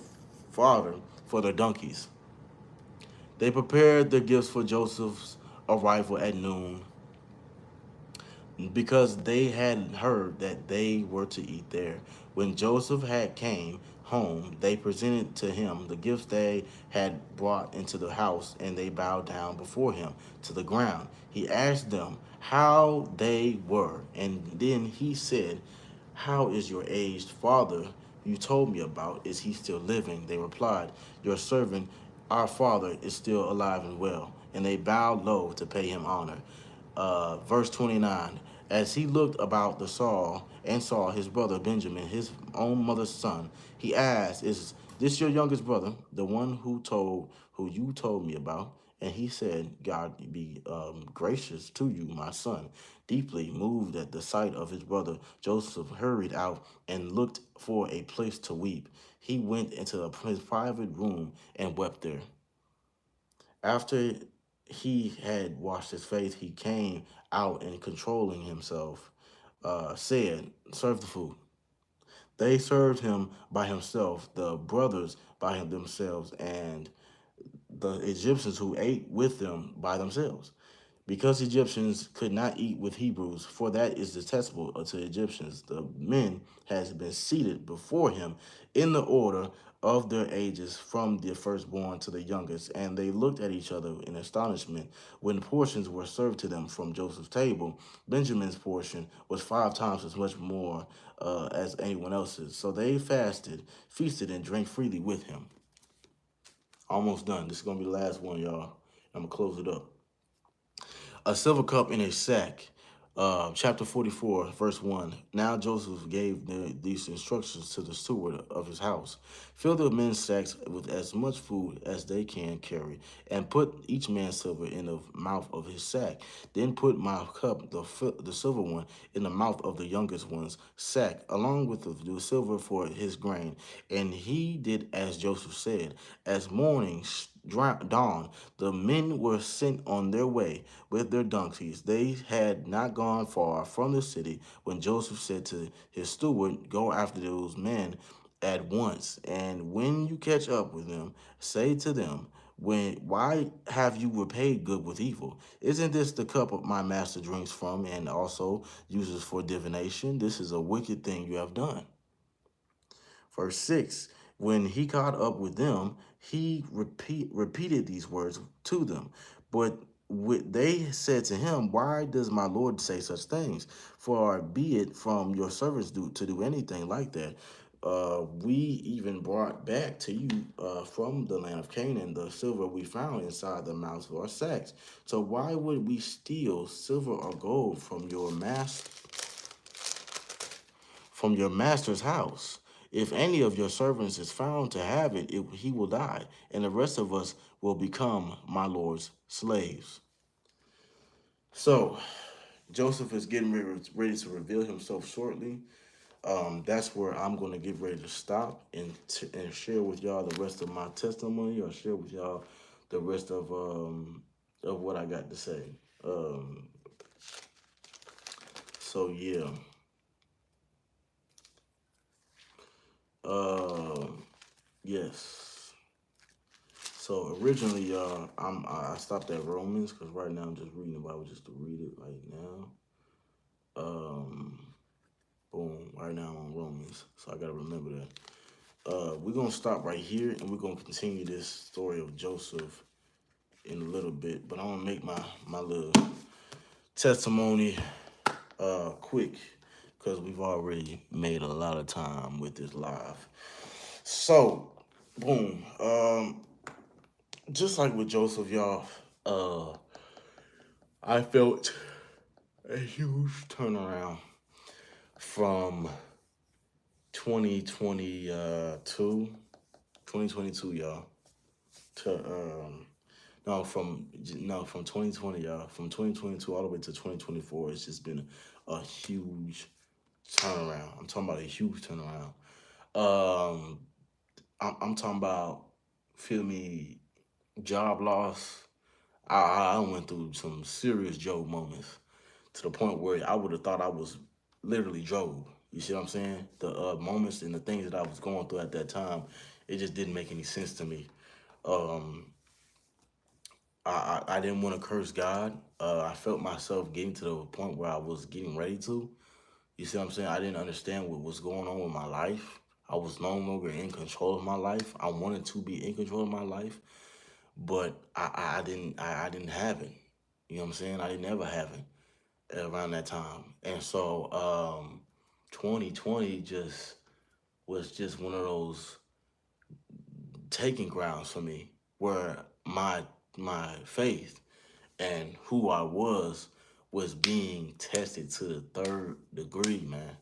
fodder for their donkeys. They prepared the gifts for Joseph's arrival at noon, because they had heard that they were to eat there. When Joseph had came home, they presented to him the gifts they had brought into the house, and they bowed down before him to the ground. He asked them how they were, and then he said, "How is your aged father you told me about? Is he still living?" They replied, "Your servant, our father, is still alive and well." And they bowed low to pay him honor. Verse 29. As he looked about saw his brother Benjamin, his own mother's son, he asked, "Is this your youngest brother, the one who you told me about?" And he said, God be gracious to you, my son. Deeply moved at the sight of his brother, Joseph hurried out and looked for a place to weep. He went into his private room and wept there. After he had washed his face, he came out and, controlling himself, said, serve the food. They served him by himself, the brothers by themselves, and the Egyptians who ate with them by themselves. Because Egyptians could not eat with Hebrews, for that is detestable to Egyptians, the men has been seated before him in the order of their ages, from the firstborn to the youngest. And they looked at each other in astonishment when portions were served to them from Joseph's table. Benjamin's portion was 5 times as much more as anyone else's. So they fasted, feasted, and drank freely with him. Almost done. This is going to be the last one, y'all. I'm going to close it up. A silver cup in a sack. Chapter 44, verse 1. Now Joseph gave these instructions to the steward of his house. Fill the men's sacks with as much food as they can carry, and put each man's silver in the mouth of his sack. Then put my cup, the silver one, in the mouth of the youngest one's sack, along with the silver for his grain. And he did as Joseph said. As morning dawn, the men were sent on their way with their donkeys. They had not gone far from the city when Joseph said to his steward, go after those men at once, and when you catch up with them, say to them, why have you repaid good with evil? Isn't this the cup of my master drinks from and also uses for divination? This is a wicked thing you have done. Verse 6, when he caught up with them, he repeated these words to them. But they said to him, why does my Lord say such things? For be it from your servants to do anything like that. We even brought back to you from the land of Canaan the silver we found inside the mouths of our sacks. So why would we steal silver or gold from your master's house? If any of your servants is found to have it, he will die, and the rest of us will become my Lord's slaves. So Joseph is getting ready to reveal himself shortly. That's where I'm going to get ready to stop and share with y'all the rest of my testimony, or share with y'all the rest of what I got to say. So yeah. Yes. So originally, y'all, I stopped at Romans because right now I'm just reading the Bible just to read it right now. Boom. Right now I'm on Romans, so I gotta remember that. We're gonna stop right here, and we're gonna continue this story of Joseph in a little bit. But I'm gonna make my little testimony quick because we've already made a lot of time with this live. So, boom. Just like with Joseph, y'all, I felt a huge turnaround from 2022, y'all, to from 2020, y'all, from 2022 all the way to 2024. It's just been a huge turnaround. I'm talking about a huge turnaround. I'm talking about, feel me, job loss. I went through some serious Job moments to the point where I would have thought I was literally Job. You see what I'm saying? The moments and the things that I was going through at that time, it just didn't make any sense to me. Um, I didn't want to curse God. I felt myself getting to the point where I was getting ready to. You see what I'm saying? I didn't understand what was going on with my life. I was no longer in control of my life. I wanted to be in control of my life, but I didn't have it. You know what I'm saying? I didn't ever have it around that time. And so 2020 just was just one of those taking grounds for me where my faith and who I was being tested to the third degree, man.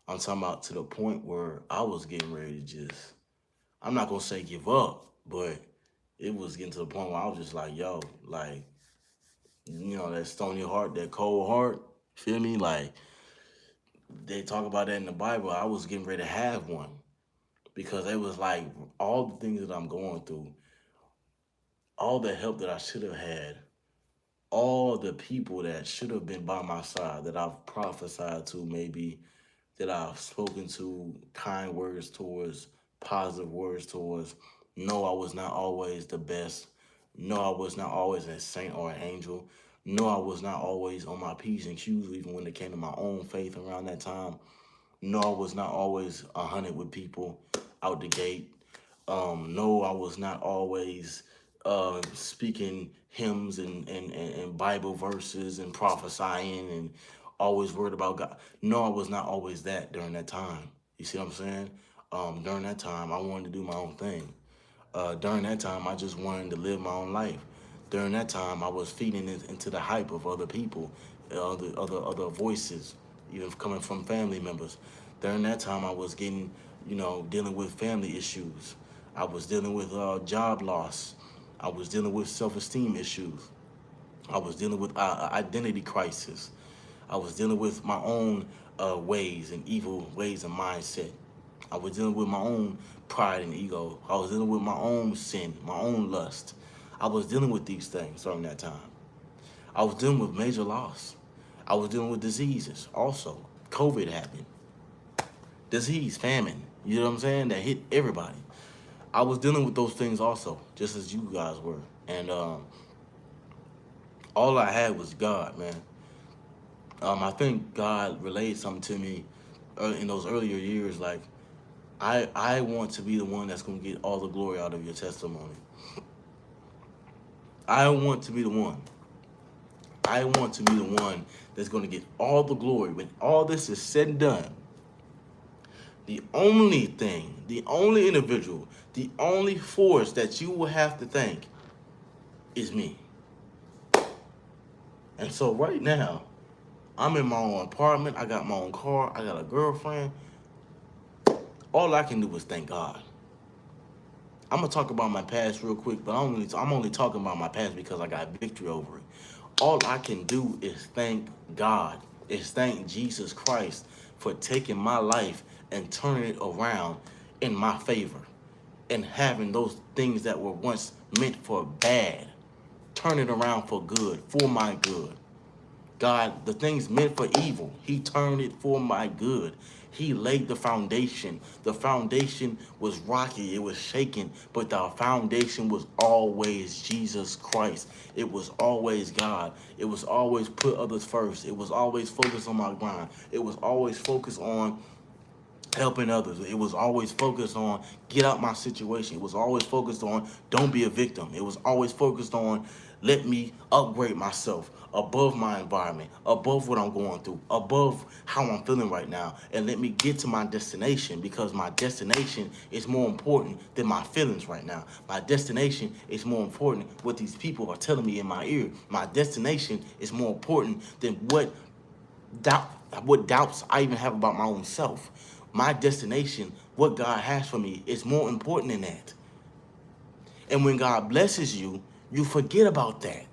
I'm talking about to the point where I was getting ready to just, I'm not gonna say give up, but it was getting to the point where I was just like, yo, like, that stony heart, that cold heart, feel me? Like, they talk about that in the Bible. I was getting ready to have one because it was like all the things that I'm going through, all the help that I should have had, all the people that should have been by my side that I've prophesied to, maybe that I've spoken to kind words towards, positive words towards. No, I was not always the best. No, I was not always a saint or an angel. No, I was not always on my P's and Q's, even when it came to my own faith around that time. No, I was not always 100 with people out the gate. No, I was not always speaking hymns and Bible verses and prophesying and always worried about God. No, I was not always that during that time. You see what I'm saying? During that time, I wanted to do my own thing. During that time, I just wanted to live my own life. During that time, I was feeding into the hype of other people, other voices, even coming from family members. During that time, I was getting, dealing with family issues. I was dealing with job loss. I was dealing with self-esteem issues. I was dealing with identity crisis. I was dealing with my own ways and evil ways and mindset. I was dealing with my own pride and ego. I was dealing with my own sin, my own lust. I was dealing with these things during that time. I was dealing with major loss. I was dealing with diseases also. COVID happened. Disease, famine, you know what I'm saying? That hit everybody. I was dealing with those things also, just as you guys were. And all I had was God, man. I think God relayed something to me in those earlier years. Like, I want to be the one that's going to get all the glory out of your testimony. I want to be the one. I want to be the one that's going to get all the glory. When all this is said and done, the only thing, the only individual, the only force that you will have to thank is me. And so right now, I'm in my own apartment. I got my own car. I got a girlfriend. All I can do is thank God. I'm gonna talk about my past real quick, but I'm only talking about my past because I got victory over it. All I can do is thank God, is thank Jesus Christ for taking my life and turning it around in my favor, and having those things that were once meant for bad, turn it around for good, for my good. God, the things meant for evil, he turned it for my good. He laid the foundation. The foundation was rocky, it was shaken, but the foundation was always Jesus Christ. It was always God. It was always put others first. It was always focused on my grind. It was always focused on helping others. It was always focused on get out my situation. It was always focused on don't be a victim. It was always focused on let me upgrade myself above my environment, above what I'm going through, above how I'm feeling right now, and let me get to my destination, because my destination is more important than my feelings right now. My destination is more important what these people are telling me in my ear. My destination is more important than doubt what doubts I even have about my own self. My destination, what God has for me, is more important than that. And when God blesses you, you forget about that.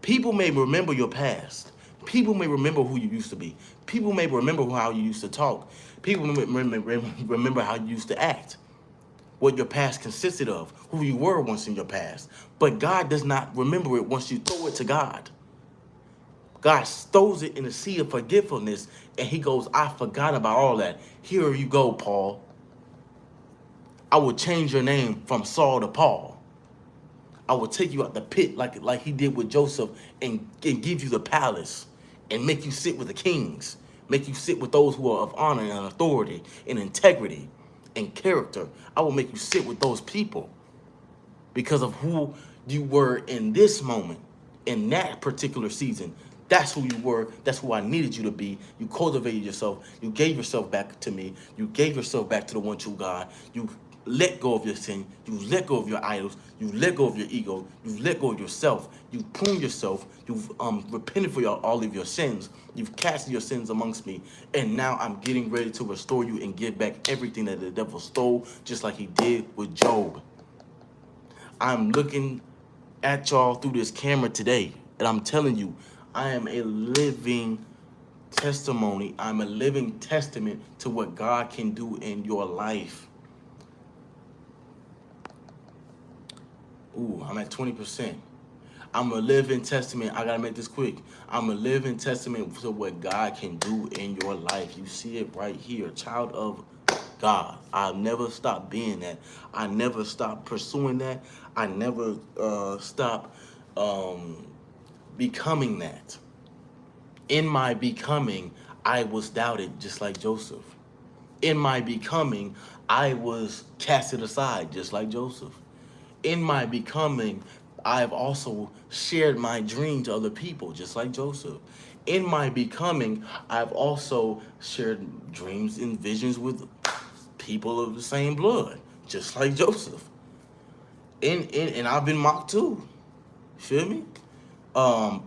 People may remember your past. People may remember who you used to be. People may remember how you used to talk. People may remember how you used to act, what your past consisted of, who you were once in your past. But God does not remember it once you throw it to God. God throws it in the sea of forgetfulness, and he goes, I forgot about all that. Here you go, Paul. I will change your name from Saul to Paul. I will take you out the pit like he did with Joseph, and give you the palace and make you sit with the kings, make you sit with those who are of honor and authority and integrity and character. I will make you sit with those people because of who you were in this moment, in that particular season. That's who you were. That's who I needed you to be. You cultivated yourself. You gave yourself back to me. You gave yourself back to the one true God. You let go of your sin. You let go of your idols. You let go of your ego. You let go of yourself. You pruned yourself. You've repented for all of your sins. You've cast your sins amongst me. And now I'm getting ready to restore you and give back everything that the devil stole, just like he did with Job. I'm looking at y'all through this camera today, and I'm telling you, I am a living testimony. I'm a living testament to what God can do in your life. Ooh, I'm at 20%. I'm a living testament. I gotta make this quick. I'm a living testament to what God can do in your life. You see it right here, child of God. I'll never stop being that. I never stop pursuing that. I never stop becoming that. In my becoming, I was doubted just like Joseph. In my becoming, I was casted aside just like Joseph. In my becoming, I've also shared my dream to other people just like Joseph. In my becoming, I've also shared dreams and visions with people of the same blood just like Joseph. And I've been mocked too. Feel me?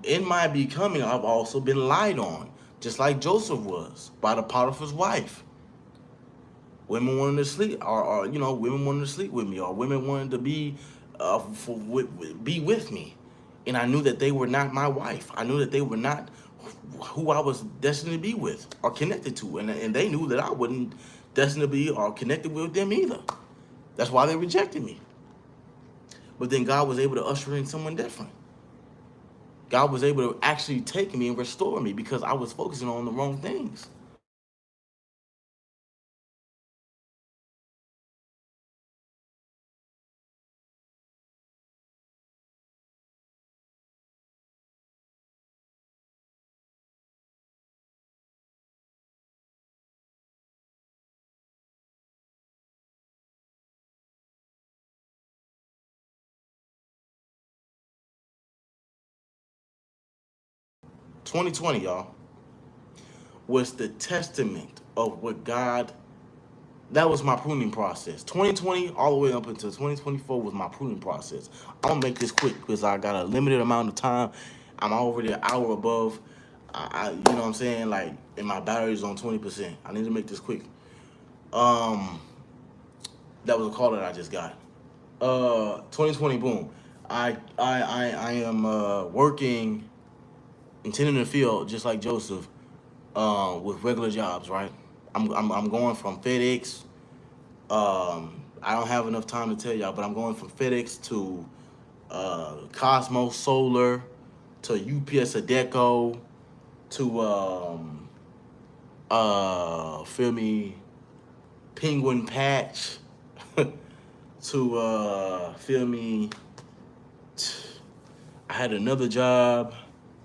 In my becoming, I've also been lied on, just like Joseph was by the Potiphar's wife. Women wanted to sleep, or women wanted to sleep with me, or women wanted to be, be with me, and I knew that they were not my wife. I knew that they were not who I was destined to be with or connected to, and they knew that I wasn't destined to be or connected with them either. That's why they rejected me. But then God was able to usher in someone different. God was able to actually take me and restore me because I was focusing on the wrong things. 2020, y'all, was the testament of what God. That was my pruning process. 2020 all the way up until 2024 was my pruning process. I'm gonna make this quick because I got a limited amount of time. I'm already an hour above. You know what I'm saying? Like, and my battery's on 20%. I need to make this quick. Um, that was a call that I just got. 2020, boom. I am working and tending the field just like Joseph, with regular jobs, right? I'm going from FedEx. I don't have enough time to tell y'all, but I'm going from FedEx to Cosmos Solar to UPS Adeco to feel me, Penguin Patch to feel me. I had another job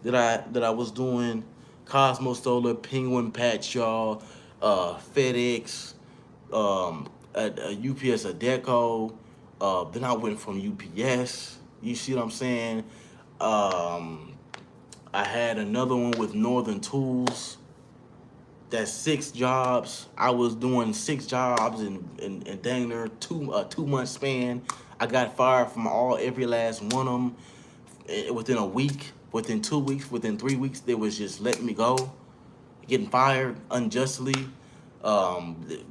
that I was doing, Cosmos Solar, Penguin Patch, y'all, FedEx, a UPS Adeco. Then I went from UPS. You see what I'm saying? Um, I had another one with Northern Tools. That's 6 jobs. I was doing 6 jobs in dang near 2 month span. I got fired from every last one of them within a week, within 2 weeks, within 3 weeks. They was just letting me go, getting fired unjustly.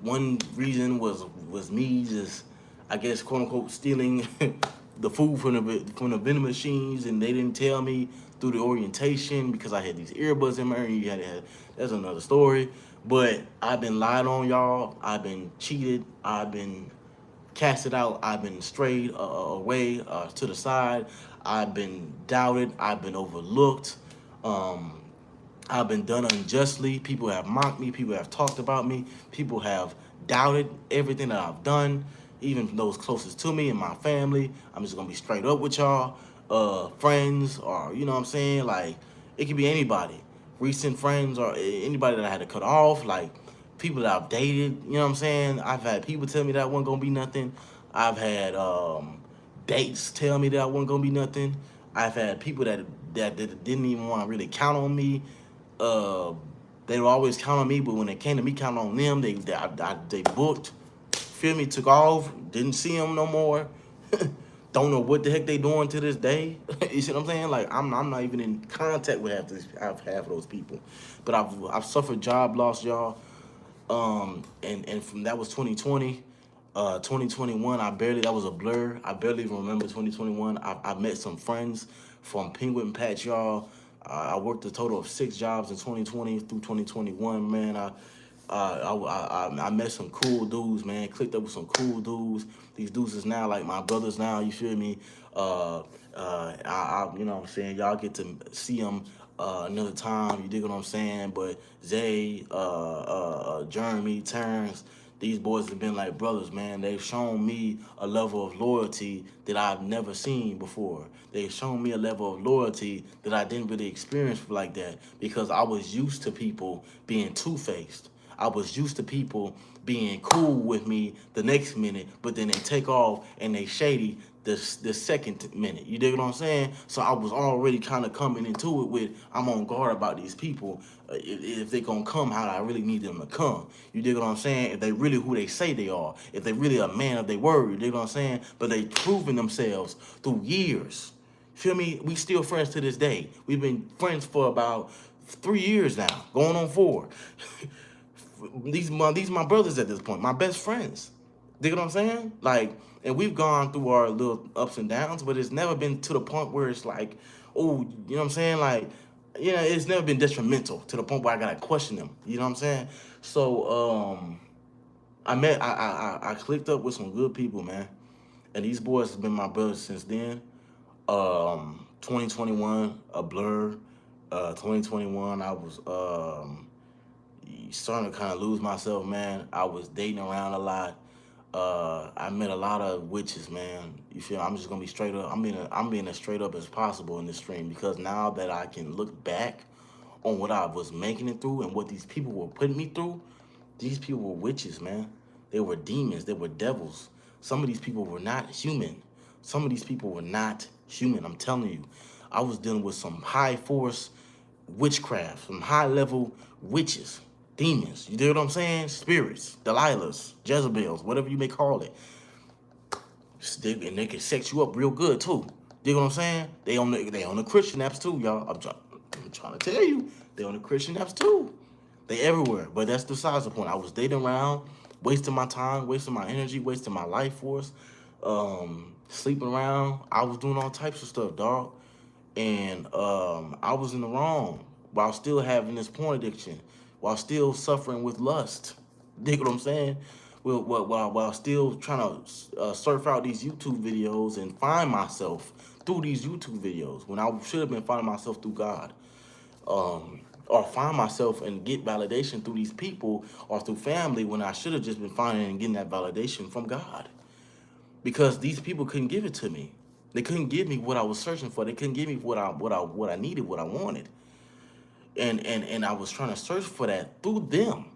One reason was me just, I guess, quote unquote, stealing the food from the vending machines, and they didn't tell me through the orientation because I had these earbuds in my ear. And that's another story. But I've been lied on, y'all. I've been cheated. I've been casted out. I've been strayed away to the side. I've been doubted. I've been overlooked. Um, I've been done unjustly. People have mocked me. People have talked about me. People have doubted everything that I've done, even those closest to me and my family. I'm just gonna be straight up with y'all. Friends, or you know what I'm saying? Like, it could be anybody. Recent friends or anybody that I had to cut off. Like, people that I've dated. You know what I'm saying? I've had people tell me that I wasn't gonna be nothing. I've had dates tell me that I wasn't gonna be nothing. I've had people that didn't even want to really count on me. uh, they would always count on me, but when it came to me counting on them, they booked. Feel me? Took off. Didn't see them no more. Don't know what the heck they doing to this day. You see what I'm saying? Like, I'm not even in contact with half of those people. But I've suffered job loss, y'all. And from that was 2020. 2021, that was a blur. I barely even remember 2021. I met some friends from Penguin Patch, y'all. I worked a total of 6 jobs in 2020 through 2021, man. I met some cool dudes, man. Clicked up with some cool dudes. These dudes is now like my brothers now. You feel me? You know what I'm saying? Y'all get to see them another time. You dig what I'm saying? But Zay, Jeremy, Terrence, these boys have been like brothers, man. They've shown me a level of loyalty that I've never seen before. They've shown me a level of loyalty that I didn't really experience like that because I was used to people being two-faced. I was used to people being cool with me the next minute, but then they take off and they shady the second minute. You dig what I'm saying? So I was already kind of coming into it with I'm on guard about these people. If they gonna come how I really need them to come. You dig what I'm saying? If they really who they say they are. If they really a man of their word. You dig what I'm saying? But they proven themselves through years. Feel me? We still friends to this day. We've been friends for about 3 years now, going on 4. These my brothers at this point, my best friends. Dig what I'm saying? Like, and we've gone through our little ups and downs, but it's never been to the point where it's like, oh, you know what I'm saying? Like, it's never been detrimental to the point where I gotta question them. You know what I'm saying? So, I clicked up with some good people, man, and these boys have been my brothers since then. 2021, a blur. 2021, I was starting to kind of lose myself, man. I was dating around a lot. I met a lot of witches, man. You feel? I'm just gonna be straight up. I'm being as straight up as possible in this stream because now that I can look back on what I was making it through and what these people were putting me through, these people were witches, man. They were demons. They were devils. Some of these people were not human. Some of these people were not human. I'm telling you, I was dealing with some high force witchcraft, some high level witches, demons. You know what I'm saying? Spirits, Delilahs, Jezebels, whatever you may call it. And they can sex you up real good too. You know what I'm saying? They on the Christian apps too, y'all. I'm trying to tell you, they on the Christian apps too. They everywhere. But that's besides the point. I was dating around, wasting my time, wasting my energy, wasting my life force, sleeping around. I was doing all types of stuff, dog. And I was in the wrong while still having this porn addiction, while still suffering with lust. Dig what I'm saying? While still trying to surf out these YouTube videos and find myself through these YouTube videos when I should have been finding myself through God. Or find myself and get validation through these people or through family when I should have just been finding and getting that validation from God. Because these people couldn't give it to me. They couldn't give me what I was searching for. They couldn't give me what I needed, what I wanted. And I was trying to search for that through them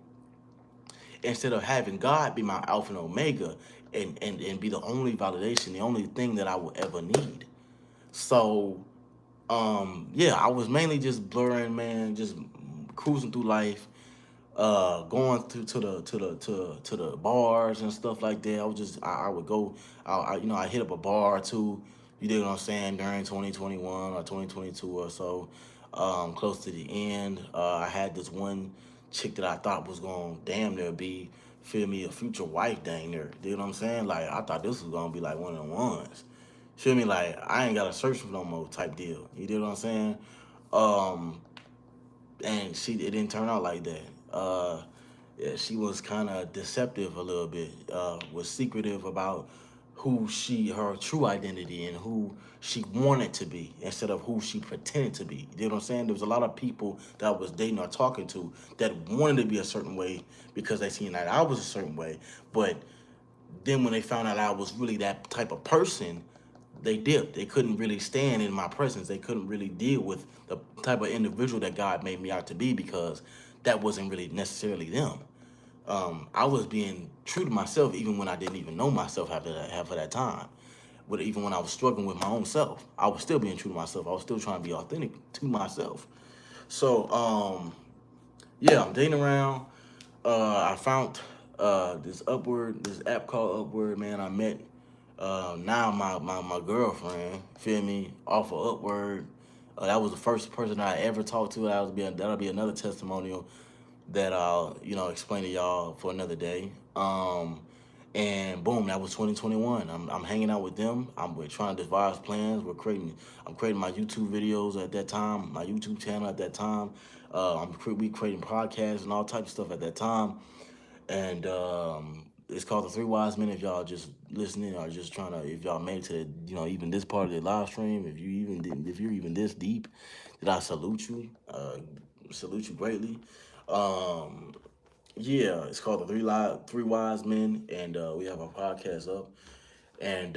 instead of having God be my Alpha and Omega and be the only validation, the only thing that I will ever need. So yeah, I was mainly just blurring, man, just cruising through life, going to the bars and stuff like that. I would go, I hit up a bar or two. You dig what I'm saying? During 2021 or 2022 or so, close to the end, I had this one chick that I thought was gonna damn near be, feel me, a future wife dang near. You know what I'm saying? Like I thought this was gonna be like one of the ones. Feel me? Like I ain't gotta search for no more type deal. You know what I'm saying? Um, and it didn't turn out like that. Yeah, she was kind of deceptive a little bit. Was secretive about her true identity and who she wanted to be instead of who she pretended to be. You know what I'm saying? There was a lot of people that I was dating or talking to that wanted to be a certain way because they seen that I was a certain way. But then when they found out I was really that type of person, they dipped. They couldn't really stand in my presence. They couldn't really deal with the type of individual that God made me out to be because that wasn't really necessarily them. I was being true to myself even when I didn't even know myself half of that time. But even when I was struggling with my own self, I was still being true to myself. I was still trying to be authentic to myself. So, yeah, I'm dating around. I found this app called Upward, man. I met now my girlfriend, feel me, off of Upward. That was the first person I ever talked to. That'll be another testimonial that I'll explain to y'all for another day. And boom, that was 2021. I'm hanging out with them. We're trying to devise plans. I'm creating my YouTube videos at that time, my YouTube channel at that time. We creating podcasts and all types of stuff at that time. And it's called The Three Wise Men. If y'all just listening or just trying to, if y'all made it to the, even this part of the live stream, if you're even this deep, then I salute you greatly. Um, yeah, it's called Three Wise Men, and we have our podcast up. And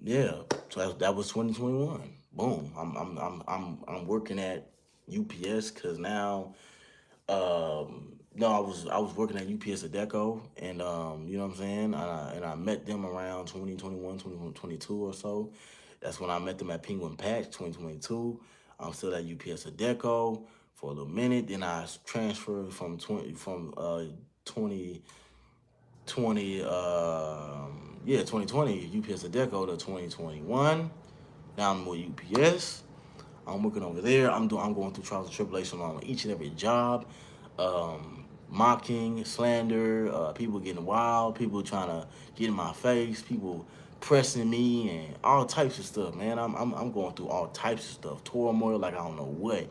yeah, so that was 2021. Boom. I'm working at UPS because now no, I was working at UPS at Deco, and you know what I'm saying, and I met them around 2021, 2022 or so. That's when I met them at Penguin Patch, 2022. I'm still at UPS at Deco for a little minute. Then I transferred from 2020 2020 UPS at Deco to 2021. Now I'm with UPS. I'm working over there. I'm going through trials and tribulations on each and every job. Mocking, slander, people getting wild, people trying to get in my face, people pressing me, and all types of stuff, man. I'm going through all types of stuff. Turmoil like I don't know what.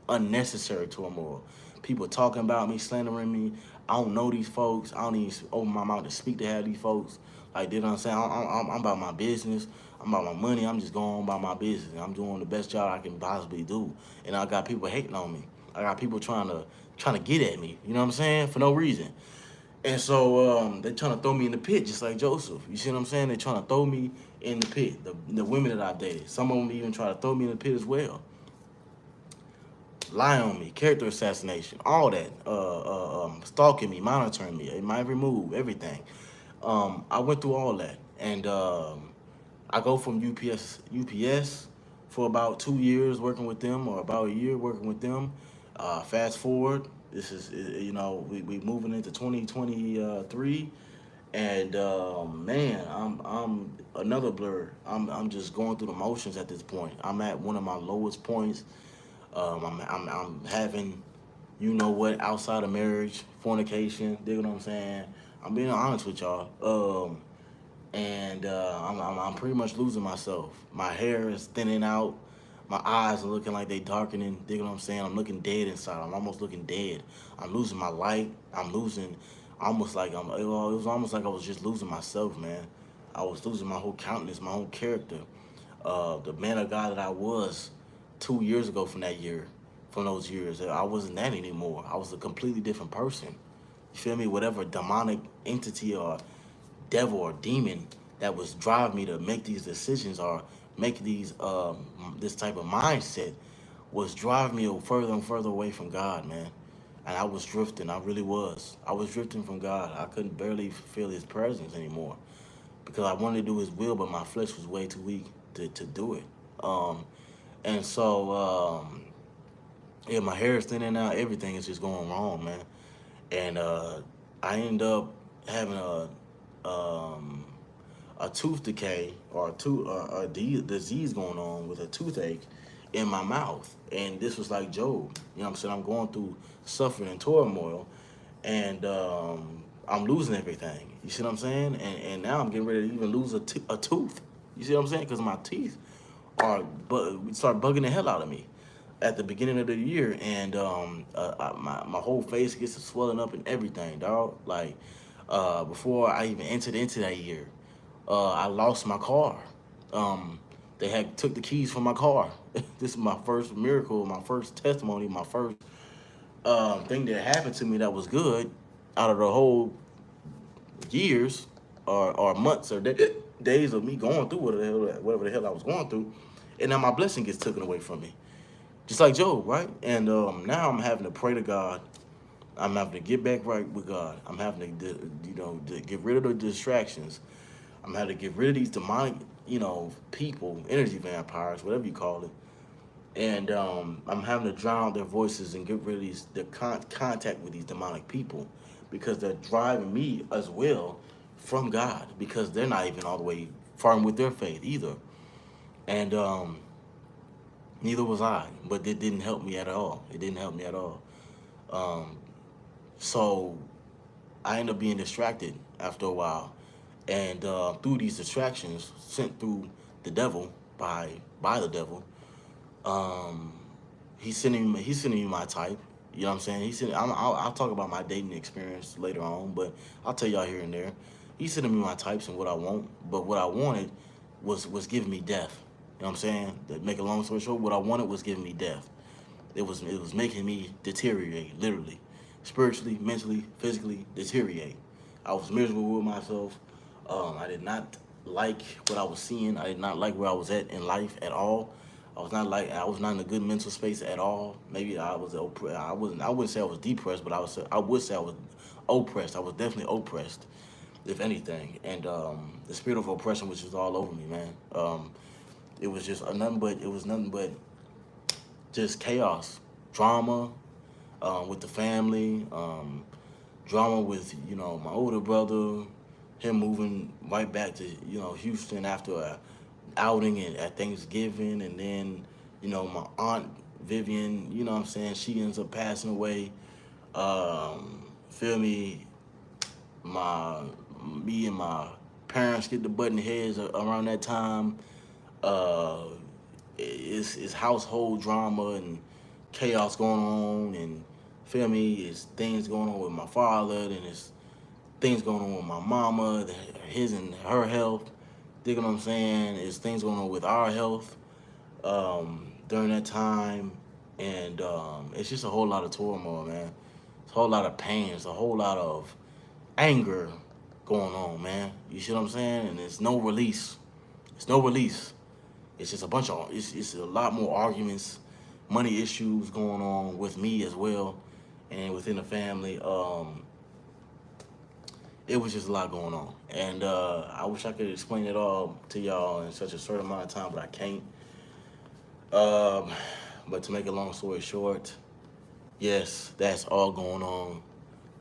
Unnecessary turmoil. People talking about me, slandering me. I don't know these folks. I don't even open my mouth to speak to have these folks. Like, you know what I'm saying? I'm about my business. I'm about my money. I'm just going about my business. I'm doing the best job I can possibly do. And I got people hating on me. I got people trying to get at me. You know what I'm saying? For no reason. And so they're trying to throw me in the pit, just like Joseph. You see what I'm saying? They're trying to throw me in the pit. The women that I dated, some of them even try to throw me in the pit as well. Lie on me, character assassination, all that. Stalking me, monitoring me, my every move, everything. I went through all that, and I go from UPS for about 2 years working with them, or about a year working with them. Fast forward, this is we moving into 2023, and man, I'm another blur. I'm just going through the motions at this point. I'm at one of my lowest points. I'm having, you know what, outside of marriage, fornication. Dig what I'm saying? I'm being honest with y'all. And I'm pretty much losing myself. My hair is thinning out. My eyes are looking like they darkening. Dig what I'm saying? I'm looking dead inside. I'm almost looking dead. I'm losing my light. I'm losing, almost like it was almost like I was just losing myself, man. I was losing my whole countenance, my whole character. The man of God that I was 2 years ago from those years, I wasn't that anymore. I was a completely different person. You feel me? Whatever demonic entity or devil or demon that was driving me to make these decisions or make this type of mindset was driving me further and further away from God, man. And I was drifting. I really was. I was drifting from God. I couldn't barely feel His presence anymore because I wanted to do His will, but my flesh was way too weak to do it. And so, yeah, my hair is thinning out. Everything is just going wrong, man. And I end up having a tooth decay or a disease going on with a toothache in my mouth. And this was like Job. You know what I'm saying? I'm going through suffering and turmoil, and I'm losing everything. You see what I'm saying? And now I'm getting ready to even lose a tooth. You see what I'm saying? Because my teeth start bugging the hell out of me at the beginning of the year, and my whole face gets to swelling up and everything, dog. Like before I even entered into that year, I lost my car. They had took the keys from my car. This is my first miracle, my first testimony, my first thing that happened to me that was good out of the whole years or months or days of me going through whatever the hell I was going through, and now my blessing gets taken away from me, just like Job, right? And now I'm having to pray to God. I'm having to get back right with God. I'm having to get rid of the distractions. I'm having to get rid of these demonic, people, energy vampires, whatever you call it. And I'm having to drown out their voices and get rid of the contact with these demonic people, because they're driving me as well from God, because they're not even all the way firm with their faith either. And neither was I, but it didn't help me at all. It didn't help me at all. So I ended up being distracted after a while. And through these distractions sent through the devil by the devil, um, he's sending me my type. You know what I'm saying? He's sending. I'll talk about my dating experience later on, but I'll tell y'all here and there. He's sending me my types and what I want, but what I wanted was giving me death. You know what I'm saying? To make a long story short, what I wanted was giving me death. It was making me deteriorate, literally, spiritually, mentally, physically deteriorate. I was miserable with myself. I did not like what I was seeing. I did not like where I was at in life at all. I was not in a good mental space at all. Maybe I was I wasn't. I wouldn't say I was depressed, but I would say I was oppressed. I was definitely oppressed, if anything. And the spirit of oppression was just all over me, man. It was just nothing but just chaos, drama with the family, drama with my older brother, him moving right back to Houston after a outing at Thanksgiving, and then my aunt Vivian, you know what I'm saying, she ends up passing away. Feel me? My Me and my parents get the button heads around that time. Uh, it's household drama and chaos going on, and feel me, it's things going on with my father, and it's things going on with my mama, his and her health. Dig what I'm saying? It's things going on with our health during that time, and it's just a whole lot of turmoil, man. It's a whole lot of pain. It's a whole lot of anger going on, man. You see what I'm saying? And it's no release. It's no release. It's just a bunch of it's a lot more arguments, money issues going on with me as well, and within the family. It was just a lot going on, and I wish I could explain it all to y'all in such a short amount of time, but I can't. Um, but to make a long story short, yes, that's all going on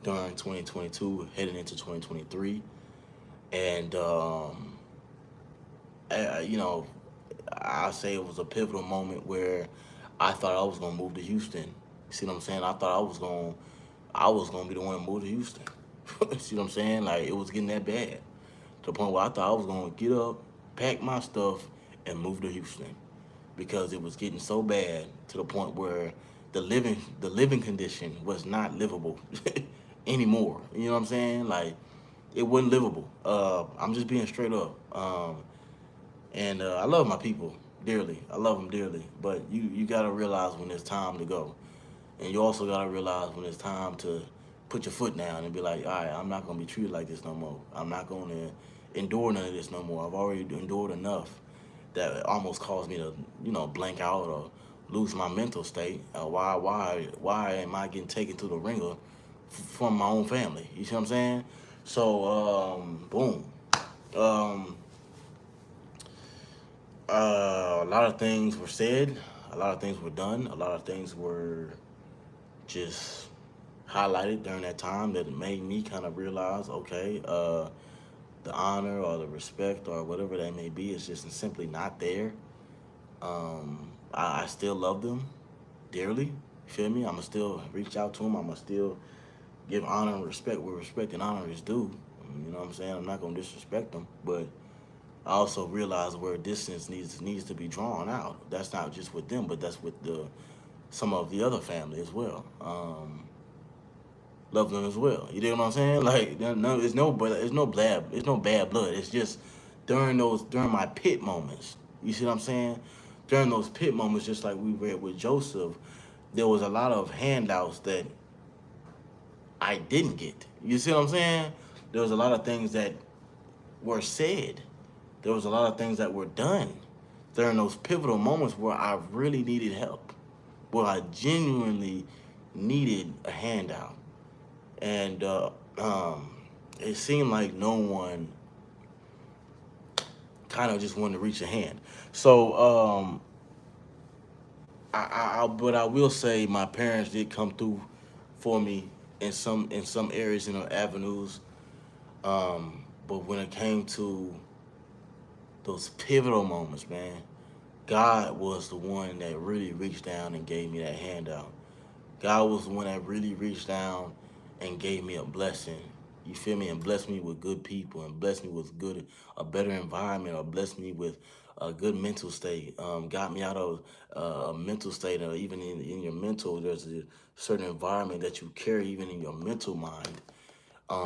during 2022, heading into 2023, and you know, I say it was a pivotal moment where I thought I was gonna move to Houston. See what I'm saying? I thought I was gonna be the one to move to Houston. See what I'm saying? Like it was getting that bad to the point where I thought I was gonna get up, pack my stuff, and move to Houston because it was getting so bad to the point where the living condition was not livable anymore. You know what I'm saying? Like it wasn't livable. I'm just being straight up. And I love my people dearly. I love them dearly. But you gotta realize when it's time to go, and you also gotta realize when it's time to put your foot down and be like, all right, I'm not gonna be treated like this no more. I'm not gonna endure none of this no more. I've already endured enough that it almost caused me to blank out or lose my mental state. Why am I getting taken to the ringer from my own family? You see what I'm saying? So boom. Um, a lot of things were said, a lot of things were done, a lot of things were just highlighted during that time that it made me kind of realize, okay, the honor or the respect or whatever that may be is just simply not there. I still love them dearly. You feel me? I'ma still reach out to them. I'ma still give honor and respect where respect and honor is due. You know what I'm saying? I'm not gonna disrespect them, but I also realize where distance needs to be drawn out. That's not just with them, but that's with the some of the other family as well. Love them as well. You know what I'm saying? Like it's no bad blood. It's just during my pit moments. You see what I'm saying? During those pit moments, just like we read with Joseph, there was a lot of handouts that I didn't get. You see what I'm saying? There was a lot of things that were said. There was a lot of things that were done during those pivotal moments where I really needed help, where I genuinely needed a handout. And it seemed like no one kind of just wanted to reach a hand. So, but I will say my parents did come through for me in some areas and avenues. But when it came to those pivotal moments, man, God was the one that really reached down and gave me that handout. God was the one that really reached down and gave me a blessing. You feel me? And bless me with good people, and bless me with a better environment, or bless me with a good mental state. Got me out of a mental state, or even in your mental, there's a certain environment that you carry even in your mental mind.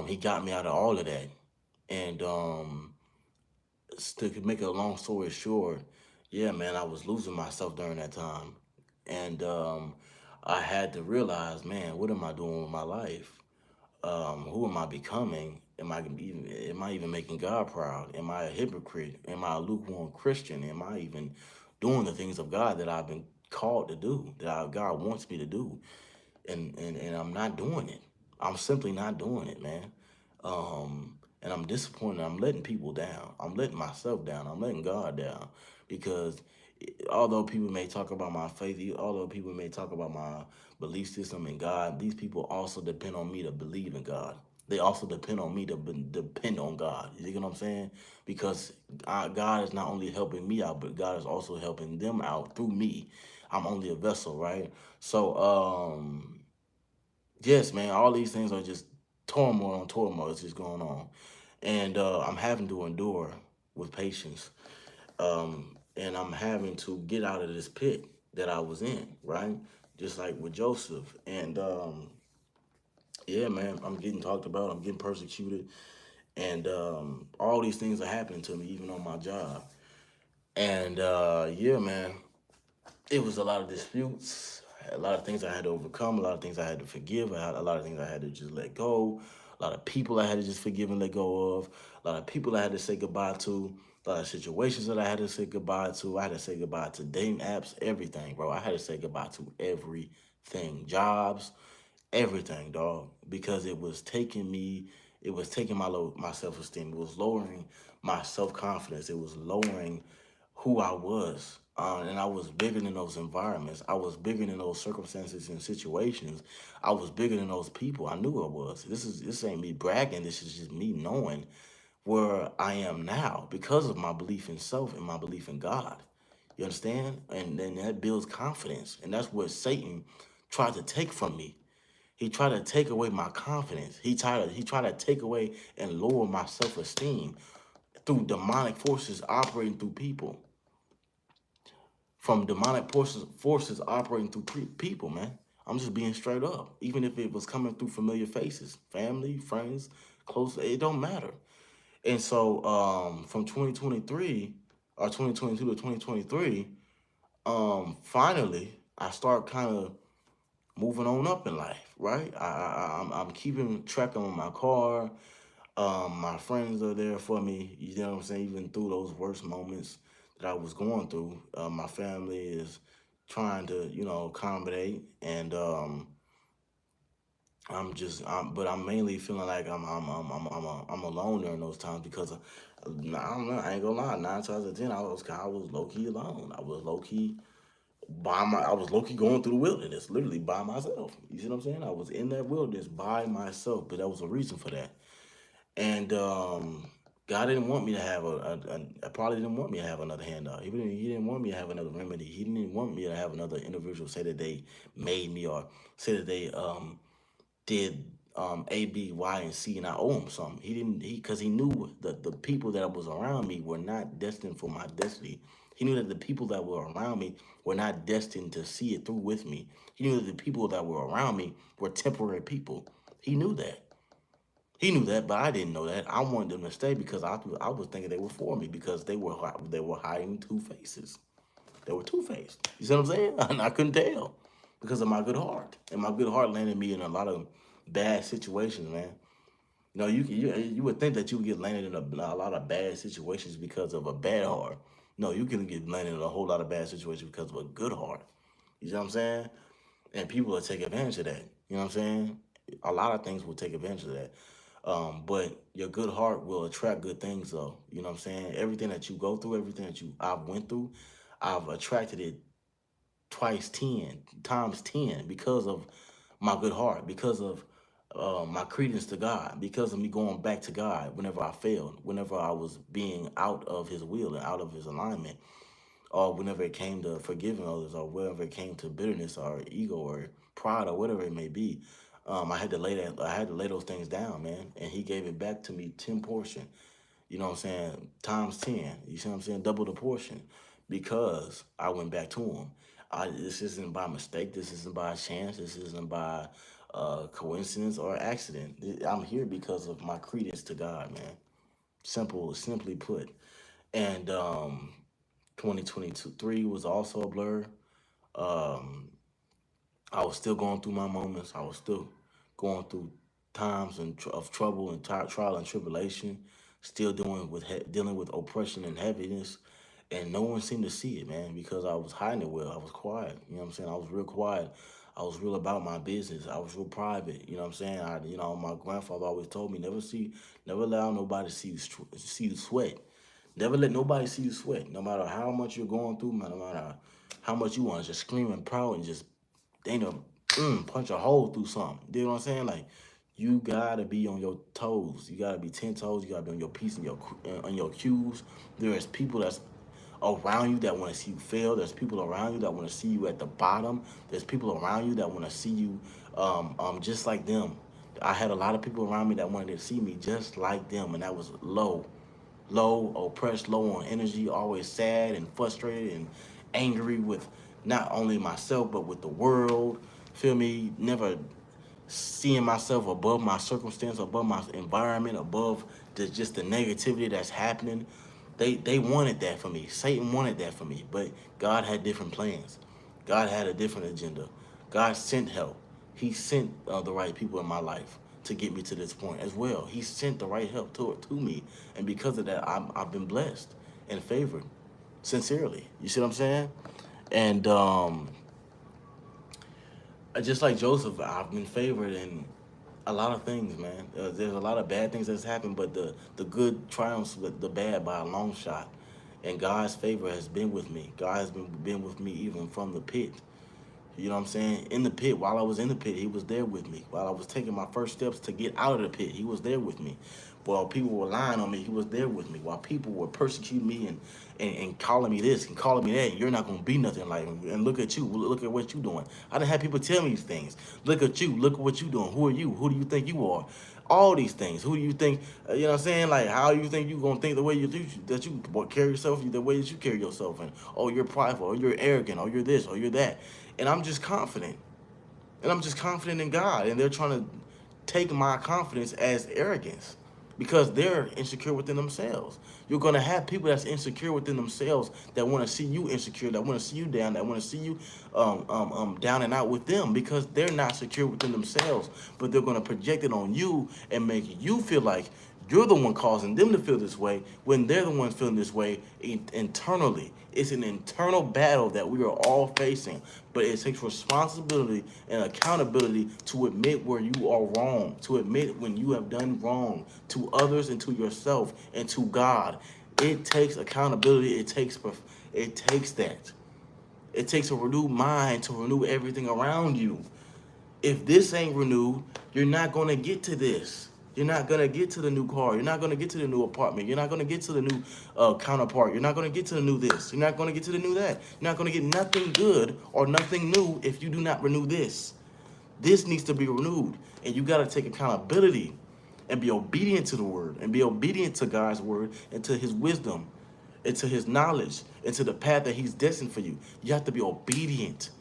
He got me out of all of that. And to make a long story short, yeah, man, I was losing myself during that time. And I had to realize, man, what am I doing with my life? Who am I becoming? Am I even making God proud? Am I a hypocrite? Am I a lukewarm Christian? Am I even doing the things of God that I've been called to do, that God wants me to do? And I'm not doing it. I'm simply not doing it, man. And I'm disappointed. I'm letting people down. I'm letting myself down. I'm letting God down because although people may talk about my faith, although people may talk about my belief system in God, these people also depend on me to believe in God. They also depend on me to depend on God. You get what I'm saying? Because God is not only helping me out, but God is also helping them out through me. I'm only a vessel, right? So, yes, man, all these things are just turmoil on turmoil. It's just going on. And I'm having to endure with patience. And I'm having to get out of this pit that I was in, right? Just like with Joseph. And yeah, man, I'm getting talked about. I'm getting persecuted. And all these things are happening to me, even on my job. And yeah, man, it was a lot of disputes, a lot of things I had to overcome, a lot of things I had to forgive, a lot of things I had to just let go, a lot of people I had to just forgive and let go of, a lot of people I had to say goodbye to, a lot of situations that I had to say goodbye to. I had to say goodbye to dating apps, everything, bro. I had to say goodbye to everything, jobs, everything, dog, because it was taking my self esteem, it was lowering my self confidence, it was lowering who I was. And I was bigger than those environments. I was bigger than those circumstances and situations. I was bigger than those people. I knew I was. This ain't me bragging. This is just me knowing where I am now because of my belief in self and my belief in God. You understand? And then that builds confidence. And that's what Satan tried to take from me. He tried to take away my confidence. He tried to take away and lower my self-esteem through demonic forces operating through people. From demonic forces operating through people, man. I'm just being straight up. Even if it was coming through familiar faces, family, friends, close, it don't matter. And so from 2023 or 2022 to 2023, finally I start kind of moving on up in life, right? I'm keeping track on my car. My friends are there for me. You know what I'm saying? Even through those worst moments that I was going through, my family is trying to, accommodate, and but I'm mainly feeling like I'm alone during those times because I don't know. I ain't gonna lie. 9 times out of 10, I was low key alone. I was low key going through the wilderness, literally by myself. You see what I'm saying? I was in that wilderness by myself, but there was a reason for that. And God didn't want me to have probably didn't want me to have another handout. He didn't want me to have another remedy. He didn't want me to have another individual say that they made me, or say that they did A, B, Y, and C, and I owe him something. He didn't. Because he knew that the people that was around me were not destined for my destiny. He knew that the people that were around me were not destined to see it through with me. He knew that the people that were around me were temporary people. He knew that. He knew that, but I didn't know that. I wanted them to stay because I was thinking they were for me because they were hiding two faces. They were two faced. You see what I'm saying? And I couldn't tell because of my good heart, and my good heart landed me in a lot of bad situations, man. You would think that you would get landed in a lot of bad situations because of a bad heart. No, you can get landed in a whole lot of bad situations because of a good heart. You see what I'm saying? And people will take advantage of that. You know what I'm saying? A lot of things will take advantage of that. But your good heart will attract good things, though. You know what I'm saying? Everything that you go through, everything that I've went through, I've attracted it twice 10 times 10 because of my good heart, because of my credence to God, because of me going back to God whenever I failed, whenever I was being out of his will and out of his alignment, or whenever it came to forgiving others, or whenever it came to bitterness or ego or pride or whatever it may be. I had to lay those things down, man. And he gave it back to me 10 portion. You know what I'm saying? Times 10. You see what I'm saying? Double the portion. Because I went back to him. This isn't by mistake. This isn't by chance. This isn't by coincidence or accident. I'm here because of my credence to God, man. Simply put. And 2023 was also a blur. Um, I was still going through my moments. I was still going through times of trouble and trial and tribulation. Still dealing with oppression and heaviness, and no one seemed to see it, man, because I was hiding it well. I was quiet. You know what I'm saying? I was real quiet. I was real about my business. I was real private. You know what I'm saying? My grandfather always told me never allow nobody to see you sweat. Never let nobody see you sweat. No matter how much you're going through, no matter how much you want to just scream and proud and just they know punch a hole through something. You know what I'm saying? Like you gotta be on your toes. You gotta be 10 toes. You gotta be on your piece and on your cues. There's people that's around you that want to see you fail. There's people around you that want to see you at the bottom. There's people around you that want to see you just like them. I had a lot of people around me that wanted to see me just like them, and that was low, oppressed, low on energy, always sad and frustrated and angry with not only myself but with the world. Feel me? Never seeing myself above my circumstance, above my environment, above just the negativity that's happening. They wanted that for me. Satan wanted that for me, but God had different plans. God had a different agenda. God sent help. He sent the right people in my life to get me to this point as well. He sent the right help to me, and because of that, I've been blessed and favored, sincerely. You see what I'm saying? And just like Joseph, I've been favored in a lot of things, man. There's a lot of bad things that's happened, but the good triumphs with the bad by a long shot. And God's favor has been with me. God has been with me even from the pit. You know what I'm saying? In the pit, while I was in the pit, he was there with me. While I was taking my first steps to get out of the pit, he was there with me. While people were lying on me, he was there with me. While people were persecuting me and calling me this and calling me that, you're not going to be nothing like me. And look at you. Look at what you're doing. I didn't have people tell me these things. Look at you. Look at what you're doing. Who are you? Who do you think you are? All these things. Who do you think, you know what I'm saying? Like, how you think you're going to think the way you do, that you carry yourself, the way that you carry yourself. And, oh, you're prideful, or you're arrogant, or you're this, or you're that. And I'm just confident. And I'm just confident in God. And they're trying to take my confidence as arrogance because they're insecure within themselves. You're going to have people that's insecure within themselves that want to see you insecure, that want to see you down, that want to see you down and out with them because they're not secure within themselves. But they're going to project it on you and make you feel like you're the one causing them to feel this way when they're the ones feeling this way internally. It's an internal battle that we are all facing, but it takes responsibility and accountability to admit where you are wrong, to admit when you have done wrong to others and to yourself and to God. It takes accountability. It takes that. It takes a renewed mind to renew everything around you. If this ain't renewed, you're not going to get to this. You're not going to get to the new car. You're not going to get to the new apartment. You're not going to get to the new counterpart. You're not going to get to the new this. You're not going to get to the new that. You're not going to get nothing good or nothing new if you do not renew this. This needs to be renewed. And you got to take accountability and be obedient to the word and be obedient to God's word and to his wisdom and to his knowledge and to the path that he's destined for you. You have to be obedient.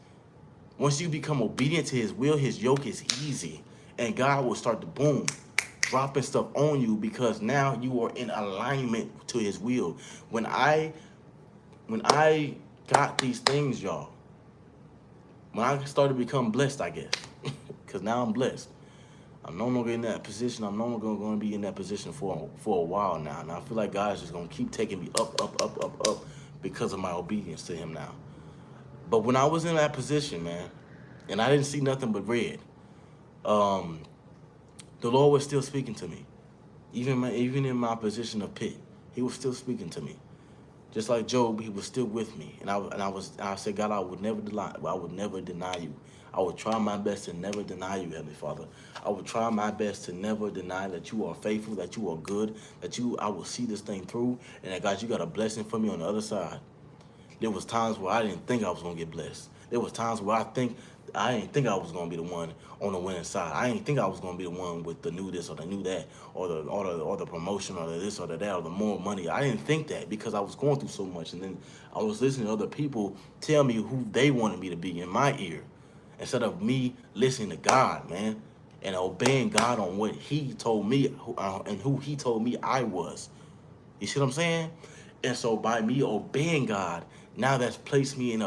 Once you become obedient to his will, his yoke is easy. And God will start to boom, dropping stuff on you because now you are in alignment to his will. When I got these things, y'all, when I started to become blessed, I guess, because now I'm blessed. I'm no longer in that position. I'm no longer going to be in that position for a while now. And I feel like God is just going to keep taking me up because of my obedience to him now. But when I was in that position, man, and I didn't see nothing but red, the Lord was still speaking to me. Even in my position of pit, he was still speaking to me. Just like Job, he was still with me. And I said, God, I would never deny you. I would try my best to never deny you, Heavenly Father. I would try my best to never deny that you are faithful, that you are good, I will see this thing through, and that, God, you got a blessing for me on the other side. There was times where I didn't think I was going to get blessed. There was times where I think I didn't think I was gonna be the one on the winning side. I didn't think I was gonna be the one with the new this or the new that or the promotion or the this or the that or the more money. I didn't think that because I was going through so much, and then I was listening to other people tell me who they wanted me to be in my ear, instead of me listening to God, man, and obeying God on what He told me and who He told me I was. You see what I'm saying? And so by me obeying God, now that's placed me in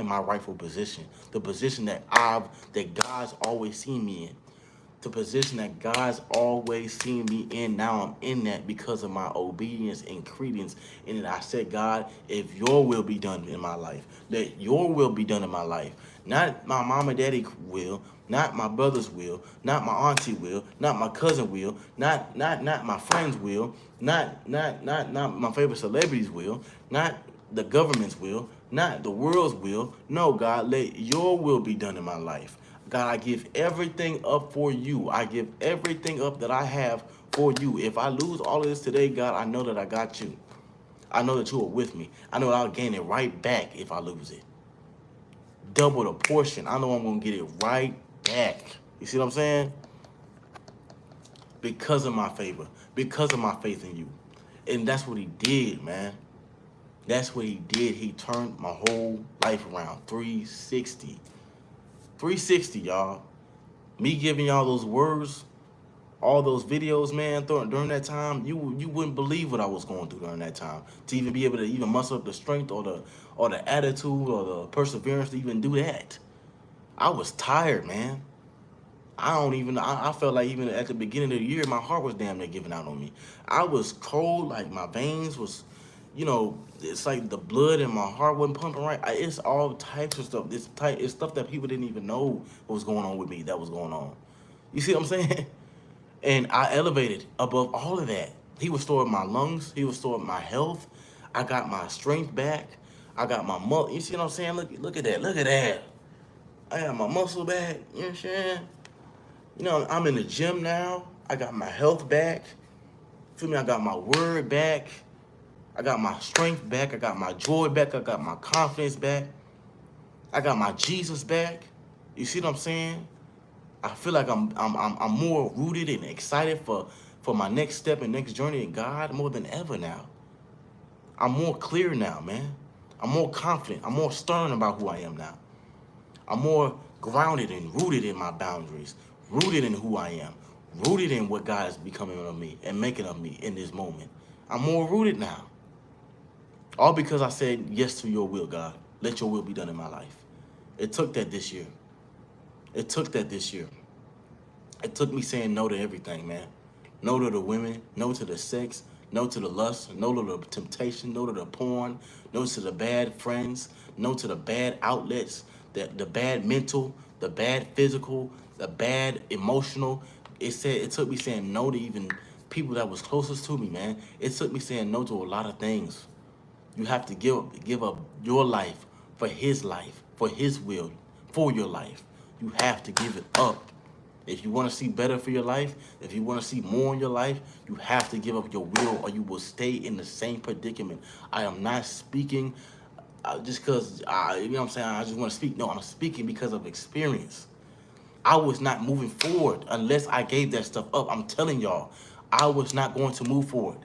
my rightful position, the position that God's always seen me in, the position that God's always seen me in. Now I'm in that because of my obedience and credence. And I said, God, if your will be done in my life, let your will be done in my life. Not my mom and daddy will, not my brother's will, not my auntie will, not my cousin will, not my friends will, not my favorite celebrities will, not the government's will, not the world's will. No, God, let your will be done in my life. God, I give everything up for you. I give everything up that I have for you. If I lose all of this today, God, I know that I got you. I know that you are with me. I know I'll gain it right back if I lose it. Double the portion. I know I'm going to get it right back. You see what I'm saying? Because of my favor. Because of my faith in you. And that's what he did, man. That's what he did. He turned my whole life around. 360. 360, y'all. Me giving y'all those words, all those videos, man, during that time, you wouldn't believe what I was going through during that time. To even be able to even muster up the strength or the attitude or the perseverance to even do that. I was tired, man. I felt like even at the beginning of the year, my heart was damn near giving out on me. I was cold, like my veins was, it's like the blood in my heart wasn't pumping right. It's all types of stuff. It's stuff that people didn't even know what was going on with me that was going on. You see what I'm saying? And I elevated above all of that. He restored my lungs. He restored my health. I got my strength back. I got my muscle. You see what I'm saying? Look at that. Look at that. I got my muscle back. You know what I'm saying? I'm in the gym now. I got my health back. Feel me? I got my word back. I got my strength back. I got my joy back. I got my confidence back. I got my Jesus back. You see what I'm saying? I feel like I'm more rooted and excited for my next step and next journey in God more than ever now. I'm more clear now, man. I'm more confident. I'm more stern about who I am now. I'm more grounded and rooted in my boundaries, rooted in who I am, rooted in what God is becoming of me and making of me in this moment. I'm more rooted now. All because I said yes to your will, God. Let your will be done in my life. It took that this year. It took that this year. It took me saying no to everything, man. No to the women, no to the sex, no to the lust, no to the temptation, no to the porn, no to the bad friends, no to the bad outlets, the bad mental, the bad physical, the bad emotional. It took me saying no to even people that was closest to me, man. It took me saying no to a lot of things. You have to give up your life for his life, for his will, for your life. You have to give it up. If you want to see better for your life, if you want to see more in your life, you have to give up your will or you will stay in the same predicament. I am not speaking just because, you know what I'm saying, I just want to speak. No, I'm speaking because of experience. I was not moving forward unless I gave that stuff up. I'm telling y'all, I was not going to move forward.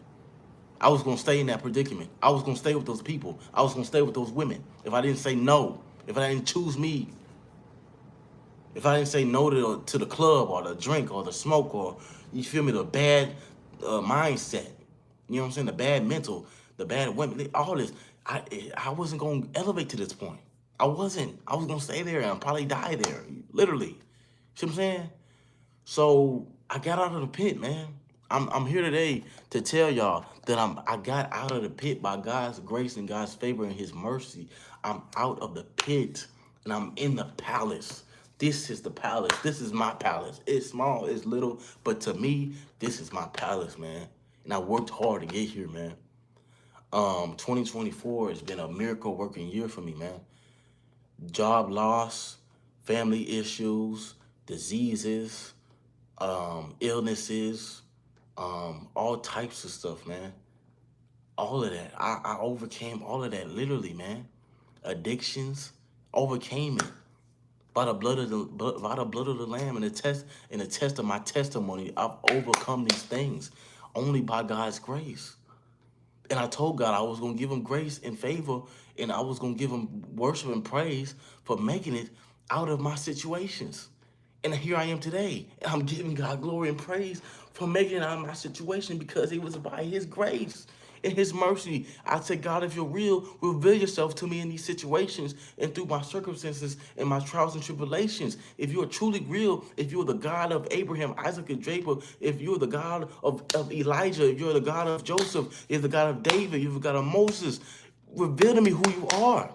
I was going to stay in that predicament. I was going to stay with those people. I was going to stay with those women. If I didn't say no, if I didn't choose me, if I didn't say no to the club or the drink or the smoke or, you feel me, the bad mindset, you know what I'm saying, the bad mental, the bad women, all this, I wasn't going to elevate to this point. I wasn't. I was going to stay there and probably die there, literally. See what I'm saying? So I got out of the pit, man. I'm here today to tell y'all that I got out of the pit by God's grace and God's favor and his mercy. I'm out of the pit and I'm in the palace. This is the palace. This is my palace. It's small, it's little, but to me, this is my palace, man. And I worked hard to get here, man. 2024 has been a miracle working year for me, man. Job loss, family issues, diseases, illnesses, all types of stuff, man. All of that. I overcame all of that, literally, man. Addictions, overcame it. By the blood of the Lamb and the test of my testimony, I've overcome these things only by God's grace. And I told God I was going to give him grace and favor, and I was going to give him worship and praise for making it out of my situations. And here I am today. And I'm giving God glory and praise for making it out of my situation because it was by his grace and his mercy. I said, God, if you're real, reveal yourself to me in these situations and through my circumstances and my trials and tribulations. If you're truly real, if you're the God of Abraham, Isaac, and Jacob, if you're the God of Elijah, if you're the God of Joseph, if you're the God of David, if you're the God of Moses, reveal to me who you are.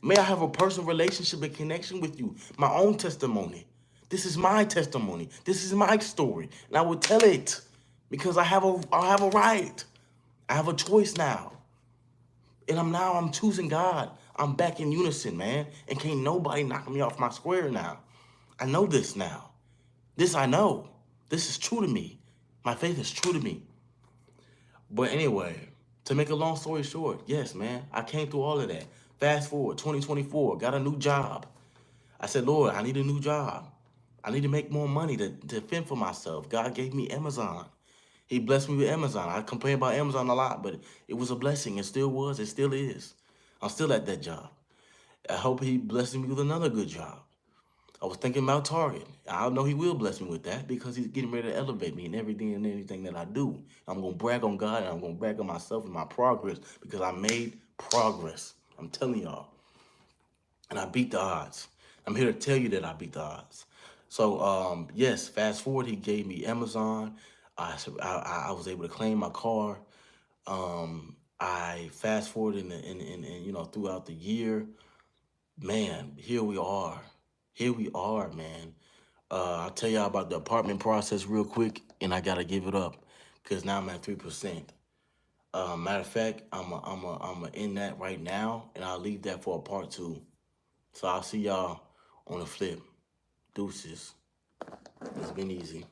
May I have a personal relationship and connection with you, my own testimony. This is my testimony. This is my story. And I will tell it because I have a right. I have a choice now. And I'm choosing God. I'm back in unison, man. And can't nobody knock me off my square now. I know this now. This I know. This is true to me. My faith is true to me. But anyway, to make a long story short, yes, man, I came through all of that. Fast forward, 2024, got a new job. I said, Lord, I need a new job. I need to make more money to fend for myself. God gave me Amazon. He blessed me with Amazon. I complain about Amazon a lot, but it was a blessing. It still was. It still is. I'm still at that job. I hope he blesses me with another good job. I was thinking about Target. I know he will bless me with that because he's getting ready to elevate me in everything and anything that I do. I'm going to brag on God and I'm going to brag on myself and my progress because I made progress. I'm telling y'all. And I beat the odds. I'm here to tell you that I beat the odds. So, yes, fast forward, he gave me Amazon. I was able to claim my car. I fast forward throughout the year. Man, here we are. Here we are, man. I'll tell y'all about the apartment process real quick, and I gotta give it up because now I'm at 3%. Matter of fact, I'm in that right now, and I'll leave that for a part 2. So I'll see y'all on the flip. Deuces. It's been easy.